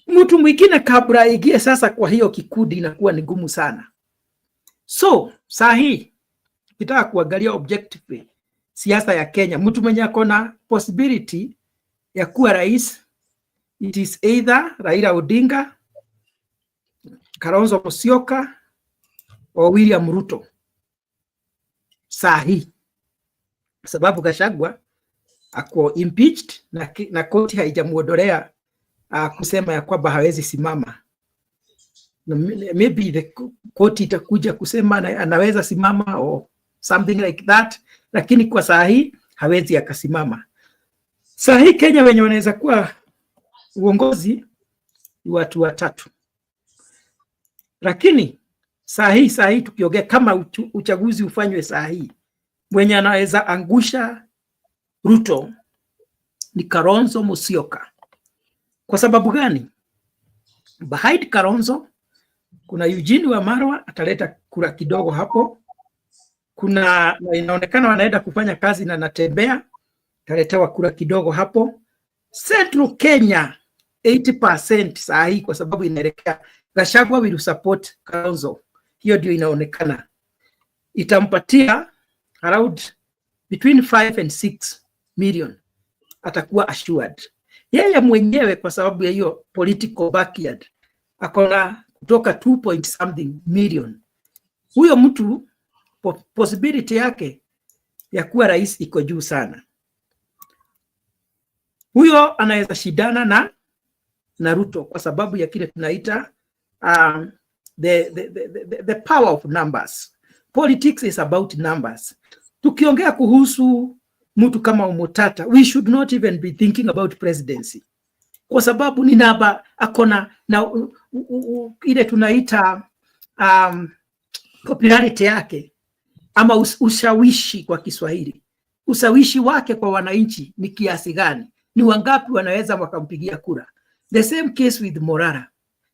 Mtu mwingine kabla ingie sasa kwa hiyo kikundi inakuwa ni ngumu sana. So sahi kitaka kuangalia objectively siasa ya Kenya, mtu mwenye akona possibility ya kuwa rais, it is either Raila Odinga, Kalonzo Musyoka or William Ruto sahi, sababu Gachagua ako impeached na koti haijamuondolea kusema ya kwamba hawezi simama. Maybe the koti itakuja kusema anaweza simama or something like that, lakini kwa sahi hawezi akasimama. Sahi Kenya wenye wanaweza kuwa uongozi ni watu watatu, lakini sahi tukiongea kama uchaguzi ufanywe sahi, mwenye anaweza angusha Ruto ni Kalonzo Musyoka. Kwa sababu gani? Behind Kalonzo kuna Eugene Wamalwa ataleta kura kidogo hapo. Kuna inaonekana wanaenda kufanya kazi na natembea, ataletewa kura kidogo hapo. Central Kenya 80% sahi, kwa sababu inaelekea Gachagua will support Kalonzo. Hiyo ndio inaonekana itampatia around between 5 and 6 million, atakuwa assured yeye mwenyewe, kwa sababu ya hiyo political backyard akona kutoka 2 point something million. Huyo mtu possibility yake ya kuwa rais iko juu sana. Huyo anaweza shidana na Ruto kwa sababu ya kile tunaita the power of numbers. Politics is about numbers. Tukiongea kuhusu mtu kama Omotata, we should not even be thinking about presidency, kwa sababu ni namba akona na ile tunaita popularity yake ama ushawishi kwa Kiswahili. Ushawishi wake kwa wananchi ni kiasi gani? Ni wangapi wanaweza wakampigia kura? The same case with Morara.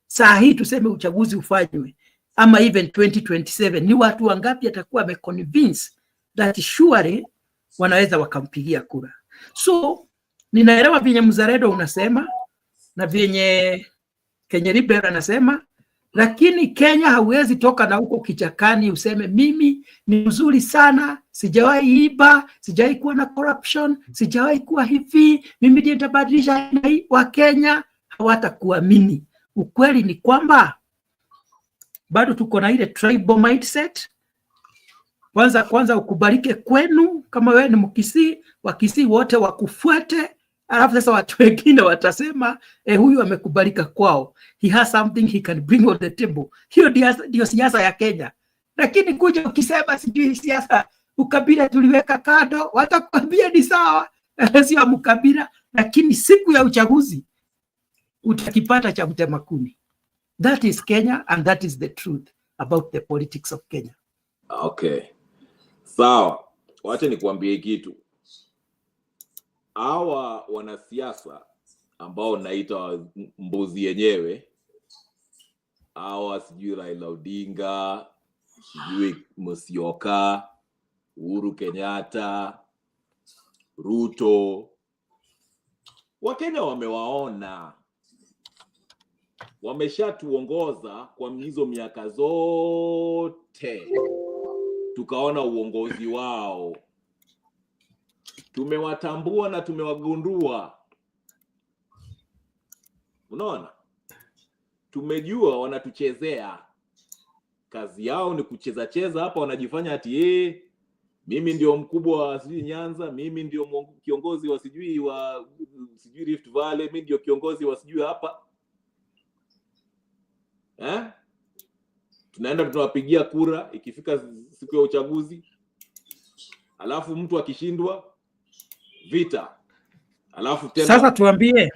Saa hii tuseme uchaguzi ufanywe ama even 2027, ni watu wangapi atakuwa ameconvince that surely wanaweza wakampigia kura? So ninaelewa vyenye Mzalendo unasema na vyenye Kenya Liberal anasema, lakini Kenya hauwezi toka na huko kichakani useme mimi ni mzuri sana, sijawahi iba, sijawahi kuwa na corruption, sijawahi kuwa hivi, mimi ndiye nitabadilisha hii. Wa Kenya hawatakuamini. Ukweli ni kwamba bado tuko na ile tribal mindset. Kwanza ukubalike kwenu, kama wewe ni Mkisii, Wakisii wote wakufuate, alafu sasa watu wengine watasema huyu amekubalika kwao, he has something he can bring on the table. Hiyo ndio siasa ya Kenya. Lakini kuja ukisema sijui siasa ukabila tuliweka kando, watakwambia ni sawa, sio mkabila, lakini siku ya uchaguzi utakipata cha mtema kuni. That is Kenya and that is the truth about the politics of Kenya. Okay. Sawa. Wacha nikuambie kitu. Hawa wanasiasa ambao naita mbuzi yenyewe, hawa sijui Raila Odinga, sijui Musyoka, Uhuru Kenyatta, Ruto, Wakenya wamewaona, wameshatuongoza kwa hizo miaka zote, tukaona uongozi wao, tumewatambua na tumewagundua. Unaona, tumejua wanatuchezea. Kazi yao ni kucheza cheza hapa, wanajifanya ati mimi ndio mkubwa wa sijui Nyanza, mimi ndio kiongozi wa sijui Rift Valley, mimi ndio kiongozi wa sijui hapa. Tunaenda tunawapigia kura ikifika siku ya uchaguzi. Alafu mtu akishindwa vita. Alafu tena sasa tuambie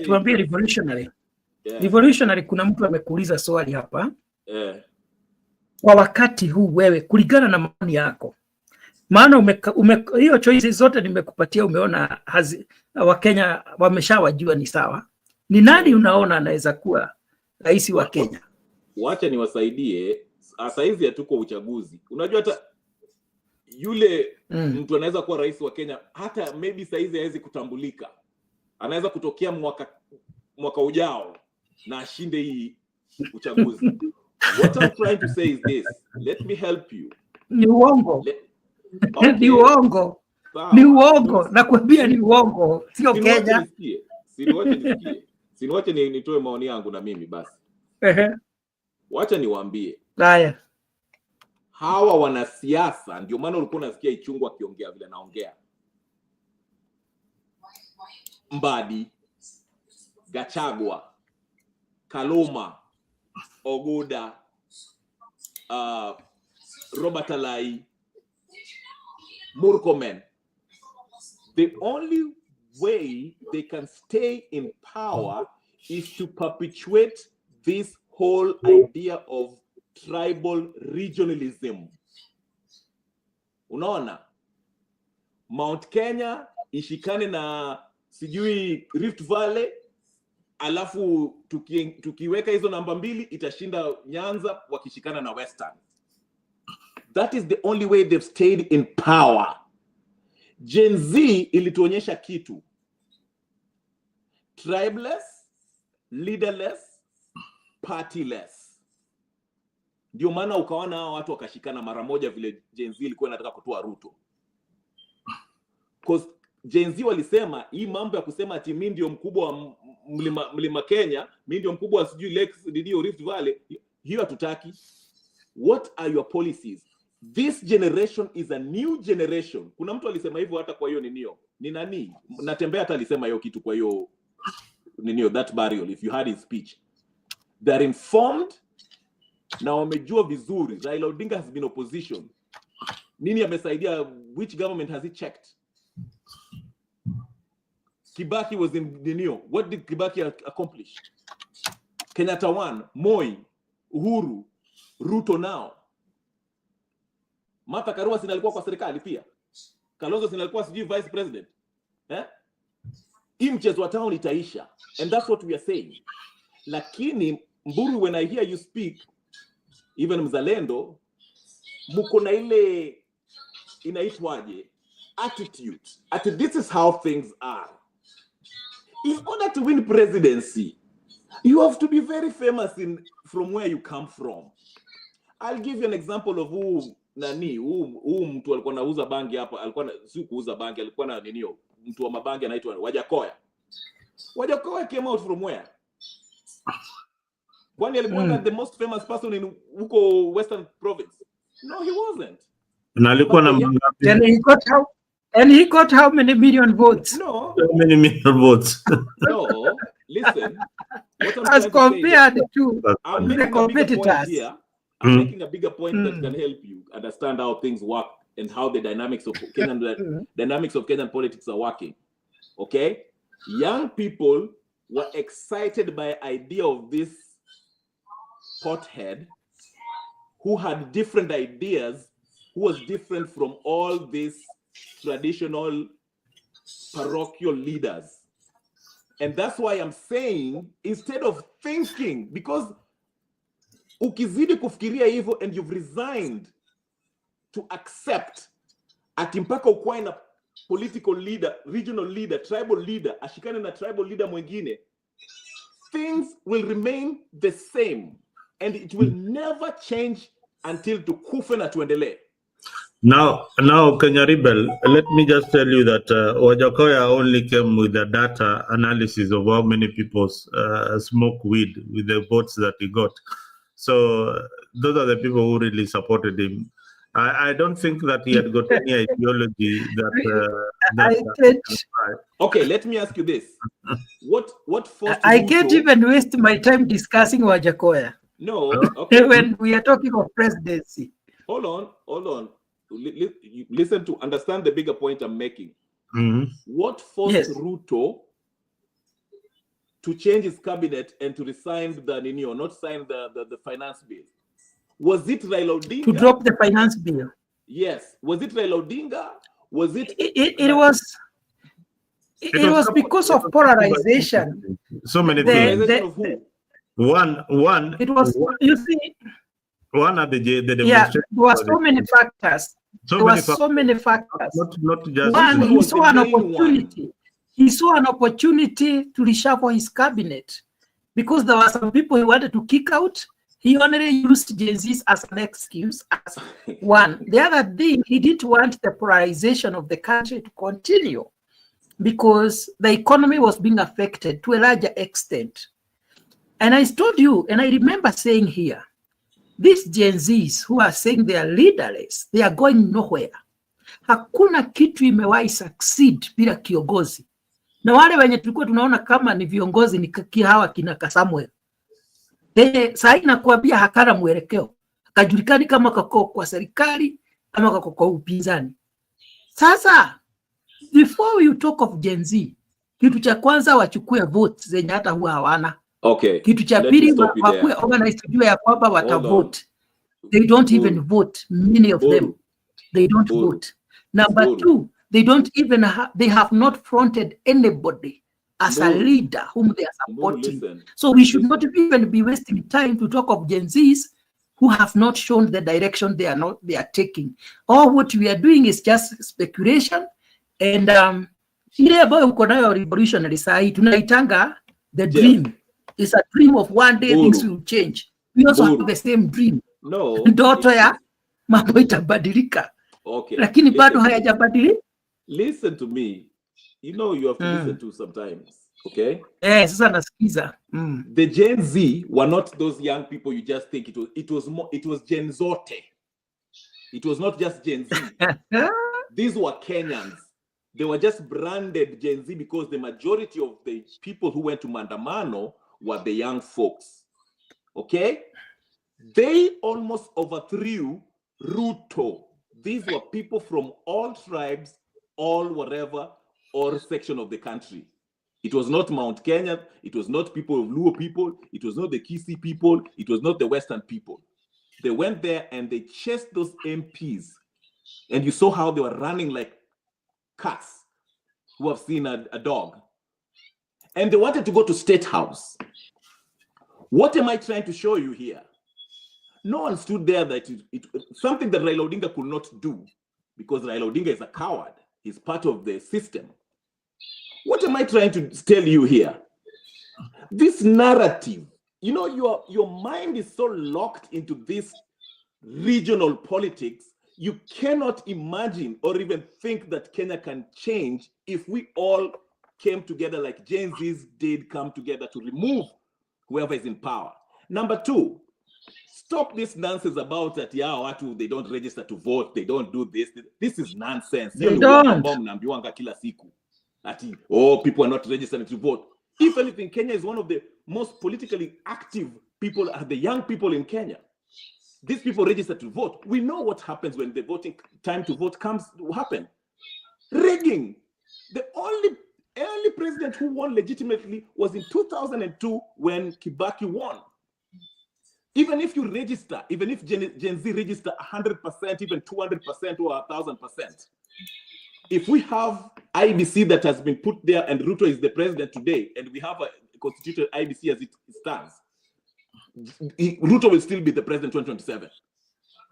tuambie revolutionary. Yeah. Revolutionary, kuna mtu amekuuliza swali hapa. Kwa wakati huu wewe, kulingana na maoni yako, maana hiyo choices zote nimekupatia, umeona Wakenya wameshawajua ni sawa, ni nani unaona anaweza kuwa rais wa Kenya? Wacha niwasaidie. Sasa hizi hatuko uchaguzi. Unajua hata yule mtu anaweza kuwa rais wa Kenya, hata maybe saa hizi hawezi kutambulika. Anaweza kutokea mwaka ujao na ashinde hii uchaguzi. What I'm trying to say is this. Let me help you. Ni uongo. Okay. Ni uongo. Ni uongo. Nakwambia ni uongo. Sio Kenya. Siniwache nitoe maoni yangu na mimi basi. Wacha niwaambie. Haya. Hawa wanasiasa ndio maana ulikuwa unasikia Ichungu akiongea vile naongea. Mbadi, Gachagua, Kaluma, Ogoda, Robert Alai, Murkomen. The only way they can stay in power is to perpetuate this whole idea of tribal regionalism. Unaona? Mount Kenya ishikane na sijui Rift Valley, alafu tukiweka hizo namba mbili itashinda Nyanza wakishikana na Western. That is the only way they've stayed in power. Gen Z ilituonyesha kitu. Tribeless, leaderless, partyless. Ndio maana ukaona hao watu wakashikana mara moja vile Gen Z ilikuwa inataka kutoa Ruto. Because Gen Z walisema hii mambo ya kusema ati mimi ndio mkubwa wa mlima Kenya, mimi ndio mkubwa wa sijui Lakes ndio Rift Valley, hiyo hatutaki. What are your policies? This generation is a new generation. Kuna mtu alisema hivyo hata kwa hiyo ninio. Ni nani? Natembea hata alisema hiyo kitu kwa hiyo ninio, that burial, if you had his speech. They're informed na wamejua vizuri. Raila Odinga has been opposition. Nini amesaidia? Which government has he checked? Kibaki was in the Neo. What did Kibaki accomplish? Kenyatta won, Moi, Uhuru, Ruto now. Martha Karua sinalikuwa kwa serikali pia. Kalonzo sinalikuwa sijui vice president. Hii mchezo wa town itaisha. And that's what we are saying. Lakini Mburu, when I hear you speak, even Mzalendo, muko na ile inaitwaje? Attitude. This is how things are. In order to win presidency, you have to be very famous from where you come from. I'll give you an example of who mtu alikuwa anauza bangi hapa, alikuwa si kuuza bangi, alikuwa na ninio, mtu wa mabangi anaitwa Wajakoya. Wajakoya came out from where? Kwani alikuwa the most famous person in huko Western Province? No, he wasn't. Na alikuwa na and he got how many million votes? No. How many million votes? No, listen. As compared to the competitors. I'm making a bigger point that can help you understand how things work and how the dynamics of Kenyan politics are working. Okay? Young people were excited by the idea of this pothead who had different ideas, who was different from all these traditional parochial leaders. And that's why I'm saying, instead of thinking, because ukizidi kufikiria hivyo and you've resigned to accept ati mpaka ukuwe na political leader, regional leader, tribal leader, ashikane na tribal leader mwingine, things will remain the same and it will never change until tukufe na tuendelee. Now, Kenya Rebel, let me just tell you that Wajakoya only came with the data analysis of how many people smoke weed with the votes that he got. So those are the people who really supported him. I don't think that he had got any ideology that. Okay, let me ask you this: what forced I can't even waste my time discussing Wajakoya. No, okay. When we are talking of presidency. Hold on. Listen to understand the bigger point I'm making. What forced Ruto to change his cabinet and to resign the or not sign the finance bill? Was it Raila Odinga? To drop the finance bill. Yes. Was it Raila Odinga? Was it? It was because of polarization. So many things. Of who? One. It was, you see. One of the demonstration. Yeah, there were so many factors. So many factors. Not just one, he saw an opportunity. One. He saw an opportunity to reshuffle his cabinet because there were some people he wanted to kick out. He only used Gen Zs as an excuse, as one. The other thing, he didn't want the polarization of the country to continue because the economy was being affected to a larger extent. And I told you, and I remember saying here, these Gen Zs who are saying they are leaderless, they are going nowhere. Hakuna kitu imewahi succeed bila kiongozi. Na wale wenye tulikuwa tunaona kama ni viongozi ni hawa kina Samuel. Saa hii nakuambia hakana mwelekeo. Hakajulikani kama kako kwa serikali ama kako kwa upinzani. Sasa, before you talk of Gen Z, kitu cha kwanza wachukue votes zenye hata huwa hawana. Okay. Kitu cha pili wakuwe organized kujua ya kwamba watavote. They don't even vote. Many of them. They don't vote. Number two, they don't even they have not fronted anybody as a leader whom they are supporting. So we should not even be wasting time to talk of Gen Zs who have not shown the direction they are taking. All what we are doing is just speculation and ile ambayo uko nayo revolutionary saa hii tunaitanga the dream. It's a dream of one day things will change. We also have the same dream. No. Ndoto ya mambo itabadilika. Okay. Lakini bado hayajabadilika. Listen to me. You know you have to listen to sometimes. Okay? Sasa nasikiza. The Gen Z were not those young people you just think it was Gen Zote. It was not just Gen Z. These were Kenyans. They were just branded Gen Z because the majority of the people who went to Maandamano were the young folks. Okay? They almost overthrew Ruto. These were people from all tribes, all whatever, or section of the country. It was not Mount Kenya. It was not people of Luo people. It was not the Kisii people. It was not the Western people. They went there and they chased those MPs. And you saw how they were running like cats who have seen a dog. And they wanted to go to State House. What am I trying to show you here? No one stood there that something that Raila Odinga could not do because Raila Odinga is a coward. He's part of the system. What am I trying to tell you here? This narrative, you know, your mind is so locked into this regional politics, you cannot imagine or even think that Kenya can change if we all came together like Gen Zs did come together to remove whoever is in power. Number two, stop this nonsense about that, they don't register to vote, they don't do this. This is nonsense. They don't. People are not registering to vote. If anything, Kenya is one of the most politically active people, are the young people in Kenya. These people register to vote. We know what happens when the voting time to vote comes to happen. Rigging. The only early president who won legitimately was in 2002 when Kibaki won. Even if you register, even if Gen Z register 100%, even 200% or 1,000%, if we have IBC that has been put there and Ruto is the president today, and we have a constituted IBC as it stands, Ruto will still be the president 2027.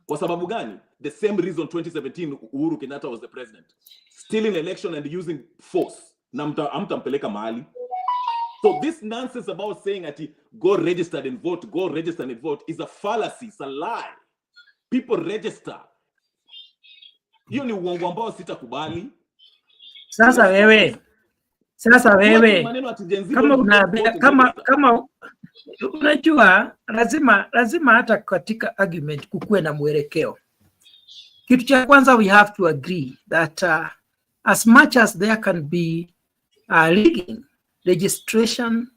Kwa sababu gani? The same reason 2017 Uhuru Kenyatta was the president. Stealing election and using force. Na mtampeleka mahali. So this nonsense about saying that go register and vote is a fallacy, it's a lie. People register. Hiyo ni uongo ambao sitakubali. Sasa wewe kama unajua lazima hata katika argument kukuwe na mwelekeo. Kitu cha kwanza, we have to agree that as much as there can be rigging, registration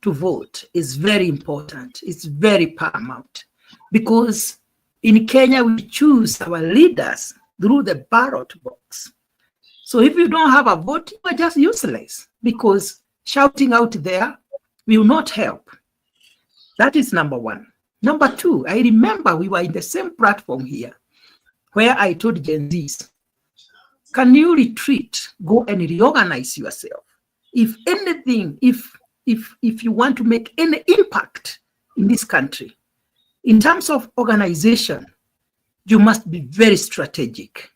to vote is very important. It's very paramount because in Kenya we choose our leaders through the ballot box. So if you don't have a vote, you are just useless because shouting out there will not help. That is number one. Number two, I remember we were in the same platform here where I told Gen Zs, can you retreat, go and reorganize yourself? If anything, if you want to make any impact in this country, in terms of organization, you must be very strategic.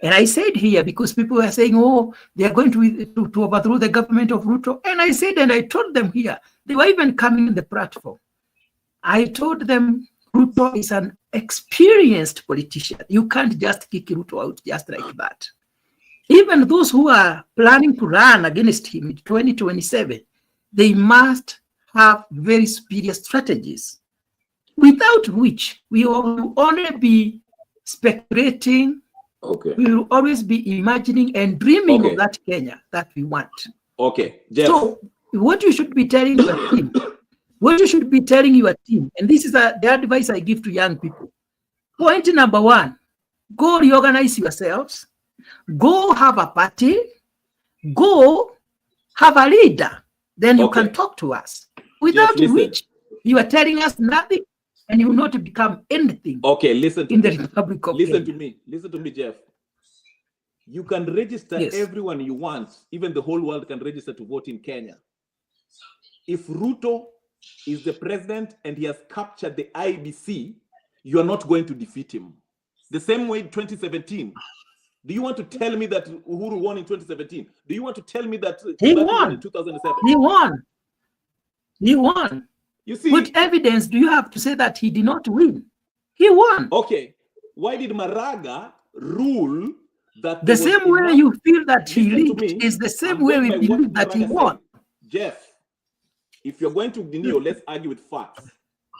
And I said here, because people were saying, oh, they are going to overthrow the government of Ruto. And I said, and I told them here, they were even coming in the platform. I told them, Ruto is an experienced politician. You can't just kick Ruto out just like that. Even those who are planning to run against him in 2027, they must have very superior strategies, without which we will only be speculating. Okay. We will always be imagining and dreaming of that Kenya that we want. Okay. Jeff. So what you should be telling your team, and this is the advice I give to young people. Point number one, go reorganize yourselves, go have a party, go have a leader. Then you can talk to us. Without which you are telling us nothing and you will not become anything. Okay, listen to in me. The Republic of Listen Kenya. to me, Jeff. You can register everyone you want. Even the whole world can register to vote in Kenya. If Ruto is the president and he has captured the IBC, you are not going to defeat him. The same way in 2017. Do you want to tell me that Uhuru won in 2017? Do you want to tell me that he won in 2007? He won. You see, what evidence do you have to say that he did not win? He won. Okay. Why did Maraga rule that the same way you feel that he leaked is the same way we believe that he won? Jeff, if you're going to deny, let's argue with facts,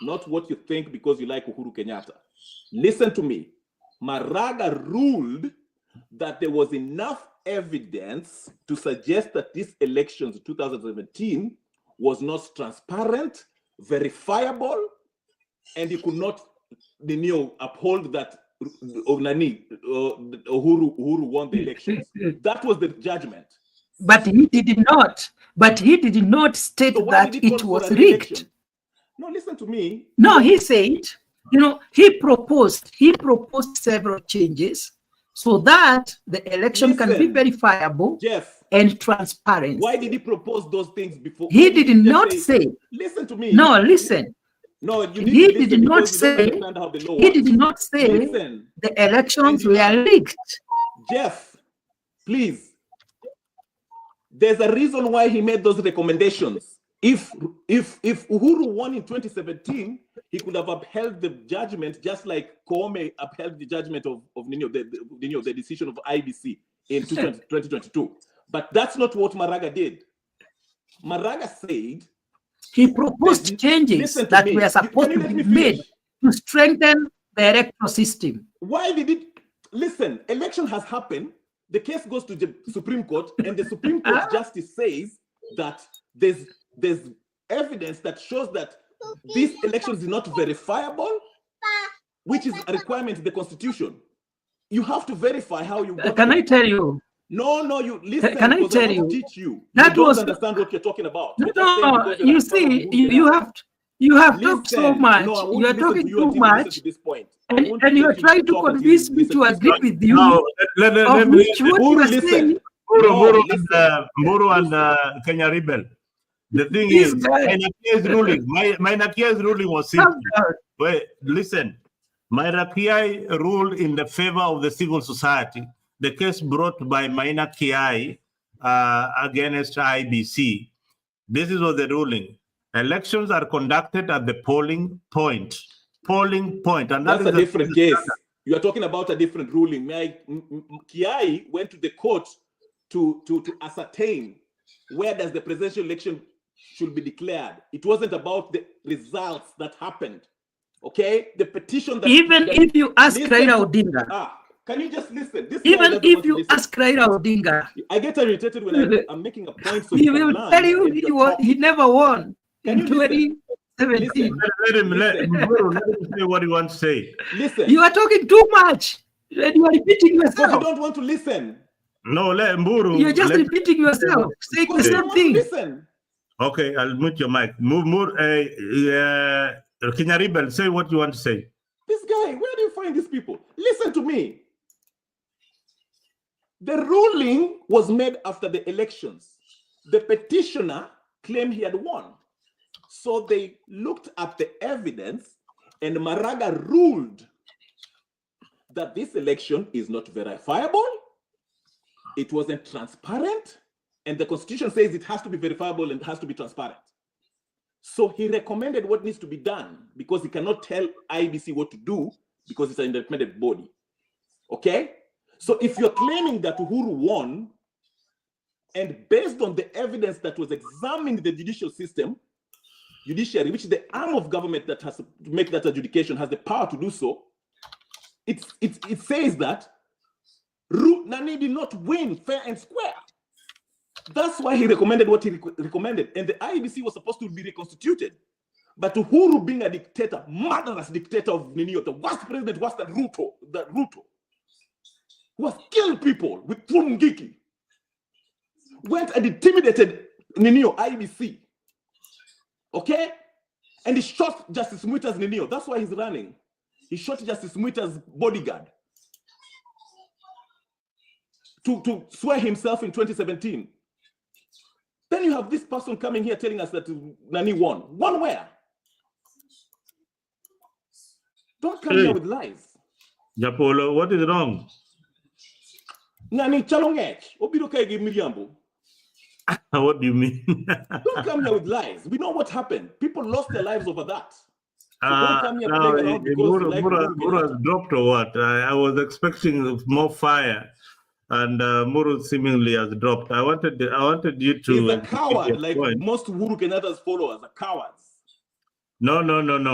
not what you think because you like Uhuru Kenyatta. Listen to me. Maraga ruled that there was enough evidence to suggest that this elections in 2017 was not transparent, verifiable, and he could not uphold that Uhuru won the elections. That was the judgment. But he did not. State that it was rigged. No, listen to me. No, he said, he proposed several changes so that the election can be verifiable, Jeff, and transparent. Why did he propose those things before? He did not say. Listen to me. No, listen. No, he did not say. He did not say the elections were rigged. Jeff, please. There's a reason why he made those recommendations. If Uhuru won in 2017, he could have upheld the judgment just like Koome upheld the judgment of the decision of IBC in 2022. But that's not what Maraga did. Maraga said he proposed changes that were supposed to be made to strengthen the electoral system. Why did it? Listen, election has happened. The case goes to the Supreme Court, and the Supreme Court justice says that there's evidence that shows that this election is not verifiable, which is a requirement in the Constitution. You have to verify how you got Can I tell you? No, you listen. Can I tell you? Teach you. That you was don't understand what you're talking about. No, you see, you have You have talked so much. No, I won't You are listen talking to you too until you listen much. to this point. And you are trying to convince me to agree with you, of which what you are saying. Mburu and Kenya Rebel. The thing is, Mainakia's ruling. Mainakia's ruling was simple. Wait, listen. Mainakia ruled in the favor of the civil society. The case brought by Mainakia against IBC. This is what the ruling. Elections are conducted at the polling point. Polling point. And that's a different case. You are talking about a different ruling. Kiai went to the court to ascertain where does the presidential election should be declared. It wasn't about the results that happened. Okay? The petition that... Even if you ask Raila Odinga... Can you just listen? Even if you ask Raila Odinga... I get irritated when I'm making a point. So he will tell you he never won in 2017. Let him say what he wants to say. Listen. You are talking too much. And you are repeating yourself. You don't want to listen. No, let Mburu. You're just repeating yourself. Saying the same thing. Listen. Okay, I'll mute your mic. Kenya Rebel, say what you want to say. This guy, where do you find these people? Listen to me. The ruling was made after the elections. The petitioner claimed he had won. So they looked at the evidence and Maraga ruled that this election is not verifiable, it wasn't transparent, and the Constitution says it has to be verifiable and it has to be transparent. So he recommended what needs to be done because he cannot tell IBC what to do because it's an independent body. Okay? So if you're claiming that Uhuru won, and based on the evidence that was examined in the judicial system, judiciary, which is the arm of government that has to make that adjudication, has the power to do so, it says that Nani did not win fair and square. That's why he recommended what he recommended. And the IEBC was supposed to be reconstituted. But Uhuru, being a dictator, murderous dictator of Ninio, the worst president was Ruto, who has killed people with Fumgiki, went and intimidated Ninio, IEBC. Okay? And he shot Justice Mwita's Ninio. That's why he's running. He shot Justice Mwita's bodyguard to swear himself in 2017. Then you have this person coming here telling us that Nani won. Won where? Don't come here with lies. Japolo, what is wrong? Nani chalongech, obirokege Miriambo. What do you mean? Don't come here with lies. We know what happened. People lost their lives over that. So don't come here playing around because Muru has dropped or what? I was expecting more fire. And Muru seemingly has dropped. I wanted you to. He's a coward, like most Uhuru Kenyatta's followers are cowards. No.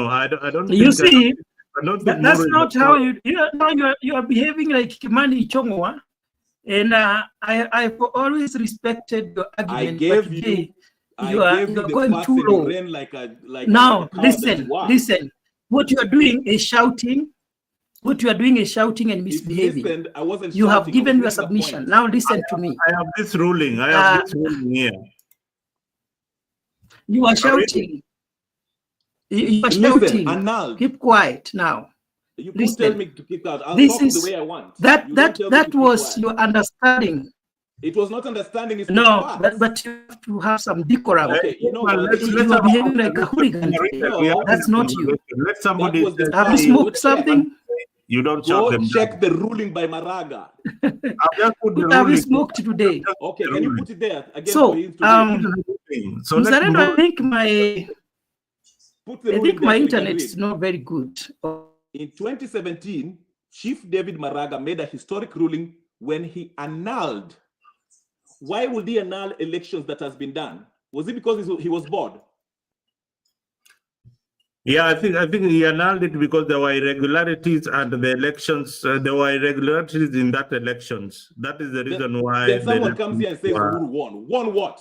I don't. You see, that's Muru not how you are behaving like Kimani Ichung'wah, and I've always respected your argument. I gave you. You're going too low. Now listen. What you are doing is shouting. What you are doing is shouting and misbehaving. I wasn't you shouting, have given your submission. Now listen to me. I have this ruling. I have this ruling here. You are shouting. You are shouting. Annulled. Keep quiet now. You can't tell me to keep quiet. I'll this talk is, the way I want. That was your understanding. It was not understanding. It's no, but you have to have some decorum. Okay, you know what? You are behaving like a hooligan. That's not you. Let somebody. Have you smoked something? You don't shout them check the ruling by Maraga. What have you smoked today? Okay, can you put it there again? So, so I think my internet is not very good. In 2017, Chief David Maraga made a historic ruling when he annulled. Why would he annul elections that has been done? Was it because he was bored? Yeah, I think he annulled it because there were irregularities and the elections. There were irregularities in that elections. That is the reason why. Then someone comes here and says Uhuru won. Won what?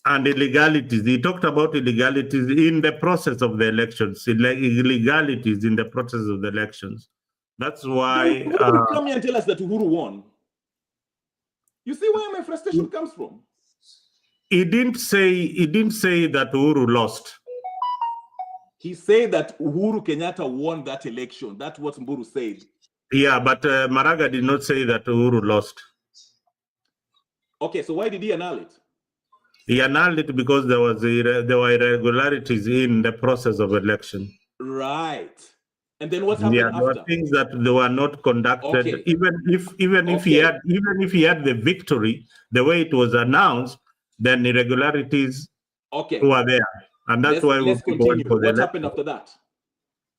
And illegalities. He talked about illegalities in the process of the elections. Illegalities in the process of the elections. That's why. Who will come here and tell us that Uhuru won? You see where my frustration comes from. He didn't say that Uhuru lost. He said that Uhuru Kenyatta won that election. That's what Mburu said. Yeah, but Maraga did not say that Uhuru lost. Okay, so why did he annul it? He annulled it because there were irregularities in the process of election. Right. And then what happened after? There were things that they were not conducted. Okay. Even if he had the victory, the way it was announced, then irregularities were there, and that's why let's continue. What happened after that?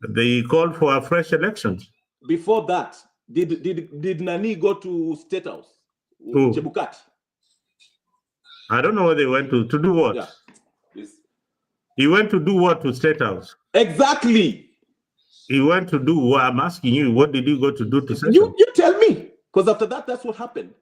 They called for a fresh elections. Before that, did Nani go to State House? Who? Chebukati. I don't know where they went to do what. Yeah. Yes. He went to do what to State House? Exactly. He went to do what? I'm asking you, what did he go to do to State You tell me. Because after that, that's what happened.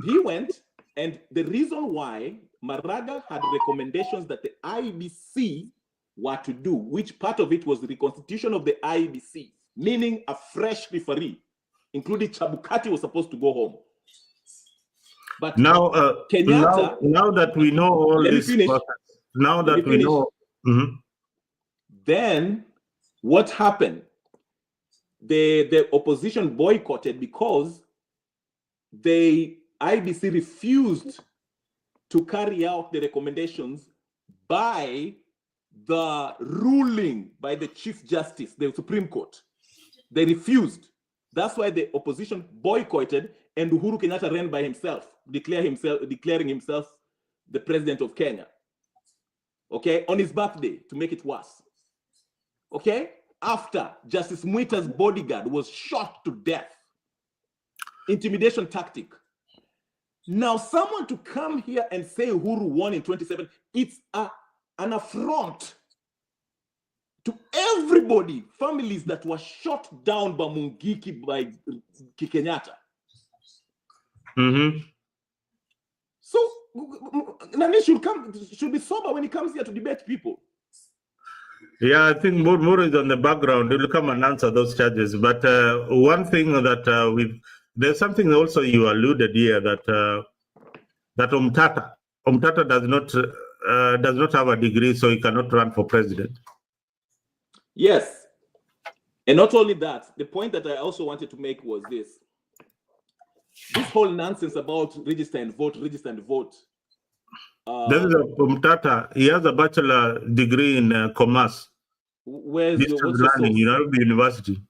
He went, and the reason why Maraga had recommendations that the IEBC were to do, which part of it was the reconstitution of the IEBC, meaning a fresh referee, including Chebukati was supposed to go home. But now, Kenyatta, now that we know all this process, now that we know, then what happened? The opposition boycotted because the IBC refused to carry out the recommendations by the ruling by the Chief Justice, the Supreme Court. They refused. That's why the opposition boycotted, and Uhuru Kenyatta ran by himself, declaring himself the president of Kenya. Okay, on his birthday, to make it worse. Okay, after Justice Mwita's bodyguard was shot to death. Intimidation tactic. Now, someone to come here and say Uhuru won in 2027, it's an affront to everybody, families that were shot down by Mungiki, by Kenyatta. So Nani should be sober when he comes here to debate people. Yeah, I think Muru is on the background. He will come and answer those charges. But one thing that there's something also you alluded here that that Omtata does not have a degree, so he cannot run for president. Yes, and not only that, the point that I also wanted to make was this whole nonsense about register and vote. This is Omtata. He has a bachelor degree in commerce. Where's distance learning, University.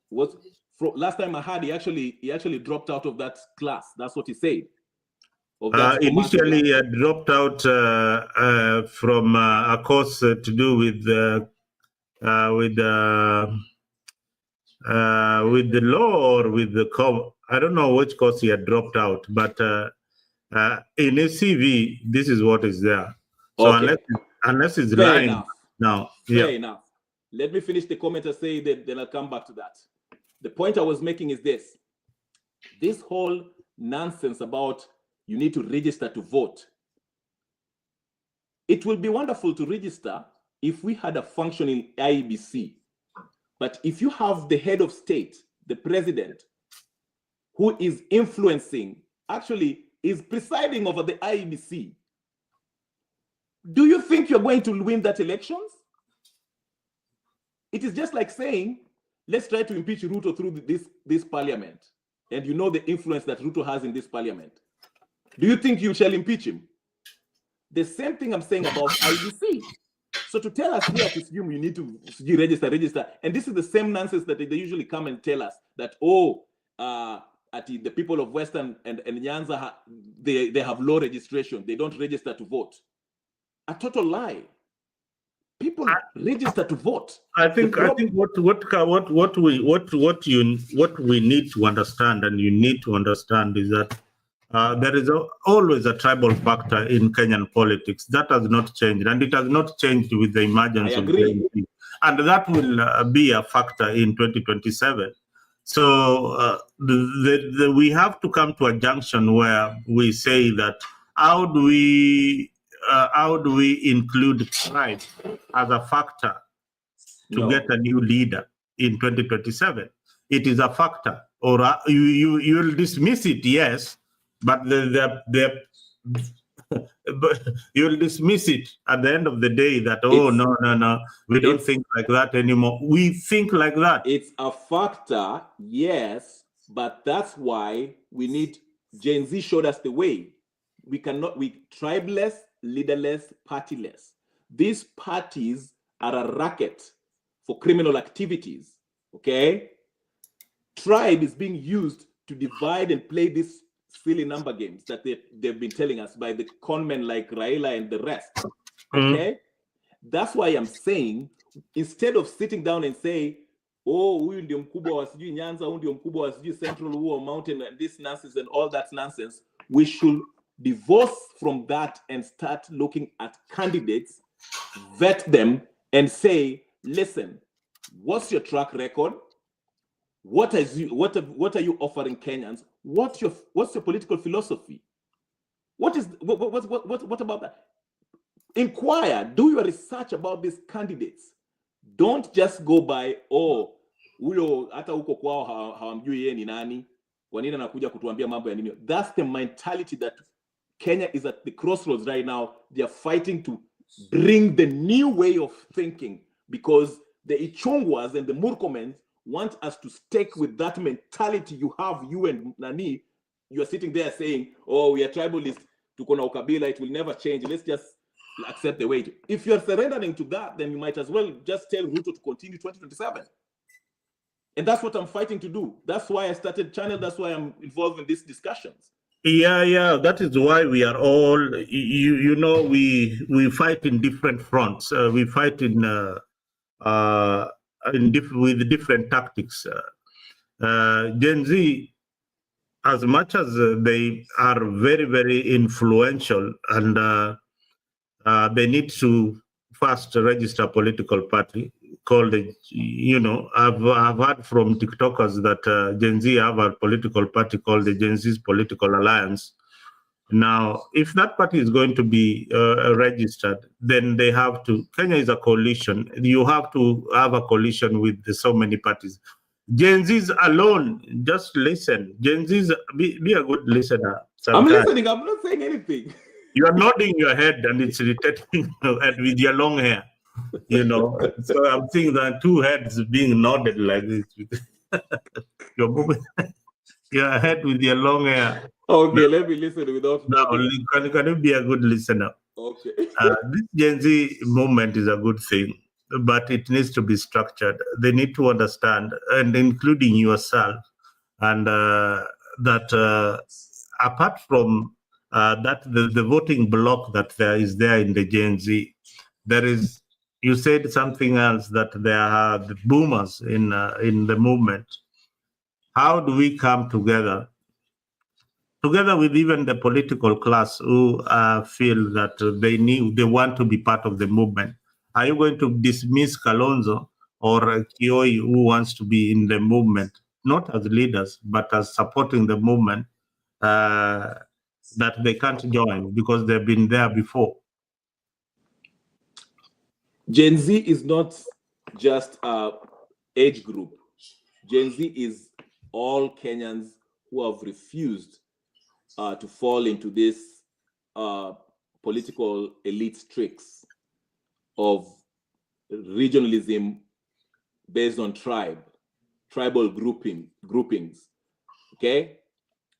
Last time I heard, he actually dropped out of that class. That's what he said. Initially, he dropped out from a course to do with the law or with the I don't know which course he had dropped out, but in his CV, this is what is there. So unless it's lying now, fair enough. Let me finish the comment and say that, then I'll come back to that. The point I was making is this whole nonsense about you need to register to vote. It will be wonderful to register if we had a functioning IEBC. But if you have the head of state, the president, who is influencing, actually is presiding over the IEBC, do you think you're going to win that elections? It is just like saying, let's try to impeach Ruto through this parliament. And you know the influence that Ruto has in this parliament. Do you think you shall impeach him? The same thing I'm saying about IEBC. So to tell us here to assume you need to register, and this is the same nonsense that they usually come and tell us that, the people of Western and Nyanza, they have low registration. They don't register to vote. A total lie. People register to vote. I think what we need to understand, and you need to understand, is that there is always a tribal factor in Kenyan politics. That has not changed, and it has not changed with the emergence of the ANC. And that will be a factor in 2027. So we have to come to a junction where we say that how do we include tribe as a factor to get a new leader in 2027? It is a factor, or you will dismiss it, yes, but the but you'll dismiss it at the end of the day that, oh, no, we don't think like that anymore. We think like that. It's a factor, yes, but that's why we need, Gen Z showed us the way. We tribeless, leaderless, partyless. These parties are a racket for criminal activities, okay? Tribe is being used to divide and play these silly number games that they've been telling us by the conmen like Raila and the rest, okay? That's why I'm saying, instead of sitting down and say, oh, huyu ndio mkubwa wa sijui Nyanza, huyu ndio mkubwa wa sijui Central Huo Mountain, and this nonsense and all that nonsense, we should divorce from that and start looking at candidates, vet them, and say, listen, what's your track record? What are you offering Kenyans? What's your political philosophy? What about that? Inquire, do your research about these candidates. Don't just go by, oh, huyo hata huko kwao hawamjui yeye ni nani, kwa nini anakuja kutuambia mambo ya nini. That's the mentality that Kenya is at the crossroads right now. They are fighting to bring the new way of thinking, because the Ichungwas and the Murkomens want us to stick with that mentality you have, you and Nani. You are sitting there saying, oh, we are tribalists, tuko na ukabila, it will never change, let's just accept the way. If you're surrendering to that, then you might as well just tell Ruto to continue 2027. And that's what I'm fighting to do. That's why I started channel. That's why I'm involved in these discussions. Yeah. That is why we are all, we fight in different fronts. We fight with different tactics. Gen Z, as much as they are very, very influential, and they need to first register a political party called, I've heard from TikTokers that Gen Z have a political party called the Gen Z's Political Alliance. Now, if that party is going to be registered, then they have to, Kenya is a coalition. You have to have a coalition with so many parties. Gen Z's alone, just listen. Gen Z's, be a good listener. Sometimes. I'm listening, I'm not saying anything. You are nodding your head and it's irritating with your long hair, So I'm seeing that two heads being nodded like this. You're moving your head with your long hair. Okay, let me listen without. Now, can you be a good listener? Okay. This Gen Z movement is a good thing, but it needs to be structured. They need to understand, and including yourself, and that apart from that the voting block that is there in the Gen Z, there is, you said something else, that there are the boomers in the movement. How do we come together with even the political class who feel that they want to be part of the movement? Are you going to dismiss Kalonzo or Kioi, who wants to be in the movement, not as leaders, but as supporting the movement, that they can't join because they've been there before? Gen Z is not just an age group. Gen Z is all Kenyans who have refused to fall into this political elite tricks of regionalism based on tribal groupings. Okay?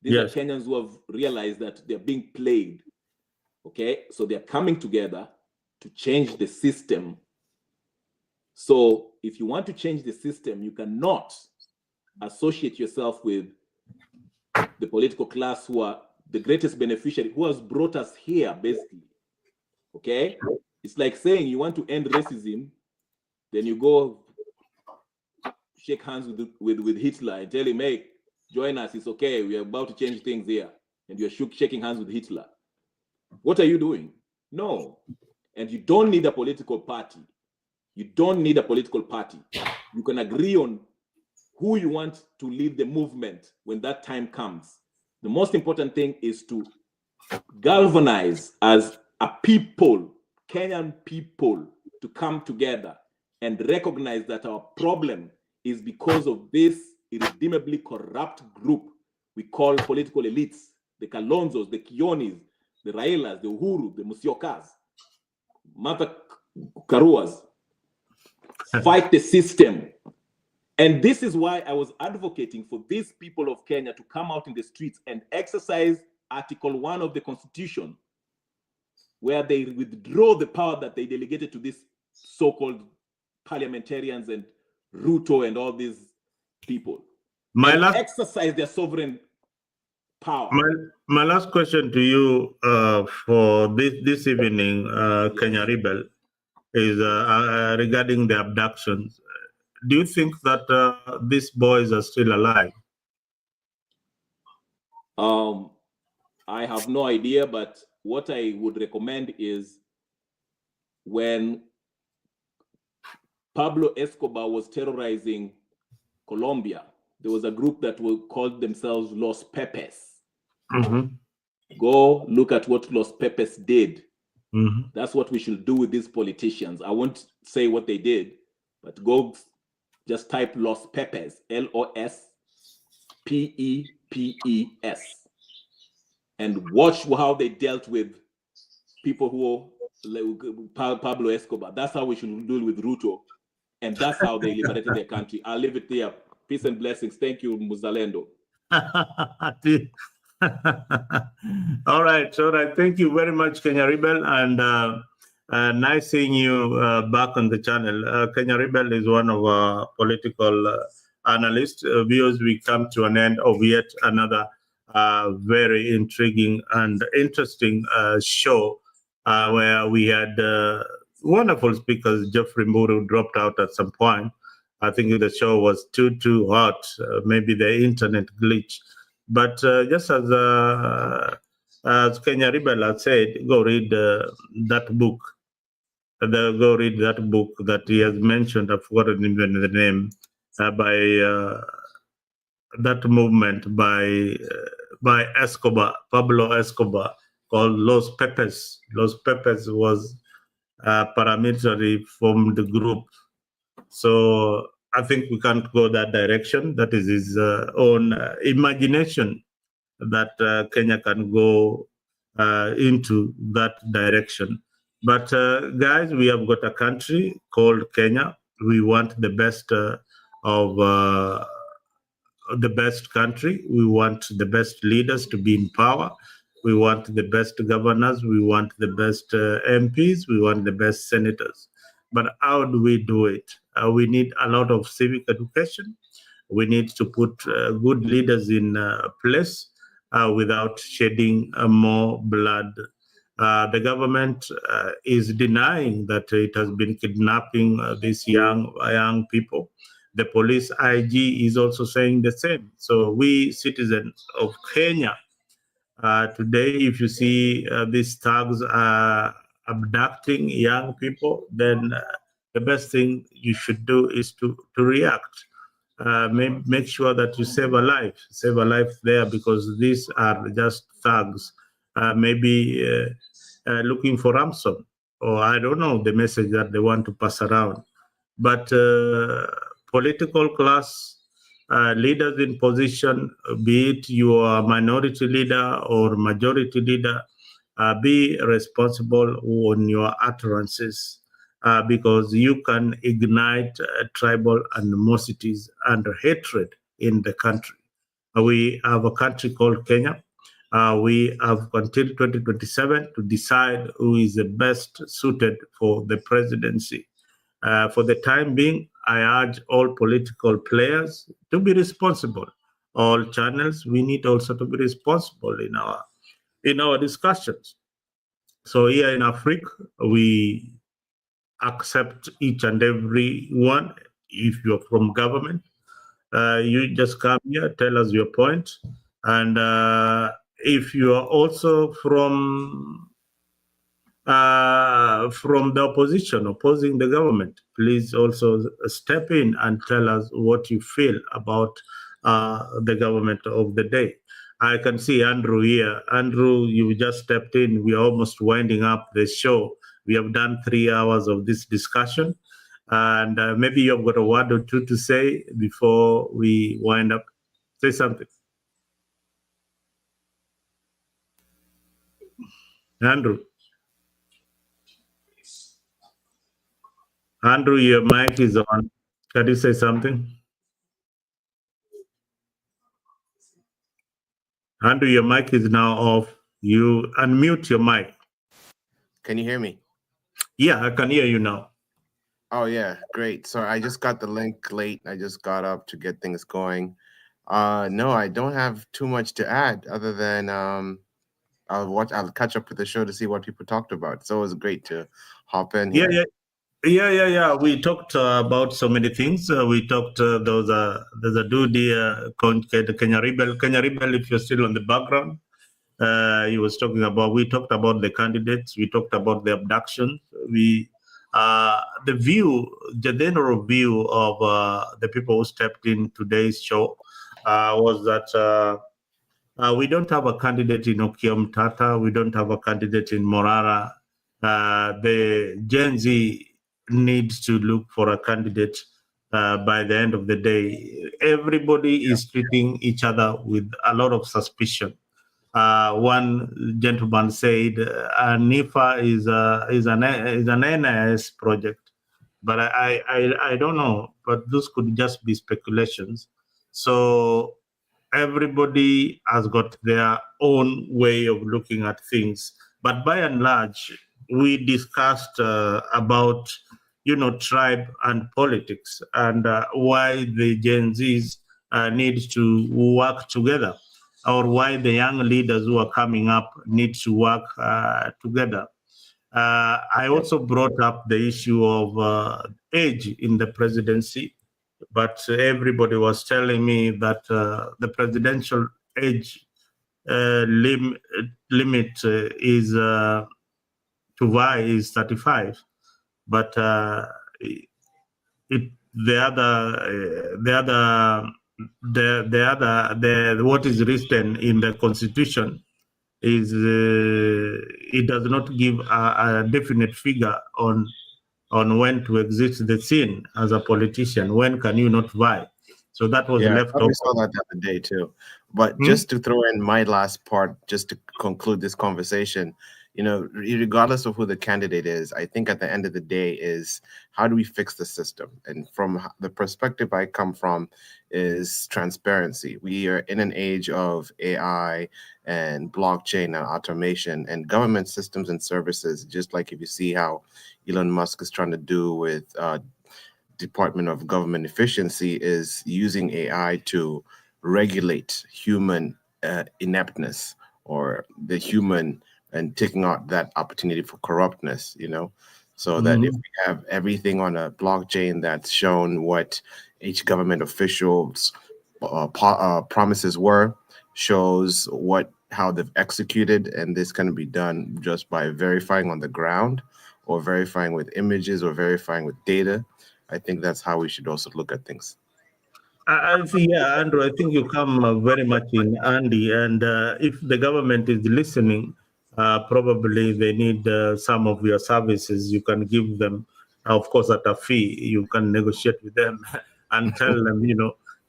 These are Kenyans who have realized that they're being played. Okay? So they're coming together to change the system. So if you want to change the system, you cannot associate yourself with the political class who are the greatest beneficiary, who has brought us here, basically. Okay? It's like saying you want to end racism, then you go shake hands with Hitler and tell him, hey, join us, it's okay, we are about to change things here. And you're shaking hands with Hitler. What are you doing? No. And you don't need a political party. You don't need a political party. You can agree on who you want to lead the movement when that time comes. The most important thing is to galvanize as a people, Kenyan people, to come together and recognize that our problem is because of this irredeemably corrupt group we call political elites, the Kalonzos, the Kionis, the Railas, the Uhuru, the Musyokas, Martha Karuas, fight the system. And this is why I was advocating for these people of Kenya to come out in the streets and exercise Article 1 of the Constitution, where they withdraw the power that they delegated to these so-called parliamentarians and Ruto and all these people. Exercise their sovereign power. My last question to you for this evening, Kenya Rebel, is regarding the abductions. Do you think that these boys are still alive? I have no idea, but what I would recommend is when Pablo Escobar was terrorizing Colombia, there was a group that called themselves Los Pepes. Mm-hmm. Go look at what Los Pepes did. Mm-hmm. That's what we should do with these politicians. I won't say what they did, but go just type Los Pepes, LOSPEPES, and watch how they dealt with people who Pablo Escobar. That's how we should deal with Ruto, and that's how they liberated their country. I'll leave it there. Peace and blessings. Thank you, Muzalendo. All right. Thank you very much, Kenya Rebel, and nice seeing you back on the channel. Kenya Rebel is one of our political analysts. Viewers, we come to an end of yet another very intriguing and interesting show where we had wonderful speakers. Jeffrey Mburu dropped out at some point. I think the show was too hot, maybe the internet glitch. But just as Kenya Rebel had said, go read that book. Go read that book that he has mentioned. I've forgotten even the name by that movement by Escobar, Pablo Escobar, called Los Pepes. Los Pepes was a paramilitary formed group. So I think we can't go that direction. That is his own imagination that Kenya can go into that direction. But guys, we have got a country called Kenya. We want the best of the best country. We want the best leaders to be in power. We want the best governors. We want the best MPs. We want the best senators. But how do we do it? We need a lot of civic education. We need to put good leaders in place without shedding more blood. The government is denying that it has been kidnapping these young people. The police IG is also saying the same. So we citizens of Kenya, today, if you see these thugs abducting young people, then the best thing you should do is to react. Make sure that you save a life there, because these are just thugs, maybe looking for ransom, or I don't know the message that they want to pass around. But political class, leaders in position, be it you are a minority leader or majority leader, be responsible on your utterances, because you can ignite tribal animosities and hatred in the country. We have a country called Kenya. We have until 2027 to decide who is the best suited for the presidency. For the time being, I urge all political players to be responsible. All channels, we need also to be responsible in our discussions. So here in Africa, we accept each and every one. If you're from government, you just come here, tell us your point. And if you are also from the opposition, opposing the government, please also step in and tell us what you feel about the government of the day. I can see Andrew here. Andrew, you just stepped in. We are almost winding up the show. We have done 3 hours of this discussion. And maybe you've got a word or two to say before we wind up. Say something. Andrew. Andrew, your mic is on. Can you say something? Andrew, your mic is now off. You unmute your mic. Can you hear me? Yeah, I can hear you now. Oh yeah, great. So I just got the link late. I just got up to get things going. No, I don't have too much to add other than I'll catch up with the show to see what people talked about. So it was great to hop in here. Yeah. We talked about so many things. We talked there's a dude here called Kenya Rebel. Kenya Rebel, if you're still on the background, he was talking about. We talked about the candidates. We talked about the abduction. The general view of the people who stepped in today's show was that we don't have a candidate in Okiom Tata. We don't have a candidate in Morara. The Gen Z needs to look for a candidate by the end of the day. Everybody is treating each other with a lot of suspicion. One gentleman said, NIFA is an NIS project, but I don't know. But those could just be speculations. So everybody has got their own way of looking at things. But by and large, we discussed about tribe and politics and why the Gen Zs need to work together, or why the young leaders who are coming up need to work together. I also brought up the issue of age in the presidency, but everybody was telling me that the presidential age limit is to vie is 35, but what is written in the constitution is it does not give a definite figure on when to exit the scene as a politician. When can you not vie? So that was left We saw that the other day too. But just to throw in my last part, just to conclude this conversation, regardless of who the candidate is, I think at the end of the day is how do we fix the system? And from the perspective I come from is transparency. We are in an age of AI and blockchain and automation and government systems and services, just like if you see how Elon Musk is trying to do with Department of Government Efficiency, is using AI to regulate human ineptness or the human, and taking out that opportunity for corruptness, so that if we have everything on a blockchain that's shown what each government official's promises were, shows how they've executed, and this can be done just by verifying on the ground or verifying with images or verifying with data. I think that's how we should also look at things. I see, yeah, Andrew, I think you come very much in handy. And if the government is listening, probably they need some of your services. You can give them, of course, at a fee. You can negotiate with them and tell them,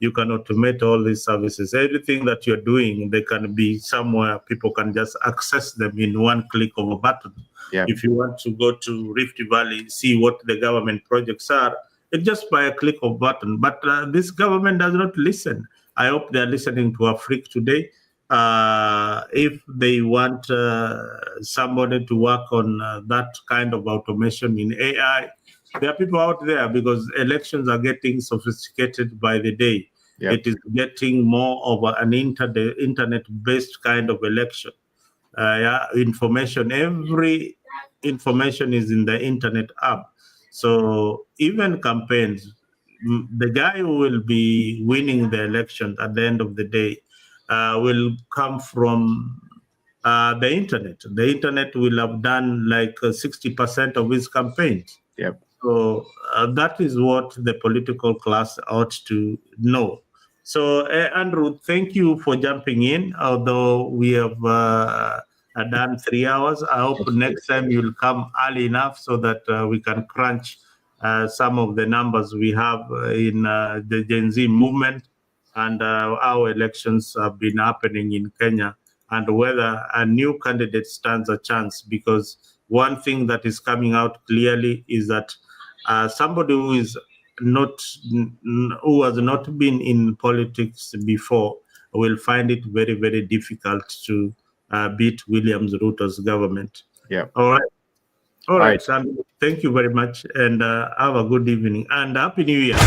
you can automate all these services. Everything that you're doing, they can be somewhere people can just access them in one click of a button. Yeah. If you want to go to Rift Valley, see what the government projects are, it's just by a click of button. But this government does not listen. I hope they're listening to Afrique today. If they want somebody to work on that kind of automation in AI, there are people out there, because elections are getting sophisticated by the day. Yep. It is getting more of an internet-based kind of election. Every information is in the internet app. So even campaigns, the guy who will be winning the election at the end of the day will come from the internet. The internet will have done like 60% of his campaigns. Yep. So that is what the political class ought to know. So Andrew, thank you for jumping in, although we have done 3 hours. I hope next time you'll come early enough so that we can crunch some of the numbers we have in the Gen Z movement and how elections have been happening in Kenya and whether a new candidate stands a chance. Because one thing that is coming out clearly is that somebody who has not been in politics before will find it very, very difficult to beat William Ruto's government. Yeah. All right. All right. And thank you very much, and have a good evening and Happy New Year.